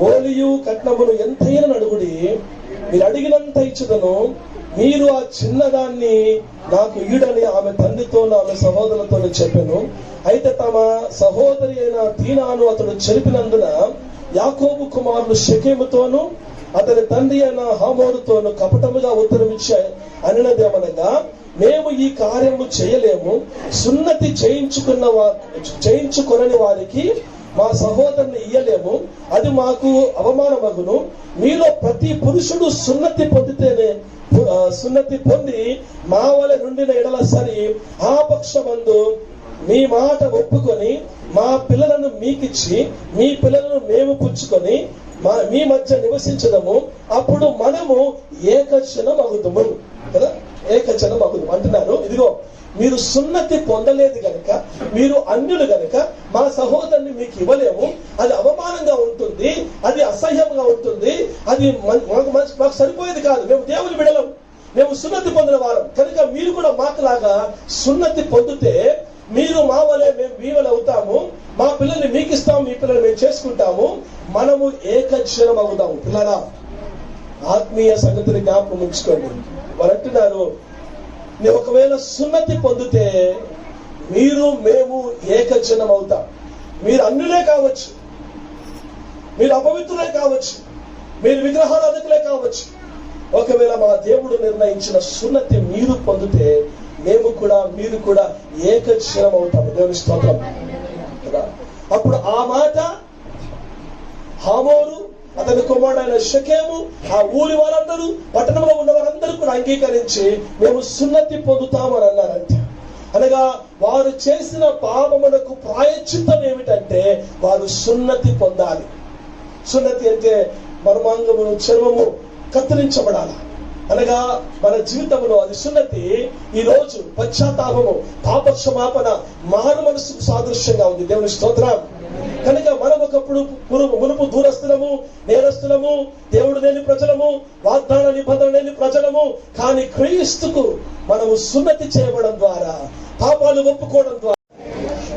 ఓలియు కట్నమును ఎంతైనా అడుగుడి, మీరు అడిగినంత ఇచ్చుదను, మీరు ఆ చిన్నదాన్ని నాకు ఈడని ఆమె తండ్రితో ఆమె సహోదరులతో చెప్పాను. అయితే తమ సహోదరి అయిన దీనాను అతడు చెరిపినందున యాకోబు కుమారులు షెకెముతోను అతని తండ్రి అయిన హమోరుతోను కపటముగా ఉత్తరమిచ్చే అనినదేమనగా, మేము ఈ కార్యము చేయలేము, సున్నతి చేయించుకొనని వారికి మా సహోదరుని ఇయ్యలేము, అది మాకు అవమానమగును. మీలో ప్రతి పురుషుడు సున్నతి పొంది మా వలె నుండిన ఎడల సరి ఆ పక్షమందు మీ మాట ఒప్పుకొని మా పిల్లలను మీకిచ్చి మీ పిల్లలను మేము పుచ్చుకొని మీ మధ్య నివసించదము, అప్పుడు మనము ఏకక్షణం అగుదము. కదా, ఏకజనం అగుదు అంటున్నారు. ఇదిగో మీరు సున్నతి పొందలేదు గనక, మీరు అన్యులు గనక మా సహోదరుని మీకు ఇవ్వలేము, అది అవమానంగా ఉంటుంది, అది అసహ్యంగా ఉంటుంది, అది మాకు సరిపోయేది కాదు, మేము దేవుని బిడలం, మేము సున్నతి పొందిన వారం కనుక మీరు కూడా మాకులాగా సున్నతి పొందితే మీరు మా వలె మేము మీ వలె అవుతాము, మా పిల్లల్ని మీకు ఇస్తాము, మీ పిల్లల్ని మేము చేసుకుంటాము, మనము ఏకక్షరం అవుతాము. పిల్లరా, ఆత్మీయ సంగతిని జ్ఞాపకం ఉంచుకోండి. వారు అంటున్నారు, నేను ఒకవేళ సున్నతి పొందితే మీరు మేము ఏకజనం అవుతాం. మీరు అన్యులే కావచ్చు, మీరు అపవిత్రులే కావచ్చు, మీరు విగ్రహారాధకులే కావచ్చు, ఒకవేళ మా దేవుడు నిర్ణయించిన సున్నతి మీరు పొందితే మీరు కూడా ఏకజనం అవుతాము. దేవుని స్తోత్రం. అప్పుడు ఆ మాట హామోరు, అతని కుమారుడైన షెకెము, ఆ ఊరి వారందరూ, పట్టణంలో ఉన్న వారందరూ కూడా అంగీకరించి మేము సున్నతి పొందుతామని అన్నారంట. అనగా వారు చేసిన పాపములకు ప్రాయశ్చిత్తం ఏమిటంటే వారు సున్నతి పొందాలి. సున్నతి అంటే మర్మాంగమును, చర్మము కత్తిరించబడాలి. అనగా మన జీవితంలో అది సున్నతి. ఈ రోజు పశ్చాత్తాపము, పాపక్షమాపణ మారు మనసుకు సాదృశ్యంగా ఉంది. దేవుని స్తోత్రం. కనుక మనం ఒకప్పుడు మునుపు దూరస్తులము, నేరస్తులము, దేవుడు లేని ప్రజలము, వాగ్దాన నిబంధన లేని ప్రజలము, కానీ క్రీస్తుకు మనము సున్నతి చేయబడం ద్వారా, పాపాలు ఒప్పుకోవడం ద్వారా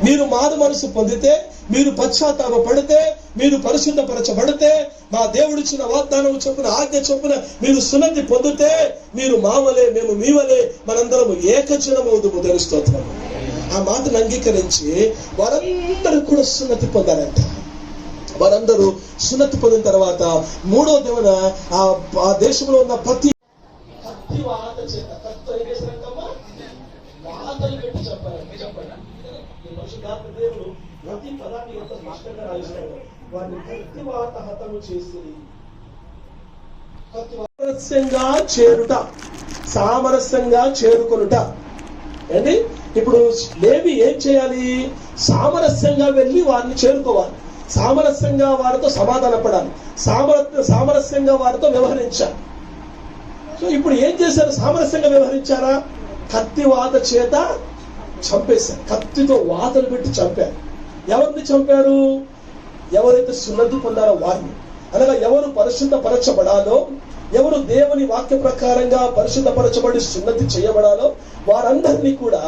మీరు మారు మనసు పొందితే, మీరు పశ్చాత్తాప పడితే, మీరు పరిశుద్ధపరచబడితే, మా దేవుడిచ్చిన వాగ్దానం చొప్పున, ఆజ్ఞ చొప్పున మీరు సున్నతి పొందితే మీరు మా వలె మేము మీ వలె మనందరము ఏకజనమవుదుము. దేవుని స్తోత్రం. ఆ మాటను అంగీకరించి వారందరూ కూడా సున్నతి పొందారంట. వారందరూ సున్నతి పొందిన తర్వాత మూడో దివన ఆ దేశంలో ఉన్న ప్రతి వాత చేత వాతలు పెట్టి చెప్పండి. దేవుడు ప్రతి పదాన్ని ఎంత స్పష్టంగా రాయిస్తాడు. వారిని కత్తివాత హతము చేసి సామరస్యంగా చేరుట, సామరస్యంగా చేరుకొనుట. ఏంటి ఇప్పుడు లేవి ఏం చేయాలి? సామరస్యంగా వెళ్ళి వారిని చేరుకోవాలి, సామరస్యంగా వారితో సమాధాన పడాలి, సామరస్యంగా వారితో వ్యవహరించాలి. సో ఇప్పుడు ఏం చేశారు? సామరస్యంగా వ్యవహరించారా? కత్తి వాత చేత చంపేశారు. కత్తితో వాతలు పెట్టి చంపారు. ఎవరిని చంపారు? ఎవరైతే సున్నతి పొందారో వారిని. అనగా ఎవరు పరిశుద్ధపరచబడాలో, ఎవరు దేవుని వాక్య ప్రకారంగా పరిశుద్ధపరచబడి సున్నతి చేయబడాలో వారందరినీ కూడా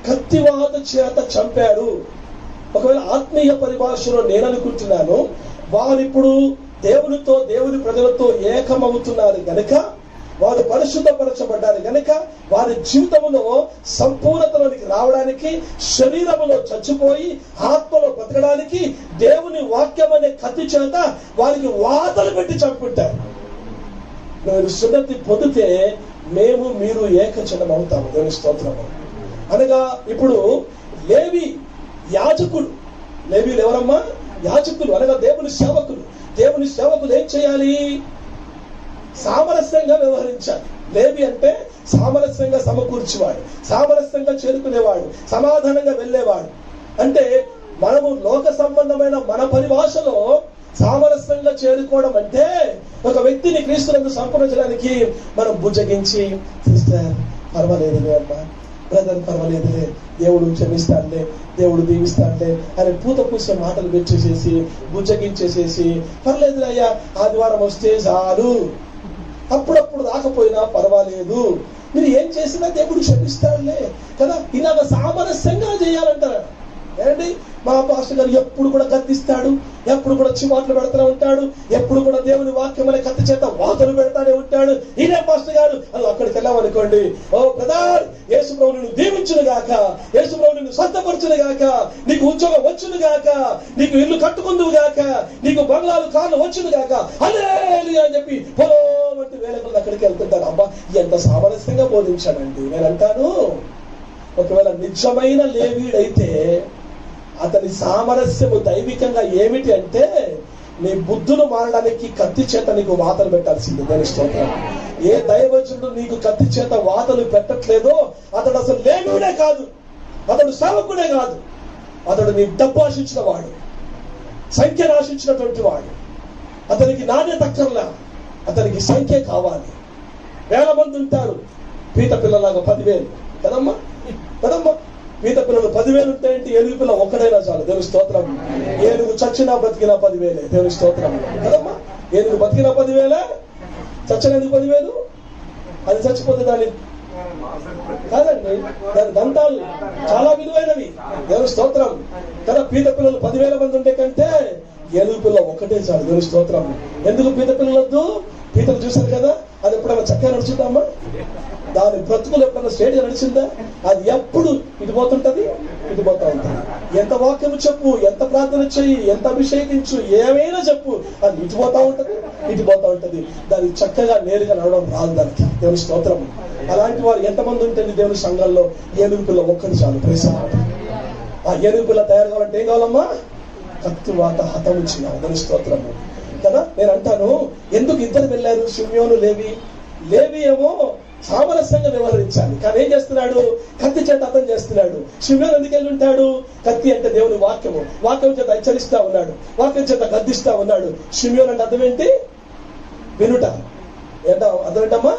కత్తివాత చేత చంపారు. ఒకవేళ ఆత్మీయ పరిభాషలో నేను అనుకుంటున్నాను, వారిప్పుడు దేవునితో, దేవుని ప్రజలతో ఏకమవుతున్నారు గనక, వారు పరిశుద్ధపరచబడ్డారు గనక, వారి జీవితంలో సంపూర్ణతలోనికి రావడానికి, శరీరంలో చచ్చిపోయి ఆత్మలో బ్రతకడానికి దేవుని వాక్యం అనే కత్తి చేత వారికి వాతలు పెట్టి చంపుకుంటారు. మీరు సున్నతి పొందితే మీరు ఏకజనం అవుతాము. దేవుని స్తోత్రము. అనగా ఇప్పుడు లేవి యాజకులు, లేవీలు ఎవరమ్మా? యాజకులు. అనగా దేవుని సేవకులు. దేవుని సేవకులు ఏం చేయాలి? సామరస్యంగా వ్యవహరించాలి. లేవి అంటే సామరస్యంగా సమకూర్చేవాడు, సామరస్యంగా చేరుకునేవాడు, సమాధానంగా వెళ్ళేవాడు. అంటే మనము లోక సంబంధమైన మన పరిభాషలో సామరస్యంగా చేరుకోవడం అంటే ఒక వ్యక్తిని క్రీస్తునందు సంపూర్ణించడానికి మనం బుజ్జగించి, సిస్టర్ పర్వాలేదులే అమ్మా, బ్రదర్ పర్వాలేదులే, దేవుడు క్షమిస్తాడులే, దేవుడు దీవిస్తాడులే అని పూత పూసే మాటలు పెట్టేసేసి, బుజ్జగించేసేసి, పర్లేదులే అయ్యా ఆదివారం వస్తే చాలు, అప్పుడప్పుడు రాకపోయినా పర్వాలేదు, మీరు ఏం చేసినా దేవుడు క్షమిస్తాడులే కదా, ఇలాగ సామరస్యంగా చేయాలంటారు. ఏంటి మా పాస్టర్ గారు ఎప్పుడు కూడా గద్దిస్తాడు, ఎప్పుడు కూడా చివాట్లు పెడతానే ఉంటాడు, ఎప్పుడు కూడా దేవుని వాక్యం అనే కత్తి చేత వాతలు పెడతానే ఉంటాడు, ఈయన పాస్టర్ గారు అని అక్కడికి వెళ్ళామనుకోండి, ఓ బ్రదర్ యేసు ప్రభువు నిన్ను దీవించును గాక, యేసు ప్రభువు నిన్ను స్వస్థపరచును గాక, నీకు ఉద్యోగం వచ్చును గాక, నీకు ఇల్లు కట్టుకుందువు గాక, నీకు బంగ్లాలు కార్లు వచ్చును గాక, హల్లెలూయా అని చెప్పి పొలమంటూ వేల కొద్ది అక్కడికి వెళ్తుంటారు. అబ్బా ఎంత సామరస్యంగా బోధించాడండి. నేను అంటాను, ఒకవేళ నిజమైన లేవీడైతే అతని సామరస్యము దైవికంగా ఏమిటి అంటే, నీ బుద్ధులు మారడానికి కత్తి చేత నీకు వాతలు పెట్టాల్సింది. దాని స్తోత్రం. ఏ దైవజనుడు నీకు కత్తి చేత వాతలు పెట్టట్లేదో అతడు అసలు లేవీడే కాదు, అతడు సేవకుడే కాదు, అతడు నీ డబ్బు ఆశించిన వాడు, సంఖ్యను ఆశించినటువంటి వాడు. అతనికి నాణ్యత అక్కర్లా, అతనికి సంఖ్య కావాలి. వేల మంది ఉంటారు, పీత పిల్లలాగా 10,000 కదమ్మా కదమ్మా. పీత పిల్లలు 10,000 ఉంటాయంటే ఏనుగు పిల్ల ఒక్కడైనా చాలు, దేవుని స్తోత్రం. ఏనుగు చచ్చినా బ్రతికినా 10,000, దేవుని స్తోత్రం కదమ్మా. ఏనుగు బతికినా 10,000, చచ్చినందుకు 10,000. అది చచ్చిపోతే దాని కాదండి, దాని దంతాలు చాలా విలువైనవి, దేవుని స్తోత్రం కదా. పీత పిల్లలు 10,000 మంది ఉండే కంటే ఏనుగు పిల్ల ఒక్కటే చాలు, దేవుని స్తోత్రం. ఎందుకు పీత పిల్లలొద్దు? పీతలు చూశారు కదా, అది ఎప్పుడైనా చక్కగా నడుచుందామా? దాని బ్రతుకులు ఎప్పుడైనా స్ట్రేట్గా నడిచిందా? అది ఎప్పుడు ఇటు పోతుంటది, ఇటు పోతా ఉంటుంది. ఎంత వాక్యం చెప్పు, ఎంత ప్రార్థన చెయ్యి, ఎంత అభిషేకించు, ఏమైనా చెప్పు, అది ఇటు పోతా ఉంటది, ఇటు పోతా ఉంటది. దానికి చక్కగా నేరుగా నడవడం రాదు దానికి, దేవుని స్తోత్రం. అలాంటి వారు ఎంతమంది ఉంటుంది దేవుని సంఘాల్లో? ఏనుగు పిల్ల ఒక్కటి చాలు, ప్రేసమాట. ఆ ఏనుగు పిల్ల తయారు కావాలంటే ఏం కావాలమ్మా? కత్తివాత హతం ఇచ్చిన, దేవుని స్తోత్రము కదా. నేను అంటాను, ఎందుకు ఇద్దరు వెళ్ళారు, షిమ్యోను లేవి? లేవి ఏమో సామరస్యంగా వ్యవహరించాలి, కానీ ఏం చేస్తున్నాడు? కత్తి చేత అర్థం చేస్తున్నాడు. షిమ్యోను ఎందుకు వెళ్ళి ఉంటాడు? కత్తి అంటే దేవుని వాక్యము, వాక్యం చేత హెచ్చరిస్తా ఉన్నాడు, వాక్యం చేత గద్దిస్తా ఉన్నాడు. షిమ్యోను అంటే అర్థం ఏంటి? వినుట. ఏంట అర్థం ఏంటమ్మా?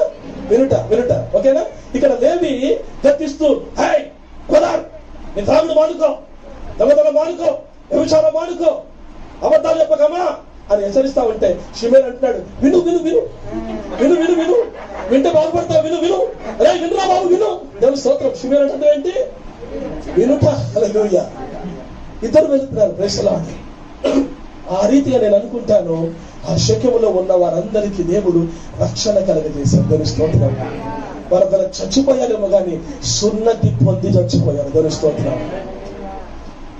వినుట, వినుట. ఓకేనా? ఇక్కడ లేవి గద్దిస్తూ, హై కులార్, నీ తాగుడు మానుకో, దొంగతనం మానుకో, వ్యభిచారం మానుకో, అబద్ధాలు చెప్పకమా అని హెచ్చరిస్తా ఉంటే షిమ్యోను అంటున్నాడు, విను విను విను విను విను విను, వింటే బాగుపడతావు, విను విను, రే వినురా బాబు విను, దేవుని స్తోత్రం. షిమ్యోను అంటే ఏంటి? వినుట. హల్లెలూయా. ఇద్దరు వెళ్తున్నారు, ప్రైజ్ ది లార్డ్. ఆ రీతిగా నేను అనుకుంటాను, ఆ శక్యములో ఉన్న వారందరికీ దేవుడు రక్షణ కలగజేశారు, దేవుని స్తోత్రం. వారు చచ్చిపోయారేమో కానీ సున్నతి పొంది చచ్చిపోయారు, దేవుని స్తోత్రం.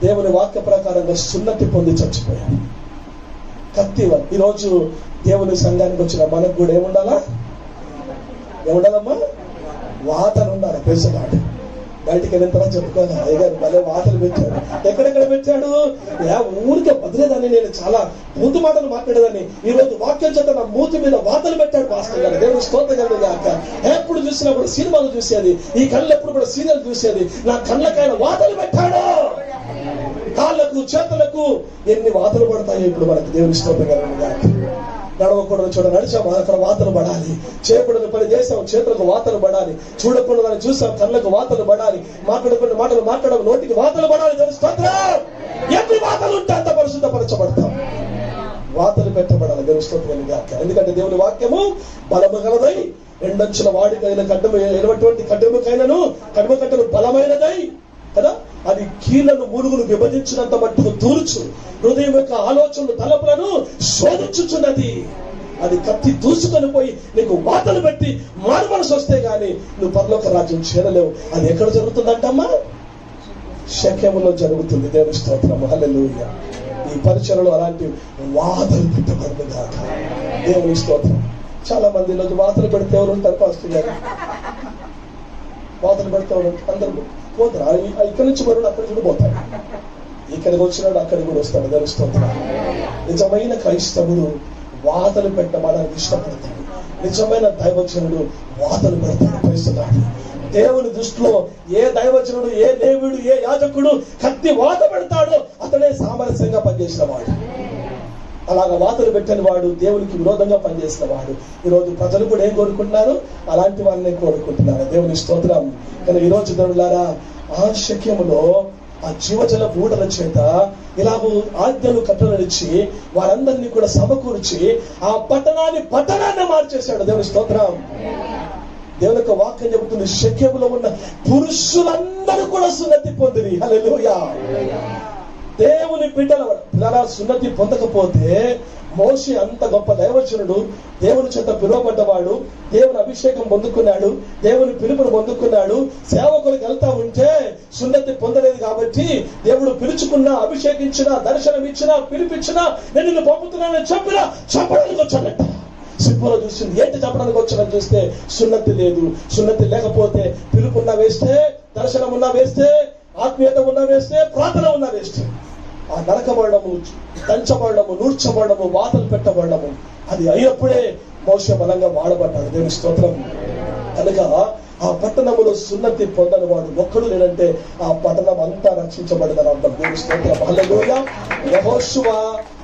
దేవుని వాక్య ప్రకారంగా సున్నతి పొంది చచ్చిపోయారు. కత్తి. ఈరోజు దేవుని సంఘానికి వచ్చిన మనకు కూడా ఏముండాలా? ఏముండాలమ్మా? వాతలు ఉండాలి, ప్రైజ్ ది లార్డ్. బయటికి వెళ్ళిన తర్వాత చెప్పుకోవాలి, అయ్యగారు భలే వాతలు పెట్టాడు. ఎక్కడెక్కడ పెట్టాడు? ఊరికే బదిలేదాన్ని, నేను చాలా బూతు మాటలు మాట్లాడేదాన్ని. ఈ రోజు వాక్యం చేత నా మూతి మీద వాతలు పెట్టాడు పాస్టర్ గారు, దేవుని స్తోత్రం గాక. ఎప్పుడు చూసినా కూడా సినిమాలు చూసేది, ఈ కళ్ళు ఎప్పుడు కూడా సీరియల్ చూసేది, నా కళ్ళకైన వాతలు పెట్టాడు. కాళ్ళకు చేతులకు ఎన్ని వాతలు పడతాయో ఇప్పుడు మనకు, దేవుని స్తోత్రం గాక. నడవకూడదు చోట నడిచాము, అక్కడ వాతలు పడాలి. చేయకూడని పని చేసాం, చేతులకు వాతలు పడాలి. చూడకూడదని చూసాం, కళ్ళకు వాతలు పడాలి. మాట్లాడకూడని మాటలు మాట్లాడడం, నోటికి వాతలు పడాలి. ఎన్ని వాతలు ఉంటే అంత పరిశుద్ధపరచబడతాం. వాతలు పెట్టబడాలి, దేవుని స్తోత్రం గాక. ఎందుకంటే దేవుని వాక్యము బలము గలదై, రెండంచుల వాడికైన కడ్డము, ఎటువంటి కడ్డముకైనను కడ్మ కట్టను బలమైనదై కదా. అది కీళ్లను మూలుగులు విభజించినంత మట్టుకు దూర్చు, హృదయం యొక్క ఆలోచనలు తలపులను శోధించుచున్నది. అది కత్తి దూసుకొని పోయి నీకు వాతలు పెట్టి మారు మనసు వస్తే గాని నువ్వు పరలోక రాజ్యం చేరలేవు. అది ఎక్కడ జరుగుతుందంటమ్మా? శక్యములో జరుగుతుంది, దేవుని స్తోత్రం. హల్లెలూయా. ఈ పరిచయలో అలాంటి వాతలు పెట్టబడుతుంది కాక, దేవుని స్తోత్రం. చాలా మంది ఈరోజు వాతలు పెడితే ఎవరు ఉంటారు? పాస్టర్ గారు వాతలు పెడితే అందరూ పోతారు. ఇక్కడి నుంచి మరో అక్కడికి కూడా పోతాడు, ఇక్కడికి వచ్చినాడు అక్కడికి కూడా వస్తాడు, దేవుని స్తోత్రం. నిజమైన క్రైస్తవుడు వాతలు పెట్టబడడానికి ఇష్టపడతాడు. నిజమైన దైవజనుడు వాతలు పెడతాడు, ప్రైజ్ ది లార్డ్. దేవుని దృష్టిలో ఏ దైవజనుడు, ఏ లేవీయుడు, ఏ యాజకుడు కత్తి వాత పెడతాడో అతడే సామరస్యంగా పనిచేసిన వాడు. అలాగా వాతలు పెట్టని వాడు దేవునికి విరోధంగా పనిచేసిన వాడు. ఈరోజు ప్రజలు కూడా ఏం కోరుకుంటున్నారు? అలాంటి వారిని కోరుకుంటున్నారు, దేవుని స్తోత్రం. కానీ ఈరోజు దేవులారా, ఆ శక్యములో ఆ జీవజల బూటల చేత ఇలాగూ ఆజ్ఞలు కట్టలనిచ్చి వారందరినీ కూడా సమకూర్చి ఆ పట్టణాన్ని మార్చేశాడు, దేవుని స్తోత్రం. దేవుని యొక్క వాక్యం చెబుతుంది, శక్యములో ఉన్న పురుషులందరూ కూడా సున్నతి పొందిరి. హల్లెలూయా. దేవుని బిడ్డల సున్నతి పొందకపోతే, మోషే అంత గొప్ప దైవజనుడు, దేవుని చేత పిలువబడ్డవాడు, దేవుని అభిషేకం పొందుకున్నాడు, దేవుని పిలుపును పొందుకున్నాడు, సేవకులకు వెళ్తా ఉంటే సున్నతి పొందలేదు కాబట్టి దేవుడు పిలుచుకున్నా, అభిషేకించినా, దర్శనం ఇచ్చినా, పిలిపించినా, నేను నిన్ను పంపుతున్నానని చెప్పినా చెప్పడానికి వచ్చాడట. సింపుల్గా చూసింది, ఏంటి చెప్పడానికి వచ్చాడని చూస్తే సున్నతి లేదు. సున్నతి లేకపోతే పిలుపున్నా వేస్తే, దర్శనం ఉన్నా వేస్తే, ఆత్మీయత ఉన్నా వేస్తే, ప్రార్థన ఉన్నా వేస్తే. ఆ నరకబడము, దంచబడము, నూర్చబడము, వాతలు పెట్టబడము అది అయినప్పుడే మోషే బలంగా వాడబడ్డాడు, దేవుని స్తోత్రం. కనుక ఆ పట్టణములో సున్నతి పొందని వాడు ఒక్కడు లేడంటే ఆ పట్టణం అంతా రక్షించబడిందని అర్థం. దేవుని స్తోత్రం. హల్లెలూయా. యెహోషువ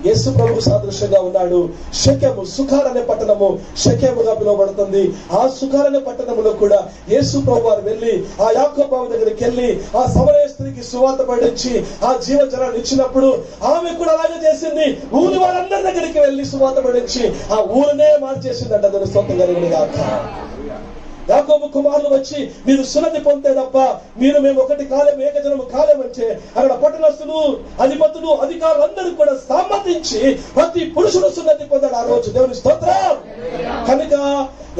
యేసు ప్రభువు సాదృశ్యంగా ఉన్నాడు. షెకెము, సుకార్ అనే పట్టణము షెకెముగా పిలువబడుతుంది. ఆ సుకార్ అనే పట్టణంలో కూడా యేసు ప్రభు వారు వెళ్ళి ఆ యాకోబు దగ్గరికి వెళ్ళి ఆ సమరయ స్త్రీకి సువార్త పడించి ఆ జీవజలాన్ని ఇచ్చినప్పుడు ఆమె కూడా అలాగే చేసింది. ఊరి వారందరి దగ్గరికి వెళ్ళి సువార్త పడించి ఆ ఊరినే మార్చేసిందంట. దాని స్తోత్రం కలిగిన గాక. యాకోబు కుమారులు వచ్చి మీరు సున్నతి పొందితే తప్ప మేము ఒకటి కాలేము, ఏకజనము కాలేమంటే అక్కడ పట్టణస్తులు, అధిపతులు, అధికారులు అందరూ కూడా సమ్మతించి ప్రతి పురుషుడు సున్నతి పొందాడు ఆ రోజు. దేవుని స్తోత్రం. కనుక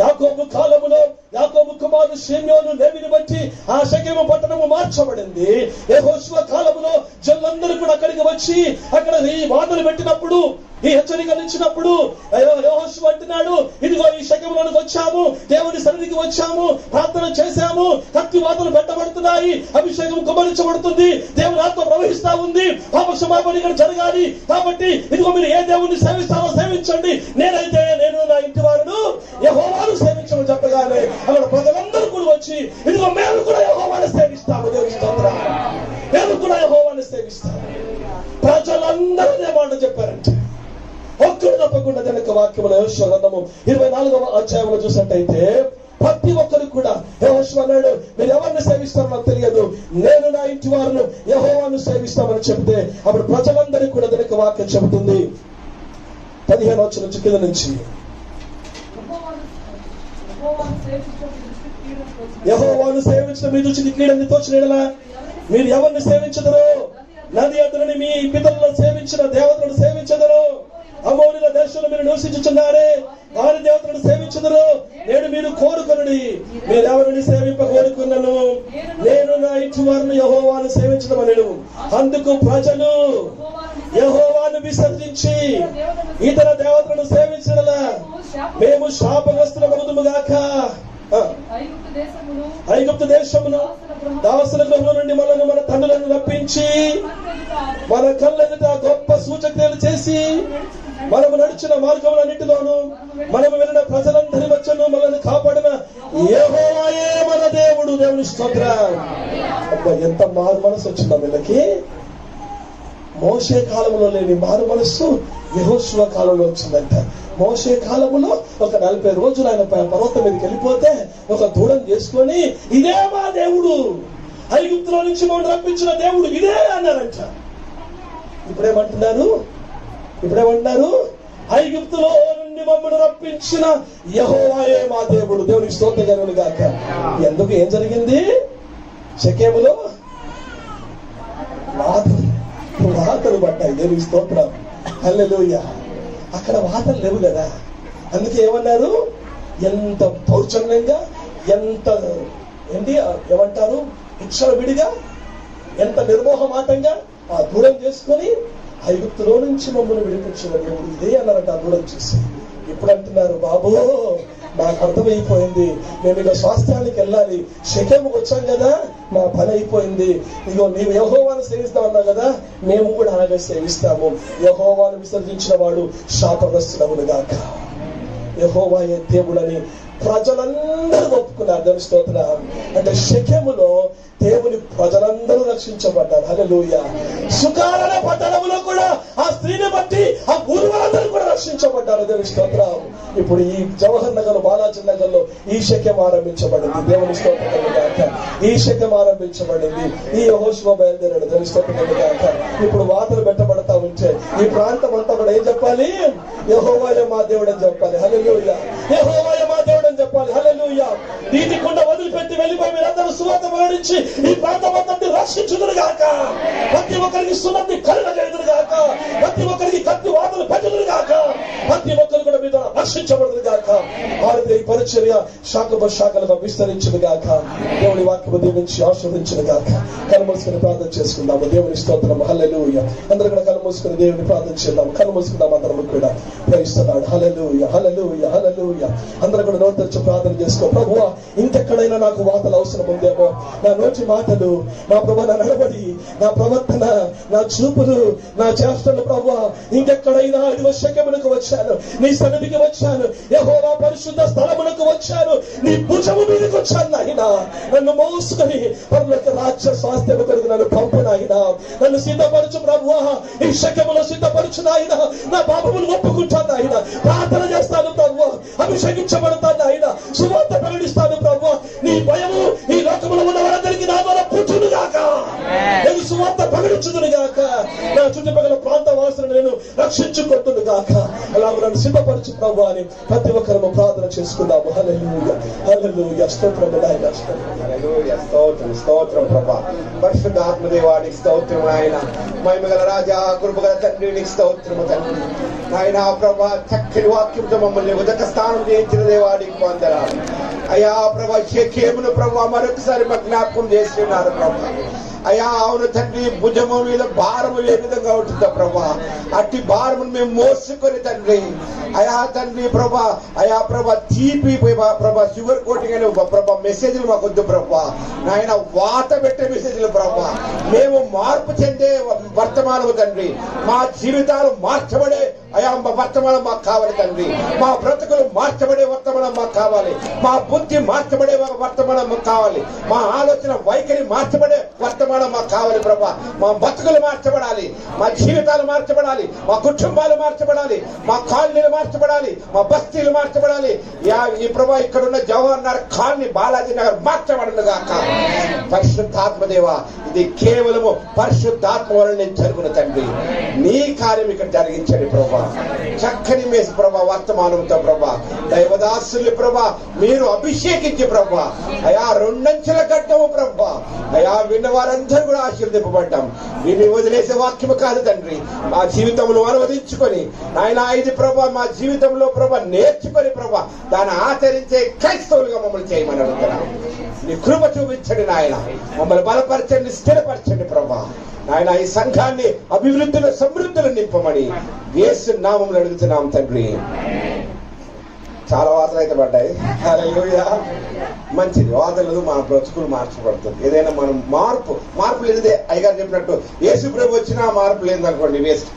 యాకోబు కాలములో యాకోబు కుమారుడు షిమ్యోను లేవిని బట్టి ఆ షెకెము పట్టణము మార్చబడింది. యెహోషువ కాలములో జనులందరూ కూడా అక్కడికి వచ్చి అక్కడ ఈ వాదనలు పెట్టినప్పుడు, ఈ హెచ్చరికలు ఇచ్చినప్పుడు యెహోషువ అంటున్నాడు, ఇదిగో ఈ షెకెములోనికి వచ్చాము, దేవుని సన్నిధికి వచ్చాము, ప్రార్థన చేశాము, కత్తి వాదనలు పెట్టబడుతున్నాయి, అభిషేకం కుమరించబడుతుంది, దేవుని ఆత్మ ప్రవహిస్తా ఉంది, పాప క్షమాపణ ఇక్కడ జరగాలి. కాబట్టి ఇదిగో మీరు ఏ దేవుణ్ణి సేవిస్తారో సేవించండి, నేనైతే నేను నా ఇంటి వారును యెహోవాను సేవించమని చెప్పగానే అక్కడ ప్రజలందరూ కూడా వచ్చి ఇదిగో మేము కూడా యెహోవాను సేవిస్తాము. దేవుని స్తోత్రం. మేము కూడా యెహోవాను సేవిస్తాము. ప్రజలందరూ ఏ మాట చెప్పారంటే ఒక్కడు తప్పకుండా దాని యొక్క వాక్యములో యెహోషువ గ్రంథము 24వ అధ్యాయంలో చూసినట్టయితే ప్రతి ఒక్కరు కూడా యెహోషువ అన్నాడు, మీరు ఎవరిని సేవిస్తారో నాకు తెలియదు, నేను నా ఇంటి వారును యెహోవాను సేవిస్తామని చెప్తే అప్పుడు ప్రజలందరికీ కూడా దాని యొక్క వాక్యం చెబుతుంది. 15వ వచనం నుంచి కింద నుంచి యెహోవాను సేవించిన మీ దృష్టికి కీడని తోచిన మీరు ఎవరిని సేవించదరు? నది అతనిని మీ పితరులను సేవించిన దేవతలను సేవించదరు. అమోరీల దేశంలో మీరు నివసించుచున్నారే వారి దేవతలను సేవించదరు. నేడు మీరు కోరుకొనుడి, మీరు ఎవరిని సేవింప కోరుకున్నాను, నేను నా ఇంటి వారిని యెహోవాను సేవించడమనెను. అందుకు ప్రజలు యెహోవాను విసర్జించి ఇతర దేవతలను సేవించడలా మేము శాపగ్రస్తులమగుదుము గాక. ఐగుప్తు దేశమును దాసుల గృహం నుండి మనల్ని మన తండ్రులను రప్పించి మన కళ్ళెదుట గొప్ప సూచక్రియలు చేసి మనము నడిచిన మార్గములన్నిటిలోను మనము వెళ్ళిన ప్రజలందరి మధ్యను మనల్ని కాపాడిన యెహోవాయే మన దేవుడు. దేవుని స్తోత్రం. అబ్బా, ఎంత మారు మనసు వచ్చిందా వీళ్ళకి. మోషే కాలంలో లేని మారు మనస్సు యెహోషువ కాలంలో వచ్చిందంట. మోషే కాలములో ఒక 40 రోజులు ఆయన పర్వతం మీదకి వెళ్ళిపోతే ఒక దూడం చేసుకొని ఇదే మా దేవుడు, ఐగుప్తులో నుంచి మమ్మల్ని రప్పించిన దేవుడు ఇదే అన్నారంట. ఇప్పుడేమంటున్నారు? ఐగుప్తులో నుండి మమ్మల్ని రప్పించిన యెహోవాయే మా దేవుడు. దేవునికి స్తోత్రం కలుగును గాక. ఎందుకు ఏం జరిగింది? షెకెములో వాతలు పడ్డాయి. దేవునికి స్తోత్రం. హల్లెలూయా. అక్కడ వాతలు లేవు కదా, అందుకే ఏమన్నారు? ఎంత దౌర్జన్యంగా, ఎంత ఏమంటారు విడిగా, ఎంత నిర్మోహమాటంగా ఆ దూరం చేసుకొని ఐగుప్తులో నుంచి మమ్మల్ని విడిపించిన దేవుడు ఇదే అన్నారంట. ఆ దూరం చూసి ఇప్పుడు అంటున్నారు, బాబు నాకు అర్థమైపోయింది, మేము ఇక స్వాస్థ్యానికి వెళ్ళాలి, షెకెముకు వచ్చాం కదా, మా పని అయిపోయింది, ఇగో నీవు యెహోవాను సేవిస్తావు అన్నావు కదా, మేము కూడా అలాగే సేవిస్తాము. యెహోవాను విసర్జించిన వాడు శాపగ్రస్తుడవును గాక. యెహోవాయే దేవుడని ప్రజలందరూ ఒప్పుకున్నారు. దేవుని స్తోత్రం. అంటే షెకెములో దేవుని ప్రజలందరూ రక్షించబడ్డారు. హల్లెలూయా. సుకారణ పట్టణంలో కూడా ఆ స్త్రీని బట్టి ఆ ఊరు వాళ్ళందరూ కూడా రక్షించబడ్డారు. దేవుని స్తోత్రం. ఇప్పుడు ఈ జవహర్ నగర్, బాలాజీ నగర్ లో ఈ శక్యం ఆరంభించబడింది. దేవుని స్తోత్రం గాక. ఈ శక్యం ఆరంభించబడింది. ఈ యెహోషువ బయలుదేరాడు. దేవుని స్తోత్రం గాక. ఇప్పుడు వాతలు పెట్టబడతా ఉంటే ఈ ప్రాంతం అంతా కూడా ఏం చెప్పాలి? యెహోవాయే మా దేవుడు అని చెప్పాలి. హల్లెలూయా. యెహోవాయే మా దేవుడు అని చెప్పాలి. హల్లెలూయా. నీతి కుండ వదిలిపెట్టి వెళ్ళిపోయి మీరందరూ సువార్త ప్రకటించి ఈ ప్రాంతం అంతా రక్షించుదురు గాక. ప్రతి ఒక్కరికి సున్నతి కలుగజేయుదురు గాక. ప్రతి ఒక్కరికి కత్తి వాతలు పెట్టుదురు గాక. ప్రతి ఒక్కరు కూడా మీద రక్షించబడుదురు గాక. భారతీయ పరిచర్య శాఖలుగా విస్తరించును గాక. దేవుని వాక్యము దీవించి ఆశీర్వదించును గాక. కళ్ళు మూసుకుని ప్రార్థన చేసుకుందాము. దేవుని స్తోత్రం. హల్లెలూయా. అందరూ కూడా కళ్ళు మూసుకుని దేవుని ప్రార్థన చేద్దాము. కళ్ళు మూసుకుందాం అందరం కూడా. ప్రయిస్తున్నాడు. హల్లెలూయా, హల్లెలూయా, హల్లెలూయా. అందరూ కూడా నోరు తెరిచి ప్రార్థన చేసుకో. ప్రభువా, ఇంకెక్కడైనా నాకు వాతలు అవసరం ఉందేమో, నా నోటి మాటలు, నా ప్రభువా నా నడవడి, నా ప్రవర్తన, నా చూపులు, నా చేష్టలు ప్రభువా, ఇంకెక్కడైనా ఇదిగో శక్యమునకు వచ్చాను, నీ సన్నిధికి వచ్చాను, యెహోవా పరిశుద్ధ స్థలమునకు వచ్చాను, నీ భుజము మీదకి వచ్చాను నాయనా. నన్ను మోసుకొని పరలోక రాజ్య స్వాస్థ్యము కొరకు నన్ను పంపు నాయనా. నన్ను సిద్ధపరచు ప్రభువా, ఈ శక్యములో సిద్ధపరచు నాయనా. నా పాపములు ఒప్పుకుంటాను నాయనా, ప్రార్థన చేస్తాను ప్రభువా, అభిషేకించబడతాను నాయనా, సువార్త ప్రకటిస్తాను ప్రభువా. నీ భయము ఈ లోకములో ఉన్న వారందరికీ నా ద్వారా పుట్టును గాక. నేను సువార్త ప్రకటించుదును గాక. నా చుట్టుపక్కల ప్రాంత వాసులను నేను రక్షించుకుంటును గాక. అలాగే నన్ను సిద్ధపరచు ప్రభువా అని ప్రతి ఒక్కరము ప్రార్థన చేసుకుందాము. హల్లెలూయా, హల్లెలూయా. స్తోత్రము నాయనా, హల్లెలూయా. స్తోత్రం, స్తోత్రం ప్రభా. పరిశుద్ధ ఆత్మదేవానికి స్తోత్రం నాయన. మహిమగల రాజా, కృపగల తండ్రి నీకు స్తోత్రము తండ్రి. నాయన ప్రభా, చక్కని వాక్యంతో మమ్మల్ని ఉదక స్థానం చేయించిన దేవానికి వందనాలు. అయ్యా ప్రభా, షేకేమును ప్రభా మరొకసారి మా జ్ఞాపకం చేస్తున్నారు ప్రభా. అయ్యా అవును తండ్రి, భుజము మీద భారము ఏ విధంగా ఉంటుందో ప్రభా, అట్టి భారమును మేము మోసుకొని తండ్రి. అయా తండ్రి ప్రభా, అయా ప్రభా తీపి ప్రభా షుగర్ కోటింగ్ అనే ప్రభా మెసేజ్లు మాకు వద్దు ప్రభా. నాయన వాత పెట్టే మెసేజ్లు ప్రభా. మేము మార్పు చెందే వర్తమానము తండ్రి. మా జీవితాలు మార్చబడే అయా వర్తమానం మాకు కావాలి తండ్రి. మా బ్రతుకులు మార్చబడే వర్తమానం మాకు కావాలి. మా బుద్ధి మార్చబడే వర్తమానం మాకు కావాలి. మా ఆలోచన వైఖరి మార్చబడే వర్తమానం మాకు కావాలి ప్రభా. మా బతుకులు మార్చబడాలి, మా జీవితాలు మార్చబడాలి, మా కుటుంబాలు మార్చబడాలి, మా కాలనీలు మార్చబడాలి, మా బస్తీలు మార్చబడాలి. ఈ ప్రభా ఇక్కడ ఉన్న జవహర్ నగర్ కాలనీ, బాలాజీ నగర్ మార్చబడను గాక. పరిశుద్ధాత్మదేవ, ఇది కేవలము పరిశుద్ధాత్మ వలన జరుగున తండ్రి. నీ కార్యం ఇక్కడ జరిగించండి ప్రభా. చక్కని మేసి ప్రభా వర్తమానంతో ప్రభా, దైవదాసులు ప్రభా మీరు అభిషేకించి ప్రభా, అయా రెండంచెల గడ్డము ప్రభా. అయా విన్న వారందరూ కూడా ఆశీర్వదింపబడ్డాం. వీరిని వదిలేసే వాక్యము కాదు తండ్రి. మా జీవితంలో అనువదించుకొని నాయన ఇది ప్రభా మా జీవితంలో ప్రభా నేర్చుకొని ప్రభా దాన్ని ఆచరించే క్రైస్తవులుగా మమ్మల్ని చేయమని అడుగుతున్నాం. నీ కృప చూపించండి నాయన, మమ్మల్ని బలపరచండి, స్థిరపరచండి ప్రభా. నాయన ఈ సంఘాన్ని అభివృద్ధిలో సమృద్ధిలో నింపమని యేసు నామములో అడుగుతున్నాం తండ్రి. చాలా వార్తలు అయితే పడ్డాయి. హల్లెలూయా. మంచిది, వార్తలు మన బ్రతుకులు మార్చబడుతుంది. ఏదైనా మనం మార్పు లేనిదే అయ్యగారు చెప్పినట్టు యేసు ప్రభు వచ్చినా మార్పు లేదనుకోండి వేస్ట్.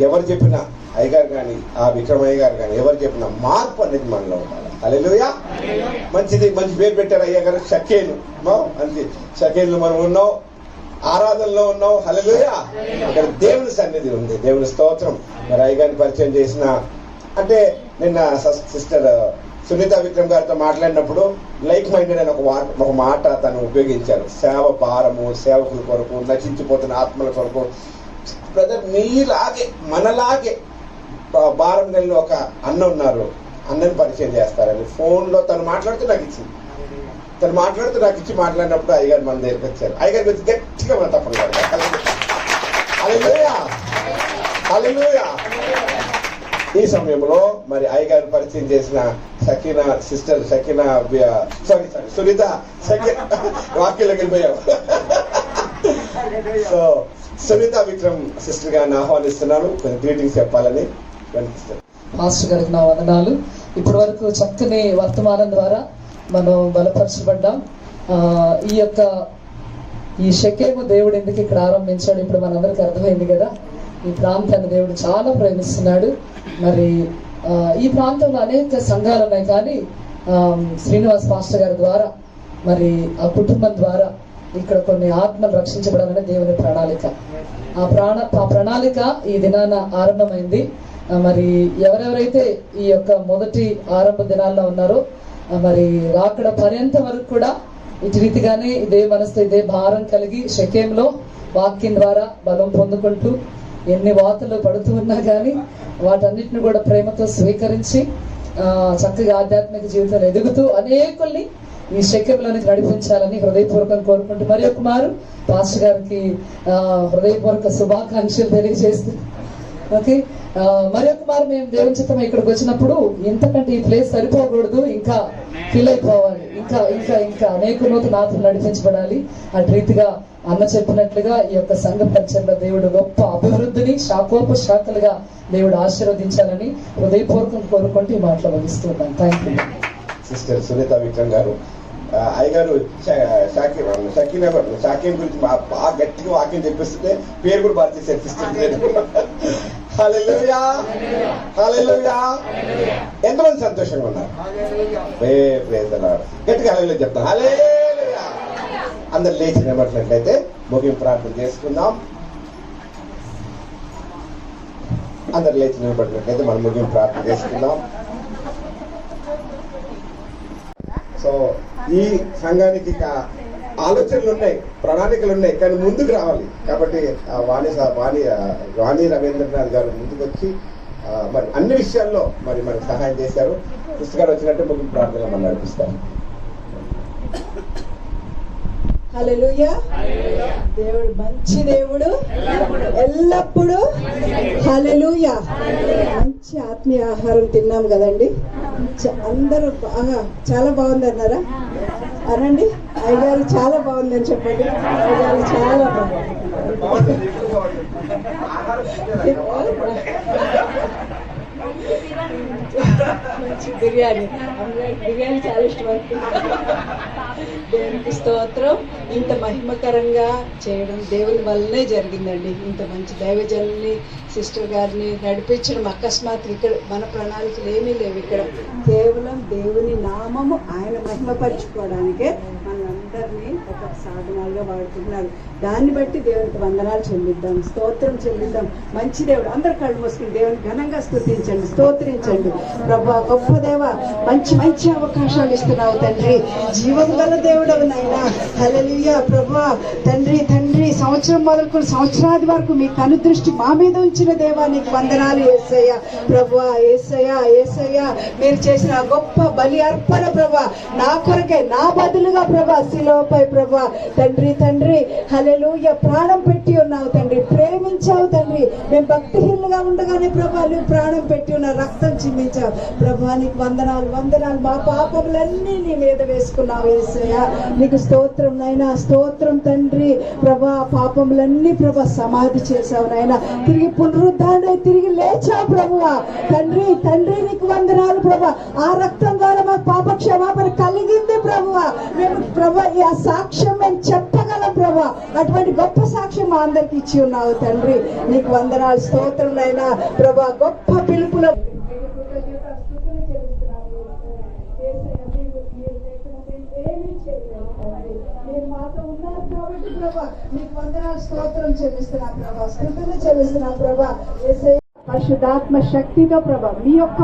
ఎవరు చెప్పినా అయ్యగారు కానీ ఆ విక్రమయ్య గారు కానీ ఎవరు చెప్పినా మార్పు అనేది మనలో ఉండాలి. హల్లెలూయా. మంచిది, మంచి పేరు పెట్టారు అయ్యగారు, షకేలు. మంచి షకేలు మనం ఉన్నాం, ఆరాధనలో ఉన్నాం. హల్లెలూయా. ఇక్కడ దేవుని సన్నిధి ఉంది. దేవుని స్తోత్రం. మరి అయ్యగారిని పరిచయం చేసిన అంటే నిన్న సిస్టర్ సునీత విక్రమ్ గారితో మాట్లాడినప్పుడు లైక్ మైండెడ్ అని ఒక మాట తను ఉపయోగించారు. సేవ భారము, సేవకుల కొరకు, నశించిపోతున్న ఆత్మల కొరకు. బ్రదర్ మీలాగే మనలాగే భారం కలిగిన ఒక అన్న ఉన్నారు, అన్నని పరిచయం చేస్తారని ఫోన్లో తను మాట్లాడుతూ నాకు ఇచ్చింది. మాట్లాడినప్పుడు అయ్యగారు మన దగ్గరికి వచ్చారు. అయ్యగారికి వచ్చి గట్టిగా మన తప్పకుండా హల్లెలూయా, హల్లెలూయా. ఈ సమయంలో మరి అయ్యగారు పరిచయం చేసిన సకీనా సిస్టర్, సునీత వాక్యంలోకి వెళ్ళిపోయాం. సో సునీత విక్రమ్ సిస్టర్ గారిని ఆహ్వానిస్తున్నాను, కొన్ని గ్రీటింగ్స్ చెప్పాలని కనిపిస్తారు. మాస్టర్ గారికి నా వందనాలు. ఇప్పటి వరకు చక్కని వర్తమానం ద్వారా మనం బలపరచబడ్డాం. ఈ షకేము దేవుడు ఎందుకు ఇక్కడ ఆరంభించాడు ఇప్పుడు మనందరికి అర్థమైంది కదా. ఈ ప్రాంతాన్ని దేవుడు చాలా ప్రేమిస్తున్నాడు. మరి ఈ ప్రాంతంలో అనేక సంఘాలు ఉన్నాయి, కానీ శ్రీనివాస్ పాస్టర్ గారి ద్వారా మరి ఆ కుటుంబం ద్వారా ఇక్కడ కొన్ని ఆత్మలు రక్షించబడాలనే దేవుని ప్రణాళిక. ఆ ప్రణాళిక ఈ దినాన ఆరంభమైంది. మరి ఎవరెవరైతే ఈ యొక్క మొదటి ఆరంభ దినాల్లో ఉన్నారో మరి రాకడ పర్యంత వరకు కూడా ఇటు రీతిగానే ఇదే మనసుతో ఇదే భారం కలిగి షకేంలో వాక్యం ద్వారా బలం పొందుకుంటూ ఎన్ని వార్తలు పడుతూ ఉన్నా కానీ వాటన్నిటిని కూడా ప్రేమతో స్వీకరించి చక్కగా ఆధ్యాత్మిక జీవితంలో ఎదుగుతూ అనేకుల్ని ఈ శక్యంలోనికి నడిపించాలని హృదయపూర్వకం కోరుకుంటూ మరి ఒక మారు పాస్టర్ గారికి హృదయపూర్వక శుభాకాంక్షలు తెలియజేస్తూ ఓకే. మరి ఒక మారు మేము దేవుని చిత్తం ఇక్కడికి వచ్చినప్పుడు ఇంతకంటే ఈ ప్లేస్ సరిపోకూడదు, ఇంకా ఫీల్ అయిపోవాలి, ఇంకా ఇంకా ఇంకా అనేక నూతన ఆత్మలు నడిపించబడాలి. అటు రీతిగా అన్న చెప్పినట్లుగా ఈ యొక్క సంఘ పరిచయంలో దేవుడు గొప్ప అభివృద్ధిని శాఖోపశాఖలుగా దేవుడు ఆశీర్వదించాలని హృదయపూర్వకంగా కోరుకుంటూ ఈ మాటలు ముగిస్తున్నాను. Thank you. Sister Sunitha Vikram garu, అయ్యగారు షాకీం గురించి బాగా గట్టిగా వాక్యం చెప్పిస్తుంటే పేరు కూడా బాగా చేశారు సిస్టర్. హల్లెలూయా, హల్లెలూయా. ఎంతమంది సంతోషంగా ఉన్నారు? గట్టిగా హల్లెలూయా చెప్తాను. హల్లెలూయా. అందరు లేచి నిలబడినట్లయితే ముగింపు ప్రార్థన చేసుకుందాం. అందరు లేచి నిలబడినట్లయితే మనం ముగింపు ప్రార్థన చేసుకుందాం. సో ఈ సంఘానికి ఆలోచనలు ఉన్నాయి, ప్రణాళికలు ఉన్నాయి, కానీ ముందుకు రావాలి. కాబట్టి వాణి రవీంద్రనాథ్ గారు ముందుకు వచ్చి మరి అన్ని విషయాల్లో మరి మనకు సహాయం చేశారు. పుస్తకాలు వచ్చినట్టే ముగింపు ప్రార్థన మనం నడిపిస్తాం. హల్లెలూయా. దేవుడు మంచి దేవుడు ఎల్లప్పుడూ. హల్లెలూయా. మంచి ఆత్మీయ ఆహారం తిన్నాం కదండి. అందరూ బాగా చాలా బాగుంది అన్నారా? అనండి. అయ్యగారు చాలా బాగుందని చెప్పండి. అయ్యగారు చాలా బాగుంది. మంచి బిర్యానీ చాలా ఇష్టపడుతుంది. దేవునికి స్తోత్రం. ఇంత మహిమకరంగా చేయడం దేవుని వల్లనే జరిగిందండి. ఇంత మంచి దైవజనుల్ని సిస్టర్ గారిని నడిపించడం అకస్మాత్ ఇక్కడ మన ప్రణాళికలు ఏమీ లేవు. ఇక్కడ కేవలం దేవుని నామము ఆయన మహిమపరచుకోవడానికే మనందరినీ ఒక సాధనాలుగా వాడుతున్నారు. దాన్ని బట్టి దేవునికి వందనాలు చెల్లిద్దాం, స్తోత్రం చెల్లిద్దాం. మంచి దేవుడు. అందరు కళ్ళు మూసుకుని దేవుని ఘనంగా స్తుతించండి, స్తోత్రించండి. ప్రభా గొప్ప దేవ, మంచి మంచి అవకాశాలు ఇస్తున్నావు తండ్రి. జీవం గల దేవుడవు నాయనా. హల్లెలూయా. ప్రభా తండ్రి సంవత్సరం మొదలుకొని సంవత్సరాది వరకు మీ కనుదృష్టి మా మీద ఉంచిన దేవా నీకు వందనాలు యేసయ్య. ప్రభా యేసయ్య మీరు చేసిన గొప్ప బలి అర్పణ ప్రభా నా కొరకే, నా బదులుగా ప్రభా శిలువపై ప్రభా తండ్రి హల్లెలూయా ప్రాణం పెట్టి ఉన్నావు తండ్రి. ప్రేమించావు తండ్రి. మేము భక్తిహీనులుగా ఉండగానే ప్రభా నువ్వు ప్రాణం పెట్టి ఉన్నావు, రక్తం చిందించావు ప్రభా. నీకు వందనాలు. మా పాపములన్నీ నీ మీద వేసుకున్నావు యేసయ్య. నీకు స్తోత్రం నాయనా, స్తోత్రం తండ్రి. ప్రభా పాపములన్నీ ప్రభా సమాధి చేశావు నాయనా. తిరిగి పునరుద్ధారణ తిరిగి లేచావు ప్రభువా. తండ్రి నీకు వందనాలు ప్రభా. ఆ రక్తం ద్వారా మా పాప క్షమాపణ కలిగింది ప్రభువా. మేము ప్రభా ఆ సాక్ష్యం మేము చెప్పగలం ప్రభా. అటువంటి గొప్ప సాక్ష్యం మా అందరికి ఇచ్చి ఉన్నావు తండ్రి. నీకు వందనాలు, స్తోత్రం నాయనా ప్రభా. గొప్ప పిలుపులో మీరు మాతో ఉన్నారు కాబట్టి ప్రభా మీకు వందనాలు, స్తోత్రం చెల్లిస్తున్నా ప్రభా. స్తుతులు చెల్లిస్తున్నా ప్రభా. పరిశుద్ధాత్మ శక్తితో ప్రభా మీ యొక్క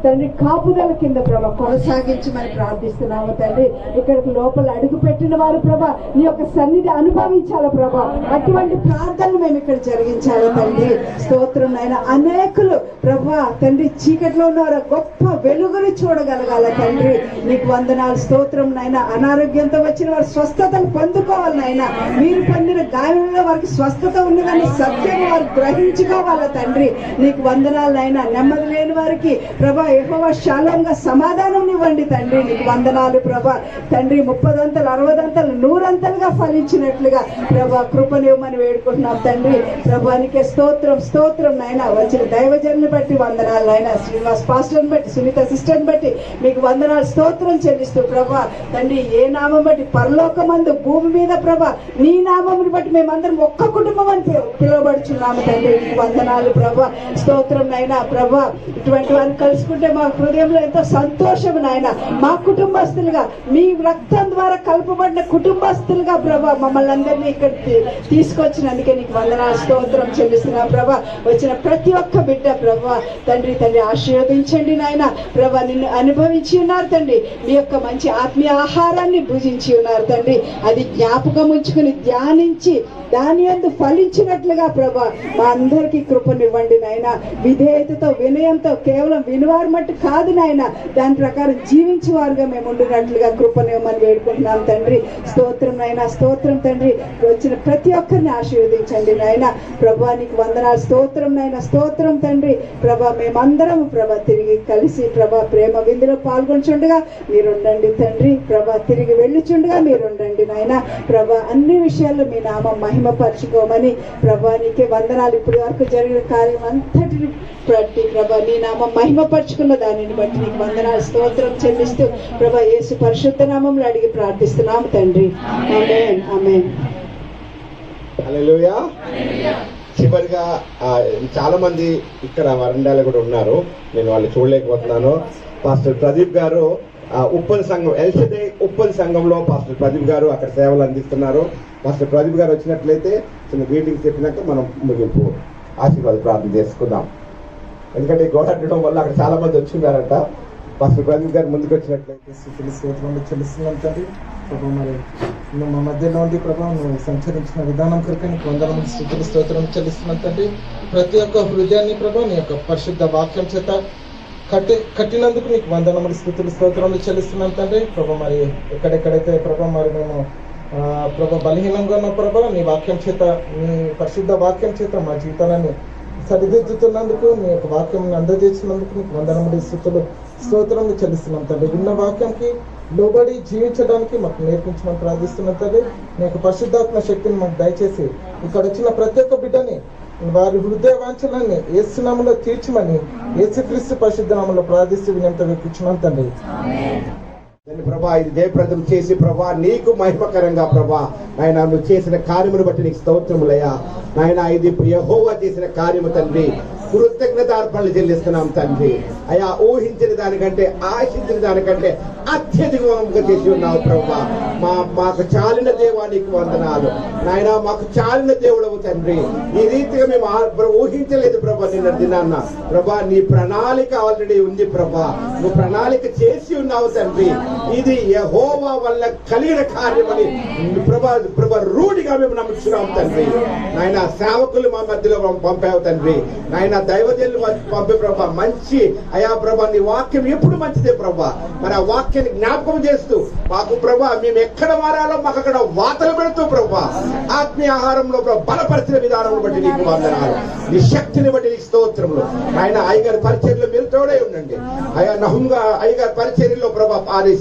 తండ్రి కాపుదల కింద ప్రభా కొనసాగించమని ప్రార్థిస్తున్నాము తండ్రి. ఇక్కడికి లోపల అడుగు పెట్టిన వారు ప్రభా నీ యొక్క సన్నిధి అనుభవించాలి ప్రభా. అటువంటి ప్రార్థనలు మేము ఇక్కడ జరిగించాలి తండ్రి. స్తోత్రం నాయనా. అనేకులు ప్రభా తండ్రి చీకట్లో ఉన్నవారు గొప్ప వెలుగుని చూడగలగాల తండ్రి. నీకు వందనాలు, స్తోత్రం నాయనా. అనారోగ్యంతో వచ్చిన వారు స్వస్థతను పొందుకోవాలి నాయనా. మీరు పొందిన గాయంలో వారికి స్వస్థత ఉన్నదని సత్యం వారు గ్రహించుకోవాల తండ్రి. నీకు వందనాలు నాయనా. నెమ్మది లేని వారికి ప్రభా యెహోవా షాలోంగా సమాధానం ఇవ్వండి తండ్రి. నీకు వందనాలు ప్రభా. తండ్రి 30 60 100 ఫలించినట్లుగా ప్రభా కృపనివ్వమని వేడుకుంటున్నాం తండ్రి. ప్రభానికే స్తోత్రం నాయన. వచ్చిన దైవజనుని బట్టి వందనాలు నాయన. శ్రీనివాస్ పాస్టర్ని బట్టి, సునీత సిస్టర్ని బట్టి మీకు వందనాలు, స్తోత్రం చెల్లిస్తూ ప్రభా తండ్రి ఏ నామం బట్టి పరలోకమందు భూమి మీద ప్రభా నీ నామముని బట్టి మేమందరం ఒక్క కుటుంబం అని పిలువబడుచున్నాము తండ్రి. నీకు వందనాలు ప్రభా. స్తోత్రం నాయన ప్రభా. ఇటువంటి వారిని కలుసుకుంటే మా హృదయంలో ఎంతో సంతోషం నాయన. మా కుటుంబస్తులుగా మీ రక్తం ద్వారా కలుపబడిన కుటుంబస్తులుగా ప్రభా మమ్మల్ని అందరినీ ఇక్కడ తీసుకొచ్చినందుకే నీకు వందనాలు, స్తోత్రం చెల్లిస్తున్నా ప్రభా. వచ్చిన ప్రతి ఒక్క బిడ్డ ప్రభా తండ్రి ఆశీర్వదించండి నాయన. ప్రభా నిన్ను అనుభవించి ఉన్నారు తండ్రి. మీ యొక్క మంచి ఆత్మీయ ఆహారాన్ని భుజించి ఉన్నారు తండ్రి. అది జ్ఞాపకం ఉంచుకుని ధ్యానించి దాని యందు ఫలించినట్లుగా ప్రభా మా అందరికీ కృపనివ్వండి నాయన. విధేయతతో వినయంతో కేవలం వినివారు మట్టు కాదు నాయన, దాని ప్రకారం జీవించేవారుగా మేము ఉండినట్లుగా కృపనివ్వమని వేడుకుంటున్నాం తండ్రి. స్తోత్రం నాయన, స్తోత్రం తండ్రి. వచ్చిన ప్రతి ఒక్కరిని ఆశీర్వదించండి నాయన. ప్రభా నీకు వందనాలు, స్తోత్రం నాయన, స్తోత్రం తండ్రి. ప్రభా మేమందరం ప్రభా తిరిగి కలిసి ప్రభా ప్రేమ విందులో పాల్గొంచుండగా మీరుండండి తండ్రి. ప్రభా తిరిగి వెళ్ళుచుండగా మీరుండండి నాయన. ప్రభా అన్ని విషయాల్లో మీ నామం మహిమ పరచుకోమని ప్రభా నీకే వందనాలు. ఇప్పటి వరకు జరిగిన కార్యం అంతటిని బట్టి ప్రభా నీ నామం మహిమ పరచుకున్న దానిని బట్టి నీకు వందనాలు, స్తోత్రం చెల్లిస్తూ ప్రభా యేసు పరిశుద్ధ నామంలో అడిగి ప్రార్థిస్తున్నాము తండ్రి. ఆమేన్, ఆమేన్. హల్లెలూయా. చివరిగా చాలా మంది ఇక్కడ వరండాలో కూడా ఉన్నారు, నేను వాళ్ళు చూడలేకపోతున్నాను. పాస్టర్ ప్రదీప్ గారు ఉప్పల్ సంఘం ఎల్షడే ఉప్పల్ సంఘంలో పాస్టర్ ప్రదీప్ గారు అక్కడ సేవలు అందిస్తున్నారు. పాస్టర్ ప్రదీప్ గారు వచ్చినట్లయితే చిన్న గ్రీటింగ్స్ చెప్పినాక మనం ముగింపు ఆశీర్వాద ప్రార్థన చేసుకుందాం. ఎందుకంటే గోడ అడ్డడం వల్ల అక్కడ చాలా మంది వచ్చిన్నారంట. పాస్టర్ ప్రదీప్ గారు ముందుకు వచ్చినట్లయితే స్తోత్రంలో చెల్లిస్తున్నాం తండ్రి. ప్రభా మరి నువ్వు మా మధ్యలో ఉండి ప్రభా నువ్వు సంచరించిన విధానం కొరకు నీకు వందల స్థుతులు స్తోత్రం చెల్లిస్తున్నాం తండ్రి. ప్రతి ఒక్క హృదయాన్ని ప్రభా నీ యొక్క పరిశుద్ధ వాక్యం చేత కట్టినందుకు నీకు వందనములు స్థుతులు స్తోత్రములు చెల్లిస్తున్నాం తండ్రి. ప్రభా మరి ఎక్కడెక్కడైతే ప్రభా మరి మేము ప్రభా బలహీనంగా ఉన్న ప్రభా నీ వాక్యం చేత, నీ పరిశుద్ధ వాక్యం చేత మా జీవితాన్ని సరిదిద్దుతున్నందుకు, నీ యొక్క వాక్యం అందజేసినందుకు నీకు వందనములు స్థుతులు స్తోత్రములు చెల్లిస్తున్నాం తండ్రి. విన్న వాక్యంకి లోబడి జీవించడానికి మాకు నేర్పించమని ప్రార్థిస్తున్నాం తండ్రి. నీ యొక్క పరిశుద్ధాత్మ శక్తిని మాకు దయచేసి ఇక్కడ వచ్చిన ప్రతి ఒక్క బిడ్డని వారి హృదయ వాంఛలన్నీ యేసు నామములో తీర్చమని యేసుక్రీస్తు పరిశుద్ధ నామములో ప్రార్థిస్తూ వినంత వెక్కించున్నాం తండ్రి. ప్రభా ఇది జయప్రదం చేసి ప్రభా నీకు మహిమకరంగా ప్రభా నాయన నువ్వు చేసిన కార్యమును బట్టి నీకు స్తోత్రములయ్యా. నాయన ఇది యెహోవా చేసిన కార్యము తండ్రి, కృతజ్ఞతార్పణలు చెల్లిస్తున్నాం తండ్రి. అయ్యా ఊహించిన దానికంటే ఆశించిన దానికంటే అత్యధికంగా చేసి ఉన్నావు ప్రభా. మాకు చాలిన దేవానికి వందనాలు నాయన, మాకు చాలిన దేవుడవు తండ్రి. ఈ రీతిగా మేము ఊహించలేదు ప్రభా. నిన్న దినాన్న ప్రభా నీ ప్రణాళిక ఆల్రెడీ ఉంది ప్రభా, నువ్వు ప్రణాళిక చేసి ఉన్నావు తండ్రి. ఇది యెహోవా వల్ల కలిగిన కార్యమని ప్రభా రూఢిగా మేము నమ్ముతున్నాం తండ్రి. నాయన సేవకులు మా మధ్యలో పంపావు తండ్రి. నాయన దైవజనులు పంపే ప్రభా మంచి అయా ప్రభా నీ వాక్యం ఎప్పుడు మంచిదే ప్రభా. మరి ఆ వాక్యాన్ని జ్ఞాపకం చేస్తూ మాకు ప్రభా మేము ఎక్కడ మారాలో మాకు అక్కడ వాతలు పెడుతూ ప్రభా ఆత్మీయ ఆహారంలో బలపరిచిన విధానం బట్టి నీకు వందనాలు, నీ శక్తిని బట్టి నీకు స్తోత్రములు. ఆయన అయ్యగారి పరిచర్యలో మీరు తోడే ఉండండి. అయ్యా నహుంగా అయ్యగారి పరిచర్యలో ప్రభా అది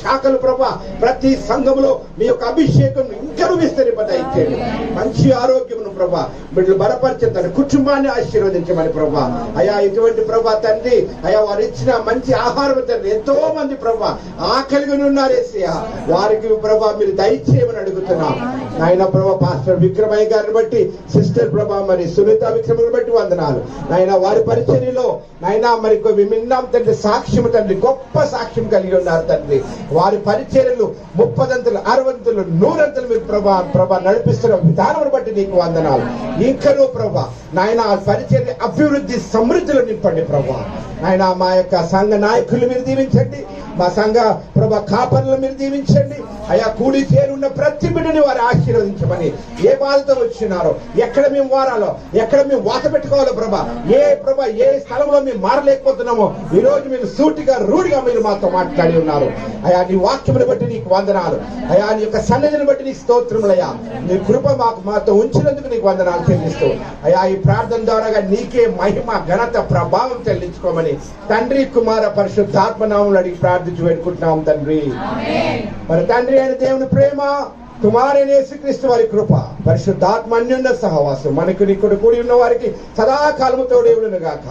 శాఖలు ప్రభా ప్రతి సంఘంలో మీ యొక్క అభిషేకం ఇంకా విస్తరింపదయించండి. మంచి ఆరోగ్యమును ప్రభా బిడ్డలు బలపరిచేంత కుటుంబాన్ని ఆశీర్వదించమని ప్రభా. అయా ఇటువంటి ప్రభా తండ్రి అయా వారు ఇచ్చిన మంచి ఆహారం తండ్రి ఎంతో మంది ప్రభా ఆకలిగా ఉన్నారేసయ్యా, వారికి ప్రభా మీరు దయచేయమని అడుగుతున్నాం. నాయన ప్రభా పాస్టర్ విక్రమయ్య గారిని బట్టి సిస్టర్ ప్రభా మరి సునీత విక్రమని బట్టి వందనాలు నాయన. వారి పరిచర్యలో నాయన మరి విన్నాం తండ్రి సాక్ష్యం తండ్రి, గొప్ప సాక్ష్యం కలిగి ఉన్నారు తండ్రి. వారి పరిచర్యలు 30 60 100 మీరు ప్రభా నడిపిస్తున్న విధానం బట్టి నీకు వందనాలు. ఇంకనూ ప్రభా నాయన పరిచర్య అభివృద్ధి సమృద్ధిలో నింపండి ప్రభా. నాయన మా యొక్క సంఘ నాయకులు మీరు దీవించండి, మా సంఘ ప్రభా కాపర్లు మీరు దీవించండి. అయా కూడి చేరున్న ప్రతి బిడ్డని వారు ఆశీర్వదించమని, ఏ బాధతో వచ్చినారో ఎక్కడ మేము వారాలో ఎక్కడ మేము వాత పెట్టుకోవాలో ప్రభా, ఏ స్థలంలో మేము మారలేకపోతున్నామో ఈ రోజు మీరు సూటిగా రూఢిగా మీరు మాతో మాట్లాడి ఉన్నారు. అయా నీ వాక్యముని బట్టి నీకు వందనాలు. అయా నీ యొక్క సన్నిధిని బట్టి నీకు స్తోత్రములయ్యా. నీ కృప మాతో ఉంచినందుకు నీకు వందనాలు చెల్లిస్తూ అయా ఈ ప్రార్థన ద్వారా నీకే మహిమ ఘనత ప్రభావం చెల్లించుకోమని తండ్రి కుమార పరిశుద్ధాత్మ నామములో అడిగి ప్రార్థించి వేడుకుంటున్నాం తండ్రి. మరి తండ్రి అయిన దేవుని ప్రేమ, కుమారుని యేసుక్రీస్తు వారి కృప, పరిశుద్ధాత్మ అన్యోన్య సహవాసం మనకు ఇక్కడ కూడి ఉన్న వారికి సదాకాలము తోడే ఉండును గాక.